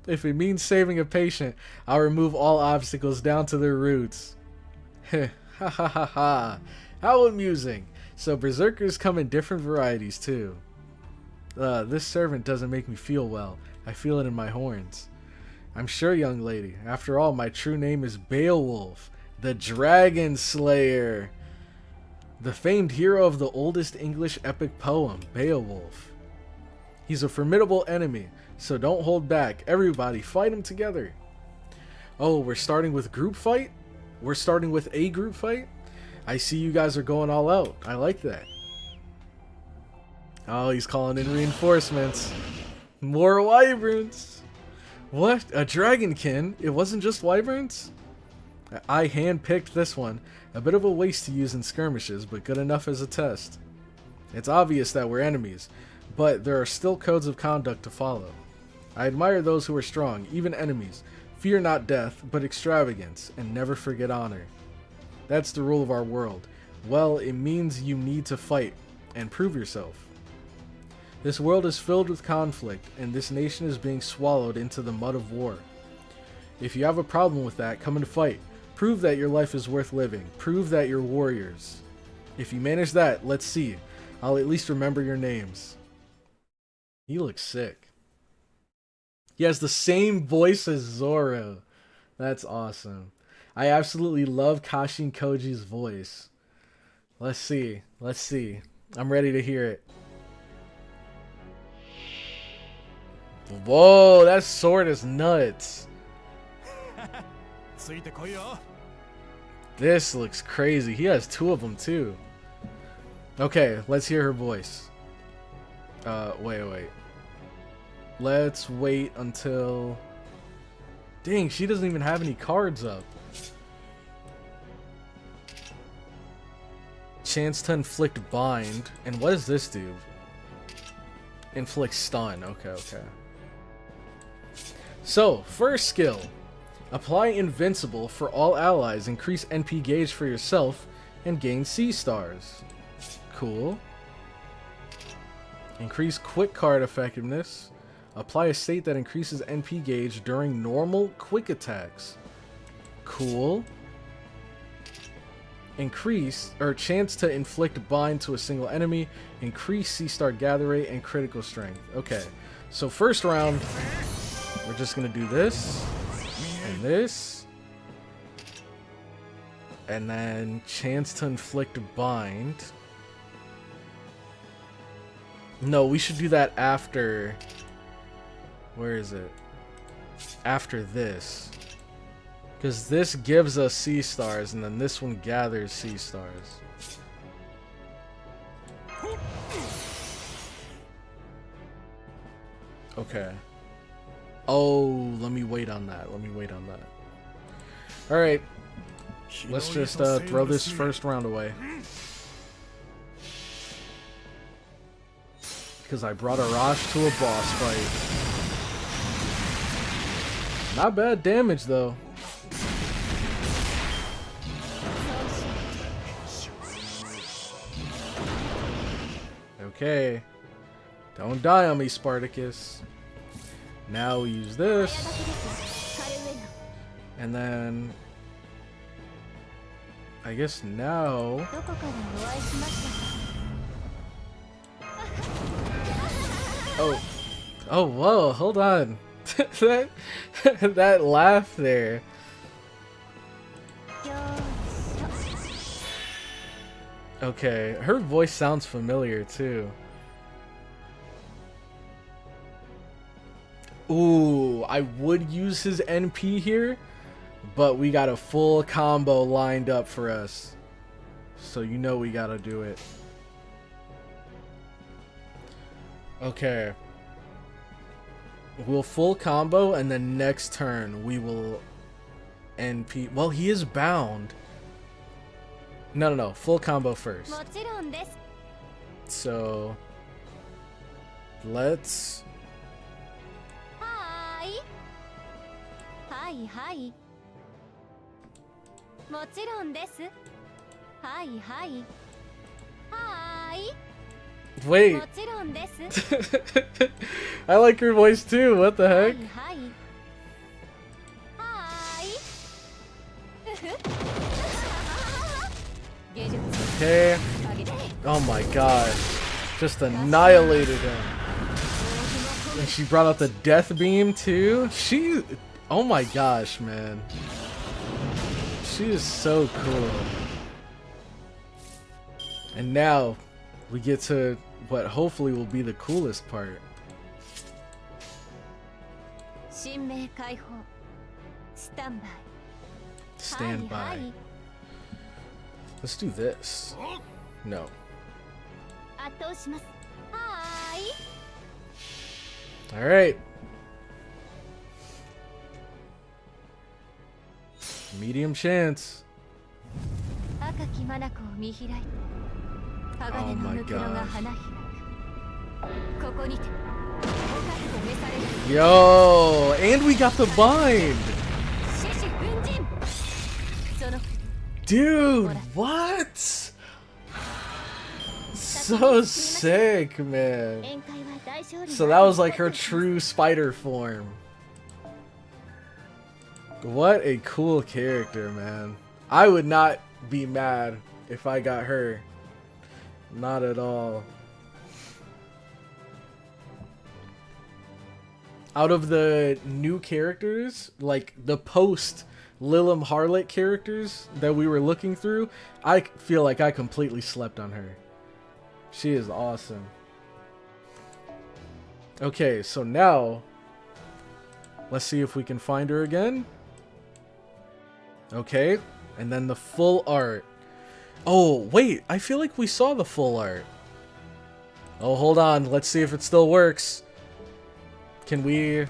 If it means saving a patient, I'll remove all obstacles down to their roots. Ha ha ha ha. How amusing. So berserkers come in different varieties too. This servant doesn't make me feel well. I feel it in my horns. I'm sure, young lady. After all, my true name is Beowulf, the Dragon Slayer. The famed hero of the oldest English epic poem, Beowulf. He's a formidable enemy, so don't hold back. Everybody, fight him together. Oh, we're starting with group fight? We're starting with a group fight? I see you guys are going all out. I like that. Oh, he's calling in reinforcements. More wyverns. What? A dragonkin? It wasn't just wyverns? I handpicked this one. A bit of a waste to use in skirmishes, but good enough as a test. It's obvious that we're enemies, but there are still codes of conduct to follow. I admire those who are strong, even enemies. Fear not death, but extravagance, and never forget honor. That's the rule of our world. Well, it means you need to fight and prove yourself. This world is filled with conflict, and this nation is being swallowed into the mud of war. If you have a problem with that, come and fight. Prove that your life is worth living. Prove that you're warriors. If you manage that, let's see. I'll at least remember your names. He looks sick. He has the same voice as Zoro. That's awesome. I absolutely love KASHIN KOJI's voice. Let's see. Let's see. I'm ready to hear it. Whoa, that sword is nuts. This looks crazy. He has two of them too. Okay, let's hear her voice. Wait. Let's wait until... Dang, she doesn't even have any cards up. Chance to inflict bind. And what does this do? Inflict stun. Okay. So, first skill. Apply Invincible for all allies. Increase NP gauge for yourself and gain C stars. Cool. Increase quick card effectiveness. Apply a state that increases NP gauge during normal quick attacks. Cool. Increase or chance to inflict bind to a single enemy. Increase C-star gather rate and critical strength. Okay, so first round, we're just gonna do this and this, and then chance to inflict bind. No, we should do that after. Where is it? After this. Because this gives us C stars, and then this one gathers C stars. Okay. Oh, let me wait on that. Let me wait on that. Alright. Let's just throw this first round away. Because I brought Arash to a boss fight. Not bad damage, though. Okay. Don't die on me, Spartacus. Now we use this. And then... I guess now... Oh. Oh, whoa, hold on. that laugh there. Okay, her voice sounds familiar too. Ooh, I would use his NP here, but we got a full combo lined up for us. So you know we gotta do it. Okay. We'll full combo, and then next turn we will NP. Well, he is bound. No. Full combo first. So let's. Wait. I like your voice too. What the heck? Okay. Oh my god. Just annihilated him. And she brought out the death beam too. Oh my gosh, man. She is so cool. And now we get to what hopefully will be the coolest part. Stand by. Let's do this. No. Alright. Medium chance. Oh my god. Yo, and we got the bind. Dude, what? So sick, man. So that was like her true spider form. What a cool character, man. I would not be mad if I got her. Not at all. Out of the new characters, like the post Lilum Harlot characters that we were looking through, I feel like I completely slept on her. She is awesome. Okay, so now let's see if we can find her again. Okay, and then the full art. Oh, wait, I feel like we saw the full art. Oh, hold on, let's see if it still works. Can we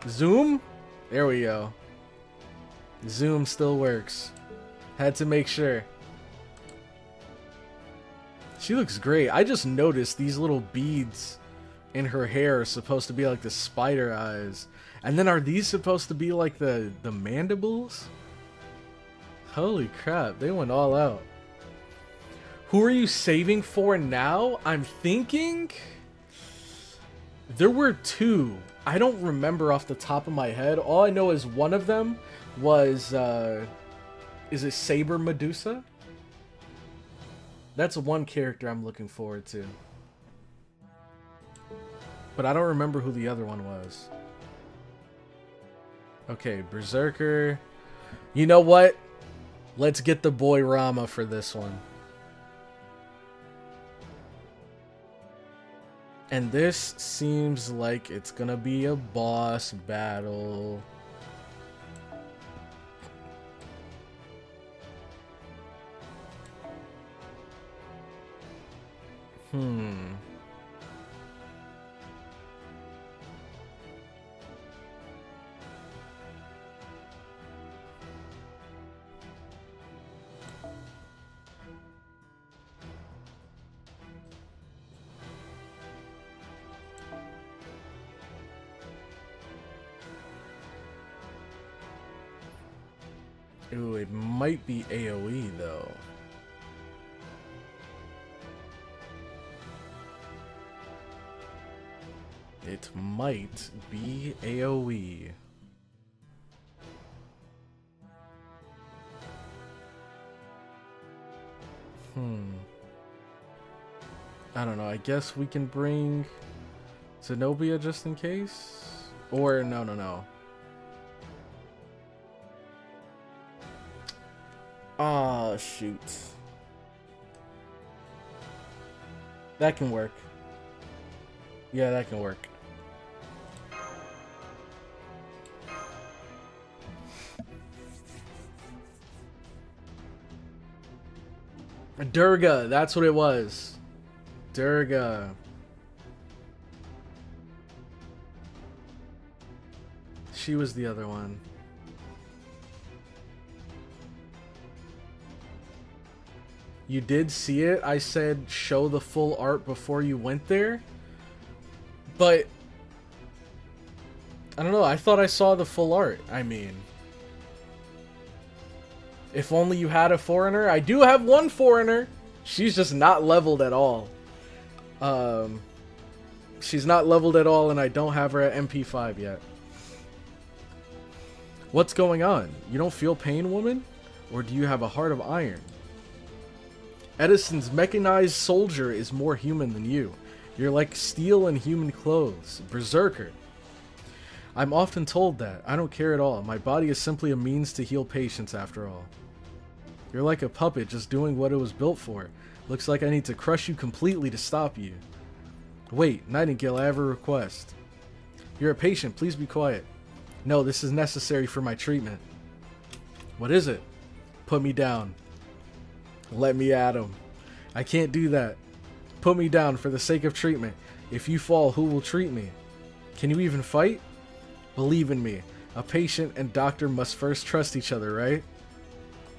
zoom? There we go. Zoom still works. Had to make sure. She looks great. I just noticed these little beads in her hair are supposed to be like the spider eyes. And then are these supposed to be like the mandibles? Holy crap, they went all out. Who are you saving for now? I'm thinking there were two. I don't remember off the top of my head. All I know is one of them was, is it Saber Medusa? That's one character I'm looking forward to. But I don't remember who the other one was. Okay, Berserker. You know what? Let's get the boy Rama for this one. And this seems like it's gonna be a boss battle. Ooh, it might be AoE though. It might be AoE. I don't know. I guess we can bring Zenobia just in case? Or no. Ah, shoot. That can work. Yeah, that can work. Durga, that's what it was. Durga. She was the other one. You did see it. I said show the full art before you went there. But I don't know. I thought I saw the full art. I mean, if only you had a foreigner. I do have one foreigner. She's just not leveled at all. She's not leveled at all, and I don't have her at MP5 yet. What's going on? You don't feel pain, woman? Or do you have a heart of iron? Edison's mechanized soldier is more human than you. You're like steel in human clothes. Berserker. I'm often told that. I don't care at all. My body is simply a means to heal patients after all. You're like a puppet just doing what it was built for. Looks like I need to crush you completely to stop you. Wait, Nightingale, I have a request. You're a patient. Please be quiet. No, this is necessary for my treatment. What is it? Put me down. Let me at him. I can't do that. Put me down for the sake of treatment. If you fall, who will treat me? Can you even fight? Believe in me. A patient and doctor must first trust each other, right?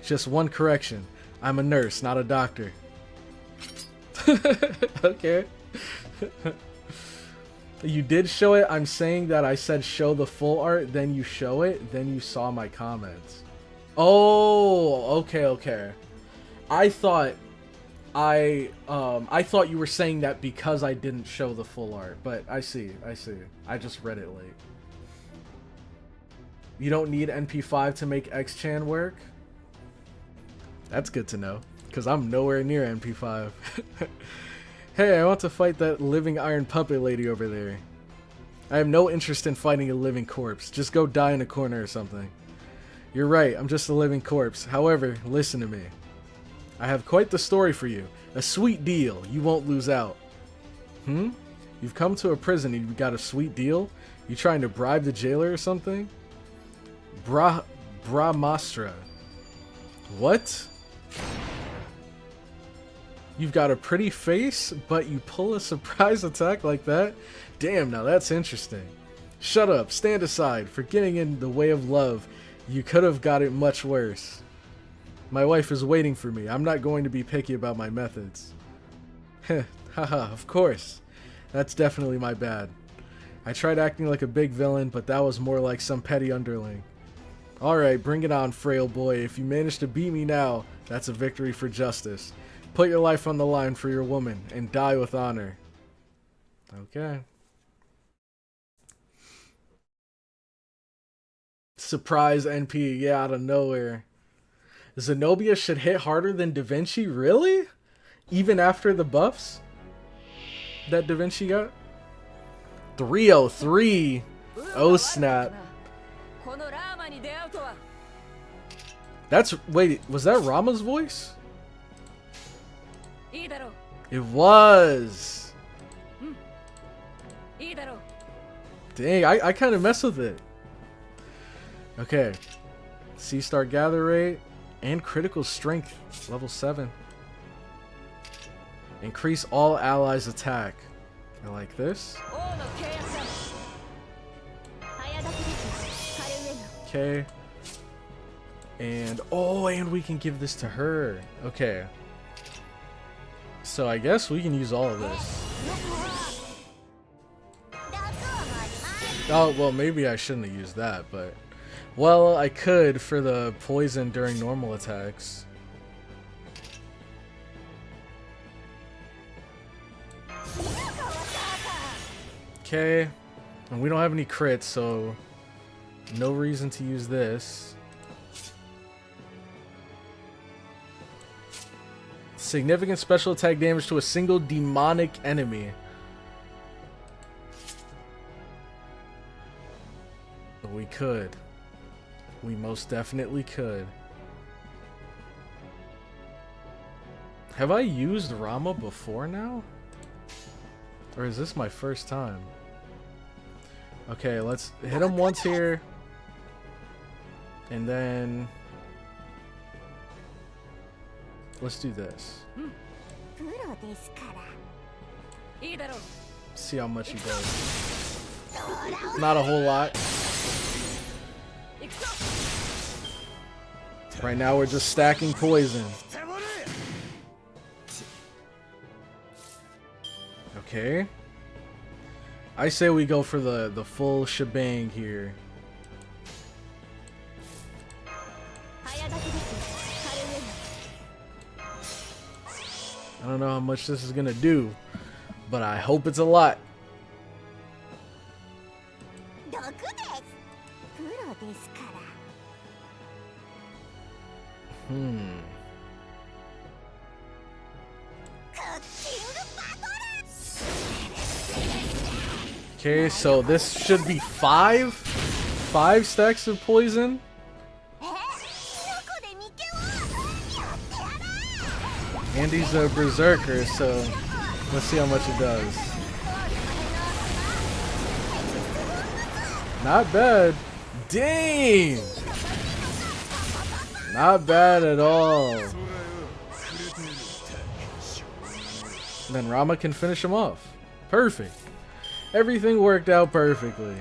Just one correction. I'm a nurse, not a doctor. Okay. You did show it. I'm saying that I said show the full art, then you show it, then you saw my comments. Oh, okay. I thought you were saying that because I didn't show the full art, but I see. I just read it late. You don't need NP5 to make X-Chan work? That's good to know, because I'm nowhere near NP5. Hey, I want to fight that living iron puppet lady over there. I have no interest in fighting a living corpse. Just go die in a corner or something. You're right, I'm just a living corpse. However, listen to me. I have quite the story for you. A sweet deal. You won't lose out. You've come to a prison and you've got a sweet deal? You trying to bribe the jailer or something? Brahmastra. What? You've got a pretty face, but you pull a surprise attack like that? Damn, now that's interesting. Shut up. Stand aside. For getting in the way of love, you could have got it much worse. My wife is waiting for me. I'm not going to be picky about my methods. Heh, haha, of course. That's definitely my bad. I tried acting like a big villain, but that was more like some petty underling. Alright, bring it on, frail boy. If you manage to beat me now, that's a victory for justice. Put your life on the line for your woman, and die with honor. Okay. Surprise NP, yeah, out of nowhere. Zenobia should hit harder than Da Vinci? Really? Even after the buffs that Da Vinci got? 303. Oh snap. That's, wait, was that Rama's voice? It was. Dang, I kind of mess with it. Okay. C-star gather rate and critical strength, level 7. Increase all allies' attack. I like this. Okay. And, oh, and we can give this to her. Okay. So I guess we can use all of this. Oh, well, maybe I shouldn't have used that, but... Well, I could for the poison during normal attacks. Okay. And we don't have any crits, so... No reason to use this. Significant special attack damage to a single demonic enemy. We could. We most definitely could. Have I used Rama before now? Or is this my first time? Okay, let's hit him once here. And then... let's do this. See how much he does. Not a whole lot. Right now we're just stacking poison. Okay. I say we go for the full shebang here. I don't know how much this is gonna do, but I hope it's a lot. Okay, so this should be five stacks of poison. And he's a berserker, so let's see how much it does. Not bad. Dang! Not bad at all. And then Rama can finish him off. Perfect. Everything worked out perfectly.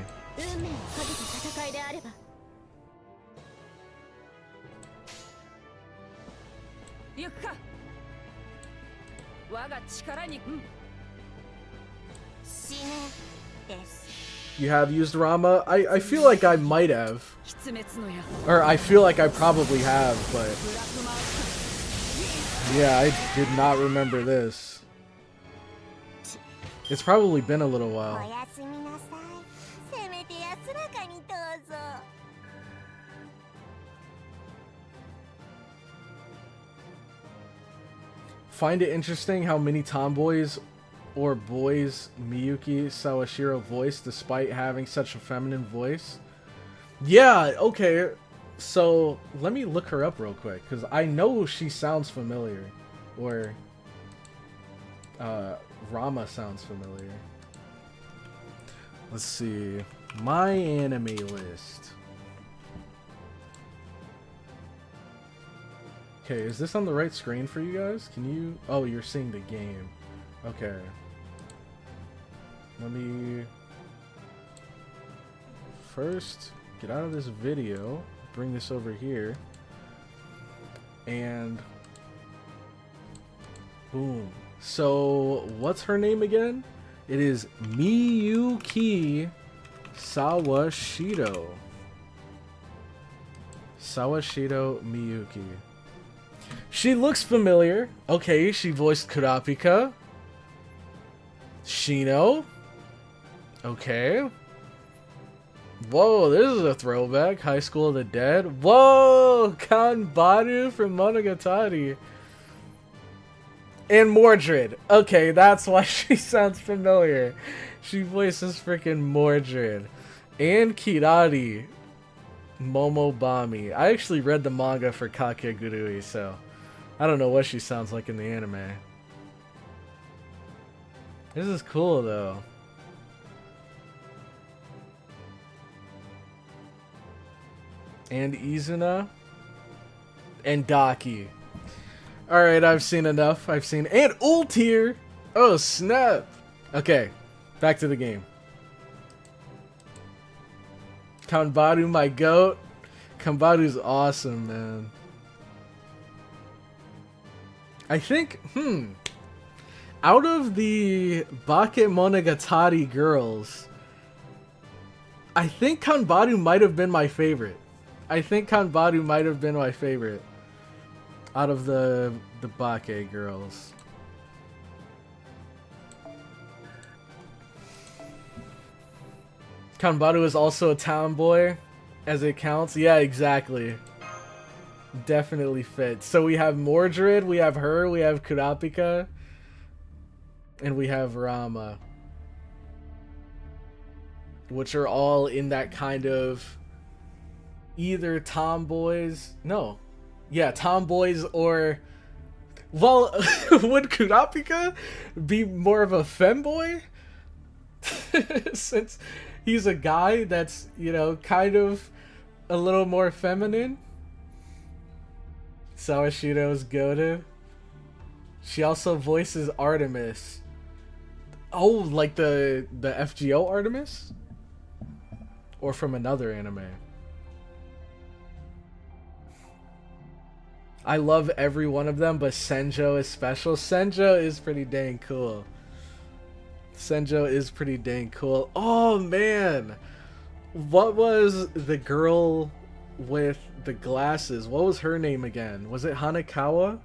You have used Rama? I feel like I might have. Or I feel like I probably have, but... yeah, I did not remember this. It's probably been a little while. Find it interesting how many tomboys or boys Miyuki Sawashiro voiced despite having such a feminine voice. Yeah, okay. So let me look her up real quick because I know she sounds familiar. Or Rama sounds familiar. Let's see. My anime list. Okay, is this on the right screen for you guys? Can you... oh, you're seeing the game. Okay. Let me... first get out of this video. Bring this over here. And... boom. So, what's her name again? It is Miyuki Sawashiro. Sawashiro Miyuki. She looks familiar. Okay, she voiced Kurapika. Shino. Okay. Whoa, this is a throwback. High School of the Dead. Whoa, Kanbaru from Monogatari. And Mordred. Okay, that's why she sounds familiar. She voices freaking Mordred. And Kirari. Momobami. I actually read the manga for Kakegurui, so I don't know what she sounds like in the anime. This is cool, though. And Izuna. And Daki. Alright, I've seen enough. And Ultir! Oh, snap! Okay, back to the game. Kanbaru, my goat. Kanbaru's awesome, man. I think, out of the Bakemonogatari girls, I think Kanbaru might have been my favorite. Out of the Bake girls. Kanbaru is also a tomboy, as it counts. Yeah, exactly. Definitely fits. So we have Mordred, we have her, we have Kurapika, and we have Rama. Which are all in that kind of either tomboys. No. Yeah, tomboys or... Well, would Kurapika be more of a femboy? Since he's a guy that's, you know, kind of a little more feminine. Sawashiro's goated. She also voices Artemis. Oh, like the FGO Artemis? Or from another anime? I love every one of them, but Senjo is special. Senjo is pretty dang cool. Oh, man. What was the girl with the glasses? What was her name again? Was it Hanekawa?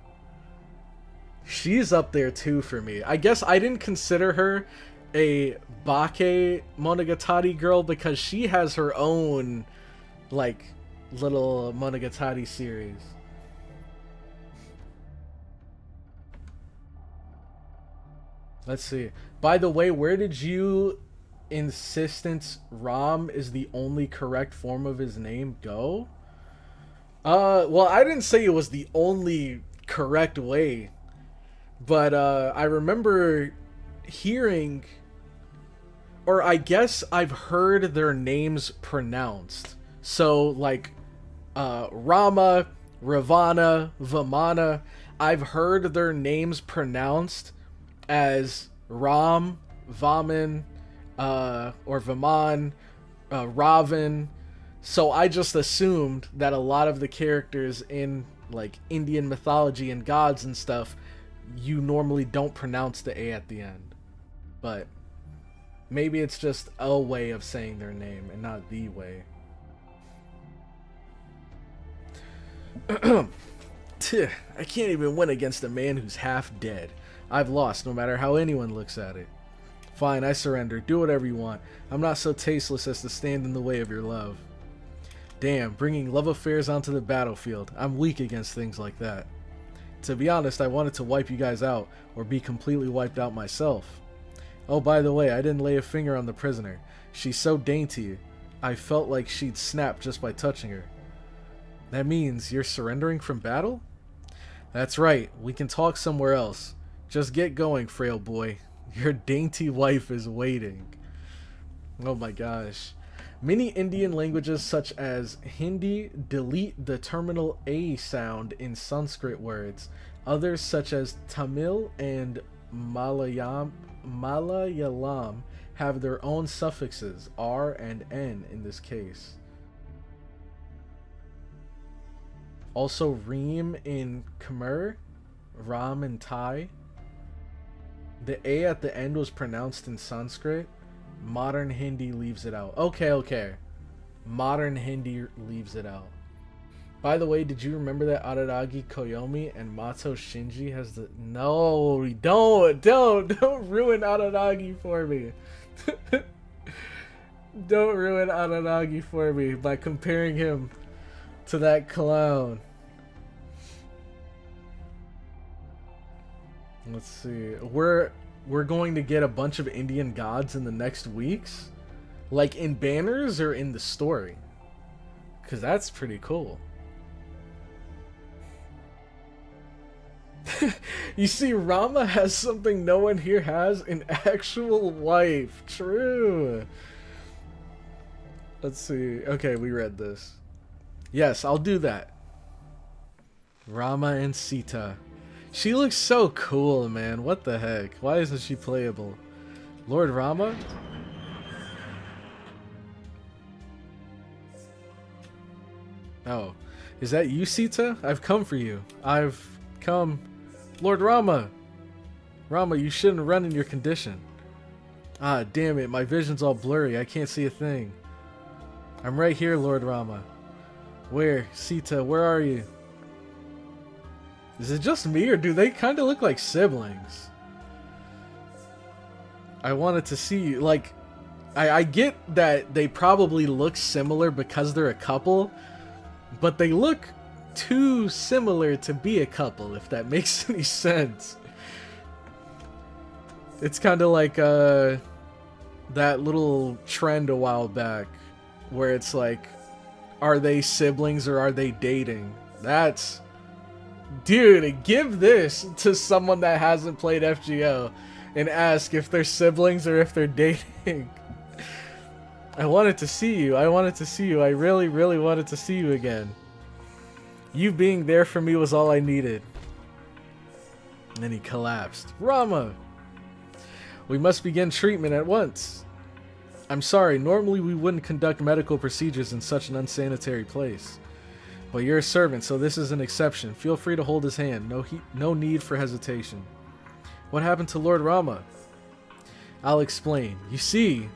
She's up there too for me. I guess I didn't consider her a Bake Monogatari girl because she has her own, like, little Monogatari series. Let's see. By the way, where did you insistence Ram is the only correct form of his name go? Well, I didn't say it was the only correct way, but I remember hearing, or I guess I've heard their names pronounced. So, like, Rama, Ravana, Vamana, I've heard their names pronounced as Ram, Vaman, or Vaman, Ravan. So I just assumed that a lot of the characters in, like, Indian mythology and gods and stuff, you normally don't pronounce the A at the end. But maybe it's just a way of saying their name and not the way. I can't even win against a man who's half dead. I've lost, no matter how anyone looks at it. Fine, I surrender. Do whatever you want. I'm not so tasteless as to stand in the way of your love. Damn, bringing love affairs onto the battlefield. I'm weak against things like that. To be honest, I wanted to wipe you guys out, or be completely wiped out myself. Oh, by the way, I didn't lay a finger on the prisoner. She's so dainty, I felt like she'd snap just by touching her. That means you're surrendering from battle? That's right, we can talk somewhere else. Just get going, frail boy. Your dainty wife is waiting. Oh my gosh. Many Indian languages such as Hindi delete the terminal A sound in Sanskrit words. Others such as Tamil and Malayalam have their own suffixes, R and N in this case. Also Reem in Khmer, Ram in Thai. The A at the end was pronounced in Sanskrit. Modern Hindi leaves it out. Okay. Modern Hindi leaves it out. By the way, did you remember that Araragi Koyomi and Mato Shinji has the... No, don't ruin Araragi for me. Don't ruin Araragi for me by comparing him to that clown. Let's see. We're going to get a bunch of Indian gods in the next weeks? Like in banners or in the story? Because that's pretty cool. You see, Rama has something no one here has, an actual wife. True. Let's see. Okay, we read this. Yes, I'll do that. Rama and Sita. She looks so cool, man. What the heck? Why isn't she playable? Lord Rama? Oh. Is that you, Sita? I've come for you. I've come... Lord Rama! Rama, you shouldn't run in your condition. Ah, damn it. My vision's all blurry. I can't see a thing. I'm right here, Lord Rama. Where? Sita, where are you? Is it just me, or do they kind of look like siblings? I wanted to see you. Like, I get that they probably look similar because they're a couple, but they look too similar to be a couple, if that makes any sense. It's kind of like that little trend a while back where it's like, are they siblings or are they dating? That's... Dude, give this to someone that hasn't played FGO and ask if they're siblings or if they're dating. I wanted to see you. I really, really wanted to see you again. You being there for me was all I needed. And then he collapsed. Rama! We must begin treatment at once. I'm sorry, normally we wouldn't conduct medical procedures in such an unsanitary place. But you're a servant, so this is an exception. Feel free to hold his hand. No need for hesitation. What happened to Lord Rama? I'll explain. You see...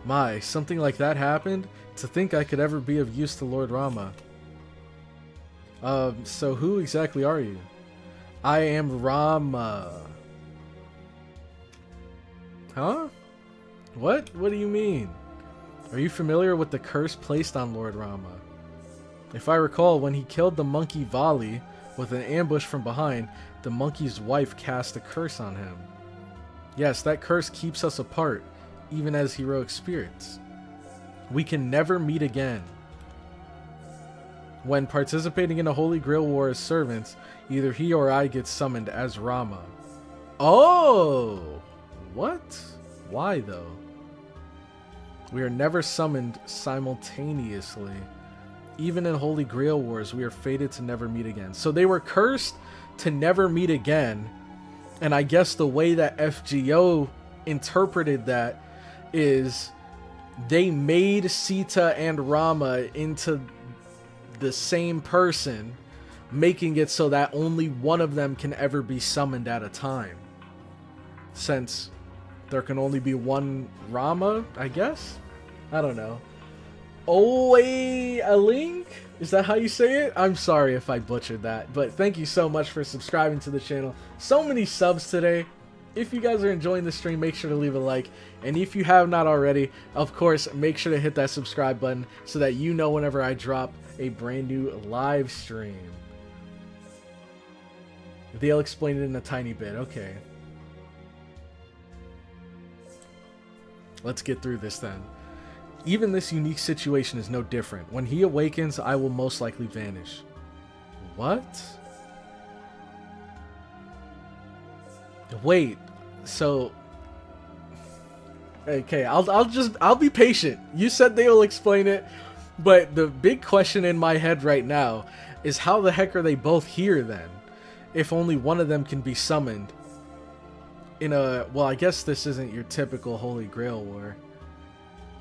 My, something like that happened? To think I could ever be of use to Lord Rama. So who exactly are you? I am Rama. Huh? What? What do you mean? Are you familiar with the curse placed on Lord Rama? If I recall, when he killed the monkey Vali with an ambush from behind, the monkey's wife cast a curse on him. Yes, that curse keeps us apart, even as heroic spirits. We can never meet again. When participating in a Holy Grail War as servants, either he or I gets summoned as Rama. Oh! What? Why though? We are never summoned simultaneously. Even in Holy Grail Wars, we are fated to never meet again. So they were cursed to never meet again. And I guess the way that FGO interpreted that is they made Sita and Rama into the same person, making it so that only one of them can ever be summoned at a time. Since there can only be one Rama, I guess? I don't know. ILLYA'S? Is that how you say it? I'm sorry if I butchered that, but thank you so much for subscribing to the channel. So many subs today. If you guys are enjoying the stream, make sure to leave a like. And if you have not already, of course, make sure to hit that subscribe button so that you know whenever I drop a brand new live stream. They'll explain it in a tiny bit. Okay. Let's get through this then. Even this unique situation is no different. When he awakens, I will most likely vanish. What? Wait, so... Okay, I'll be patient. You said they will explain it, but the big question in my head right now is how the heck are they both here then? If only one of them can be summoned in a... Well, I guess this isn't your typical Holy Grail War.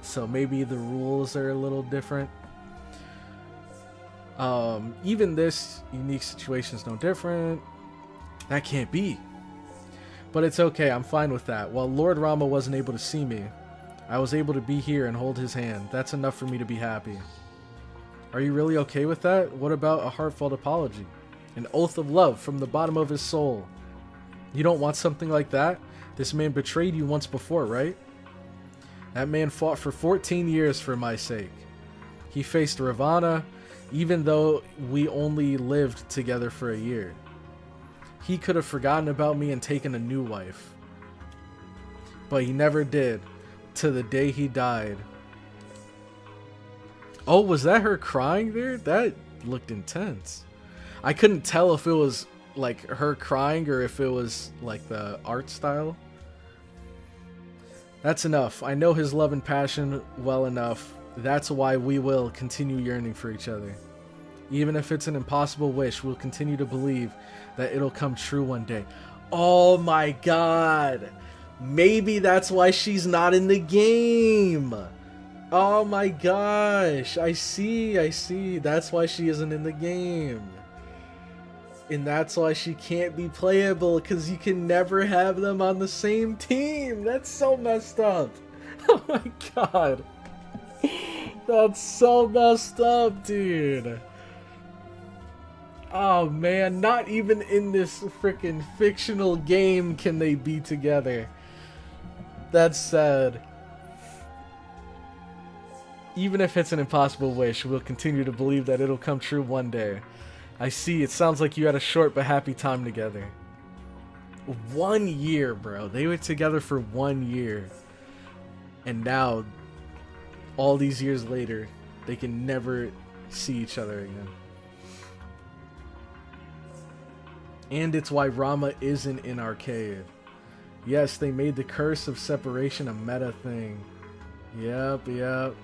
So maybe the rules are a little different. Even this unique situation is no different. That can't be. But it's okay, I'm fine with that. While Lord Rama wasn't able to see me, I was able to be here and hold his hand. That's enough for me to be happy. Are you really okay with that? What about a heartfelt apology? An oath of love from the bottom of his soul. You don't want something like that? This man betrayed you once before, right? That man fought for 14 years for my sake. He faced Ravana, even though we only lived together for a year. He could have forgotten about me and taken a new wife. But he never did, to the day he died. Oh, was that her crying there? That looked intense. I couldn't tell if it was like her crying or if it was like the art style. That's enough. I know his love and passion well enough. That's why we will continue yearning for each other. Even if it's an impossible wish, we'll continue to believe that it'll come true one day. Oh my god. Maybe that's why she's not in the game. Oh my gosh. I see. That's why she isn't in the game. And that's why she can't be playable, because you can never have them on the same team. That's so messed up. Oh my god. That's so messed up, dude. Oh man, not even in this freaking fictional game can they be together. That's sad. Even if it's an impossible wish, we'll continue to believe that it'll come true one day. I see, it sounds like you had a short but happy time together. 1 year, bro. They were together for 1 year. And now, all these years later, they can never see each other again. And it's why Rama isn't in our cave. Yes, they made the curse of separation a meta thing. Yep.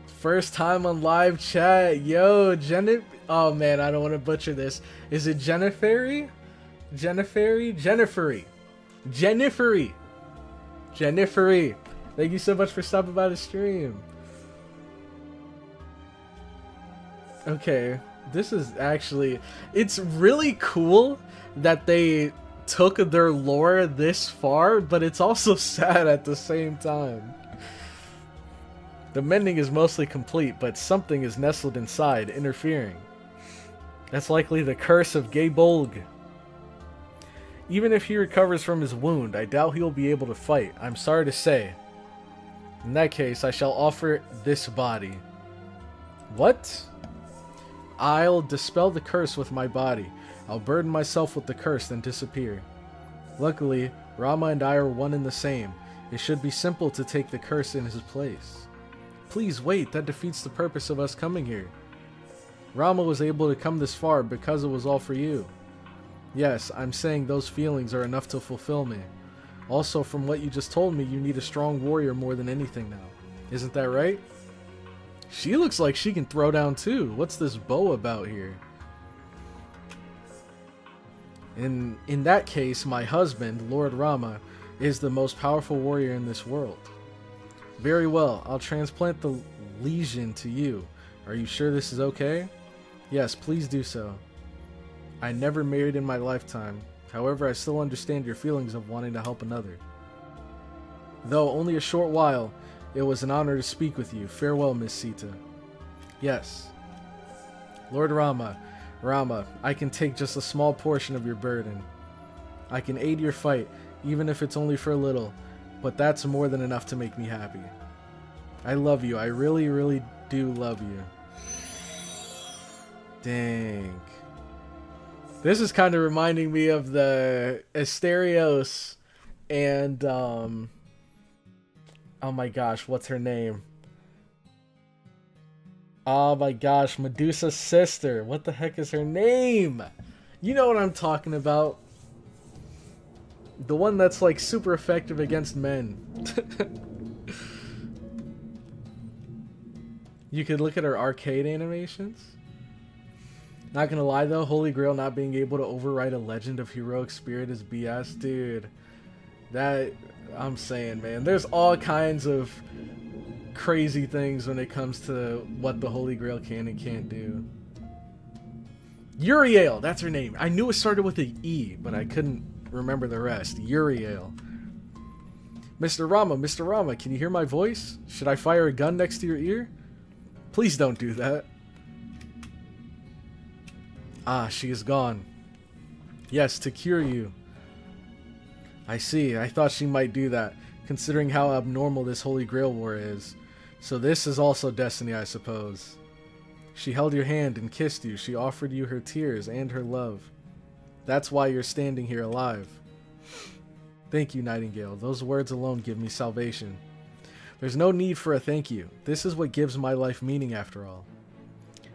First time on live chat. Yo, oh man, I don't want to butcher this. Is it Jennifery? Jennifery. Thank you so much for stopping by the stream. Okay, this is actually... It's really cool that they took their lore this far, but it's also sad at the same time. The mending is mostly complete, but something is nestled inside, interfering. That's likely the curse of Gabolg. Even if he recovers from his wound, I doubt he'll be able to fight. I'm sorry to say. In that case, I shall offer this body. What? I'll dispel the curse with my body. I'll burden myself with the curse, then disappear. Luckily, Rama and I are one and the same. It should be simple to take the curse in his place. Please wait, that defeats the purpose of us coming here. Rama was able to come this far because it was all for you. Yes, I'm saying those feelings are enough to fulfill me. Also, from what you just told me, you need a strong warrior more than anything now. Isn't that right? She looks like she can throw down too. What's this bow about here? In that case, my husband, Lord Rama, is the most powerful warrior in this world. Very well, I'll transplant the lesion to you. Are you sure this is okay? Yes, please do so. I never married in my lifetime. However, I still understand your feelings of wanting to help another. Though only a short while, it was an honor to speak with you. Farewell, Miss Sita. Yes. Lord Rama, I can take just a small portion of your burden. I can aid your fight, even if it's only for a little. But that's more than enough to make me happy. I love you. I really, really do love you. Dang. This is kind of reminding me of the Asterios and, oh my gosh, what's her name? Oh my gosh, Medusa's sister. What the heck is her name? You know what I'm talking about. The one that's like super effective against men. You could look at her arcade animations. Not gonna lie though, Holy Grail not being able to override a legend of heroic spirit is BS, dude. That, I'm saying, man, there's all kinds of crazy things when it comes to what the Holy Grail can and can't do. Uriel, that's her name. I knew it started with an E, but I couldn't remember the rest. Uriel. Mr. Rama, can you hear my voice? Should I fire a gun next to your ear? Please don't do that. Ah, she is gone. Yes, to cure you. I see. I thought she might do that, considering how abnormal this Holy Grail war is. So this is also destiny, I suppose. She held your hand and kissed you. She offered you her tears and her love. That's why you're standing here alive. Thank you, Nightingale. Those words alone give me salvation. There's no need for a thank you. This is what gives my life meaning after all.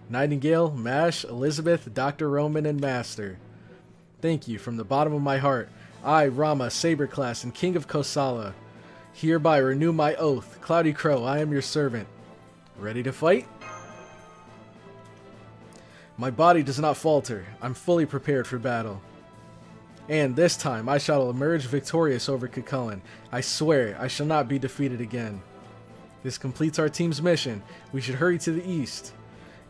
Nightingale, Mash, Elizabeth, Dr. Roman, and Master. Thank you from the bottom of my heart. I, Rama, Saberclass, and King of Kosala, hereby renew my oath. CloudyCrow, I am your servant. Ready to fight? My body does not falter. I'm fully prepared for battle. And this time, I shall emerge victorious over Cucullin. I swear, I shall not be defeated again. This completes our team's mission. We should hurry to the east.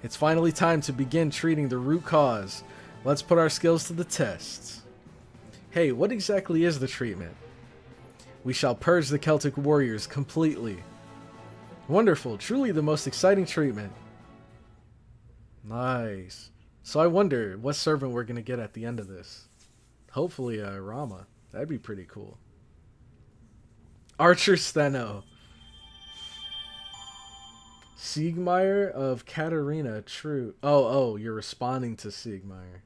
It's finally time to begin treating the root cause. Let's put our skills to the test. Hey, what exactly is the treatment? We shall purge the Celtic warriors completely. Wonderful, truly the most exciting treatment. Nice. So I wonder what servant we're going to get at the end of this. Hopefully Rama. That'd be pretty cool. Archer Steno. Siegmeyer of Katarina, true. Oh, you're responding to Siegmeyer.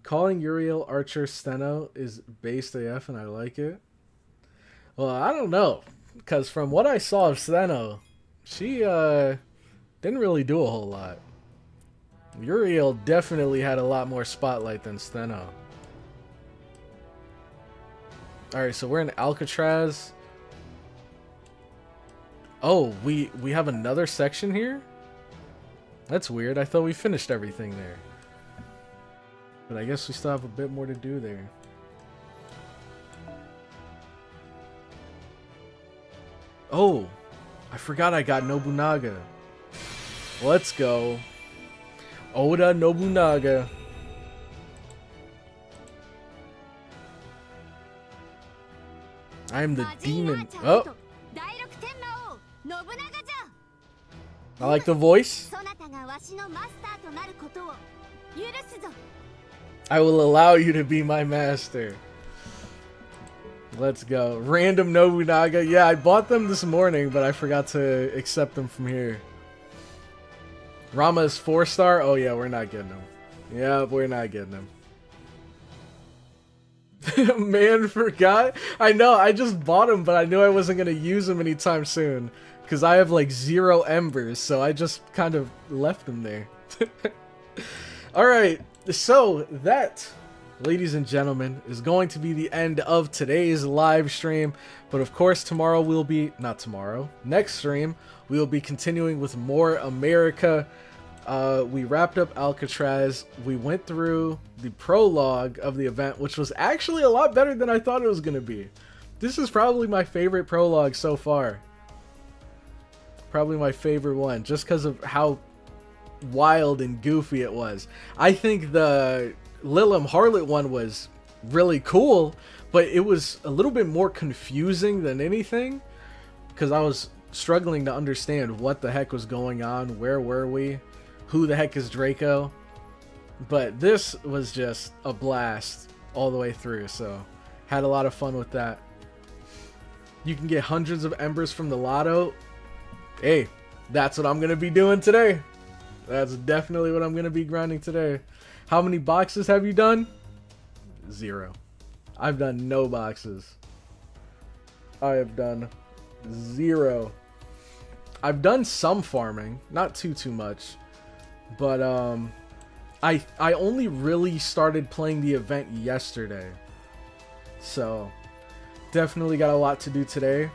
Calling Uriel Archer Steno is based AF and I like it. Well, I don't know. Because from what I saw of Steno, she didn't really do a whole lot. Uriel definitely had a lot more spotlight than Steno. Alright, so we're in Alcatraz. Oh, we have another section here? That's weird. I thought we finished everything there. But I guess we still have a bit more to do there. Oh, I forgot I got Nobunaga. Let's go. Oda Nobunaga. I am the demon. Oh. I like the voice. I will allow you to be my master. Let's go. Random Nobunaga. Yeah, I bought them this morning, but I forgot to accept them from here. Rama's 4-star. Oh yeah, we're not getting them. Yeah, we're not getting them. Man, forgot. I know, I just bought them, but I knew I wasn't going to use them anytime soon. Because I have like 0 embers, so I just kind of left them there. Alright, so that, ladies and gentlemen, is going to be the end of today's live stream. But of course, tomorrow will be, not tomorrow, next stream, we will be continuing with more America. We wrapped up Alcatraz. We went through the prologue of the event, which was actually a lot better than I thought it was going to be. This is probably my favorite prologue so far. Probably my favorite one, just because of how wild and goofy it was. I think the Lilim Harlot one was really cool, but it was a little bit more confusing than anything, because I was struggling to understand what the heck was going on, where were we, who the heck is Draco. But this was just a blast all the way through, so had a lot of fun with that. You can get hundreds of embers from the lotto. Hey, that's what I'm going to be doing today. That's definitely what I'm going to be grinding today. How many boxes have you done? 0. I've done no boxes. I have done 0. I've done some farming, not too much, but I only really started playing the event yesterday, so definitely got a lot to do today.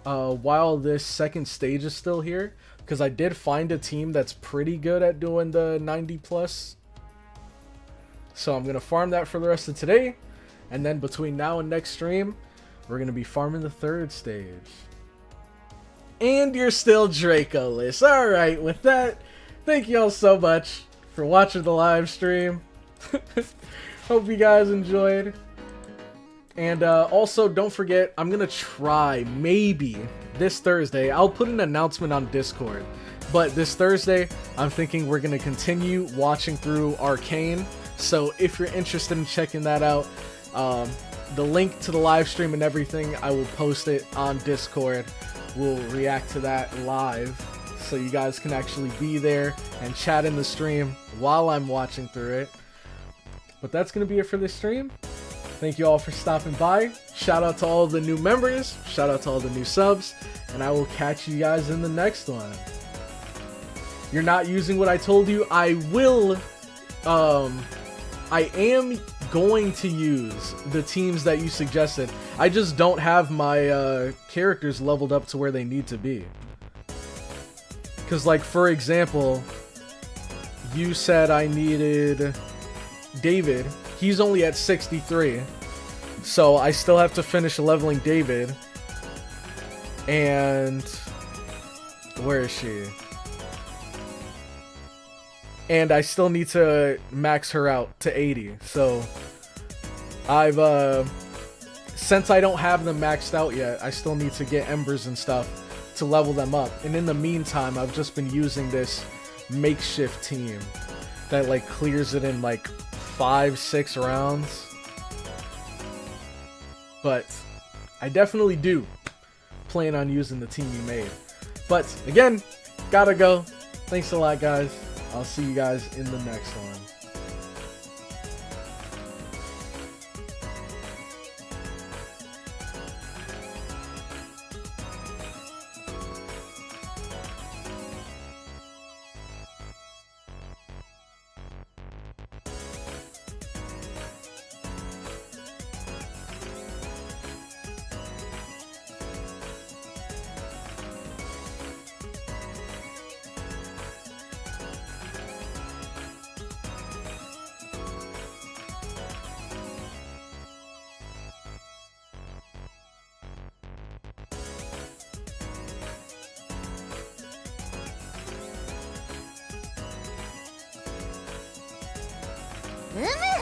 While this second stage is still here, because I did find a team that's pretty good at doing the 90+. So I'm going to farm that for the rest of today. And then between now and next stream, we're going to be farming the third stage. And you're still Draco-less. Alright, with that, thank you all so much for watching the live stream. Hope you guys enjoyed. And also, don't forget, I'm going to try, maybe, this Thursday. I'll put an announcement on Discord. But this Thursday, I'm thinking we're going to continue watching through Arcane. So if you're interested in checking that out, the link to the live stream and everything, I will post it on Discord. We'll react to that live, so you guys can actually be there and chat in the stream while I'm watching through it. But that's going to be it for this stream. Thank you all for stopping by. Shout out to all the new members. Shout out to all the new subs. And I will catch you guys in the next one. You're not using what I told you. I will. I am going to use the teams that you suggested. I just don't have my characters leveled up to where they need to be. Because, like, for example, you said I needed David. He's only at 63. So I still have to finish leveling David. And where is she? And I still need to max her out to 80. So I've since I don't have them maxed out yet, I still need to get embers and stuff to level them up. And in the meantime, I've just been using this makeshift team that like clears it in like 5-6 rounds. But I definitely do plan on using the team you made. But again, gotta go. Thanks a lot, guys. I'll see you guys in the next one. Umi!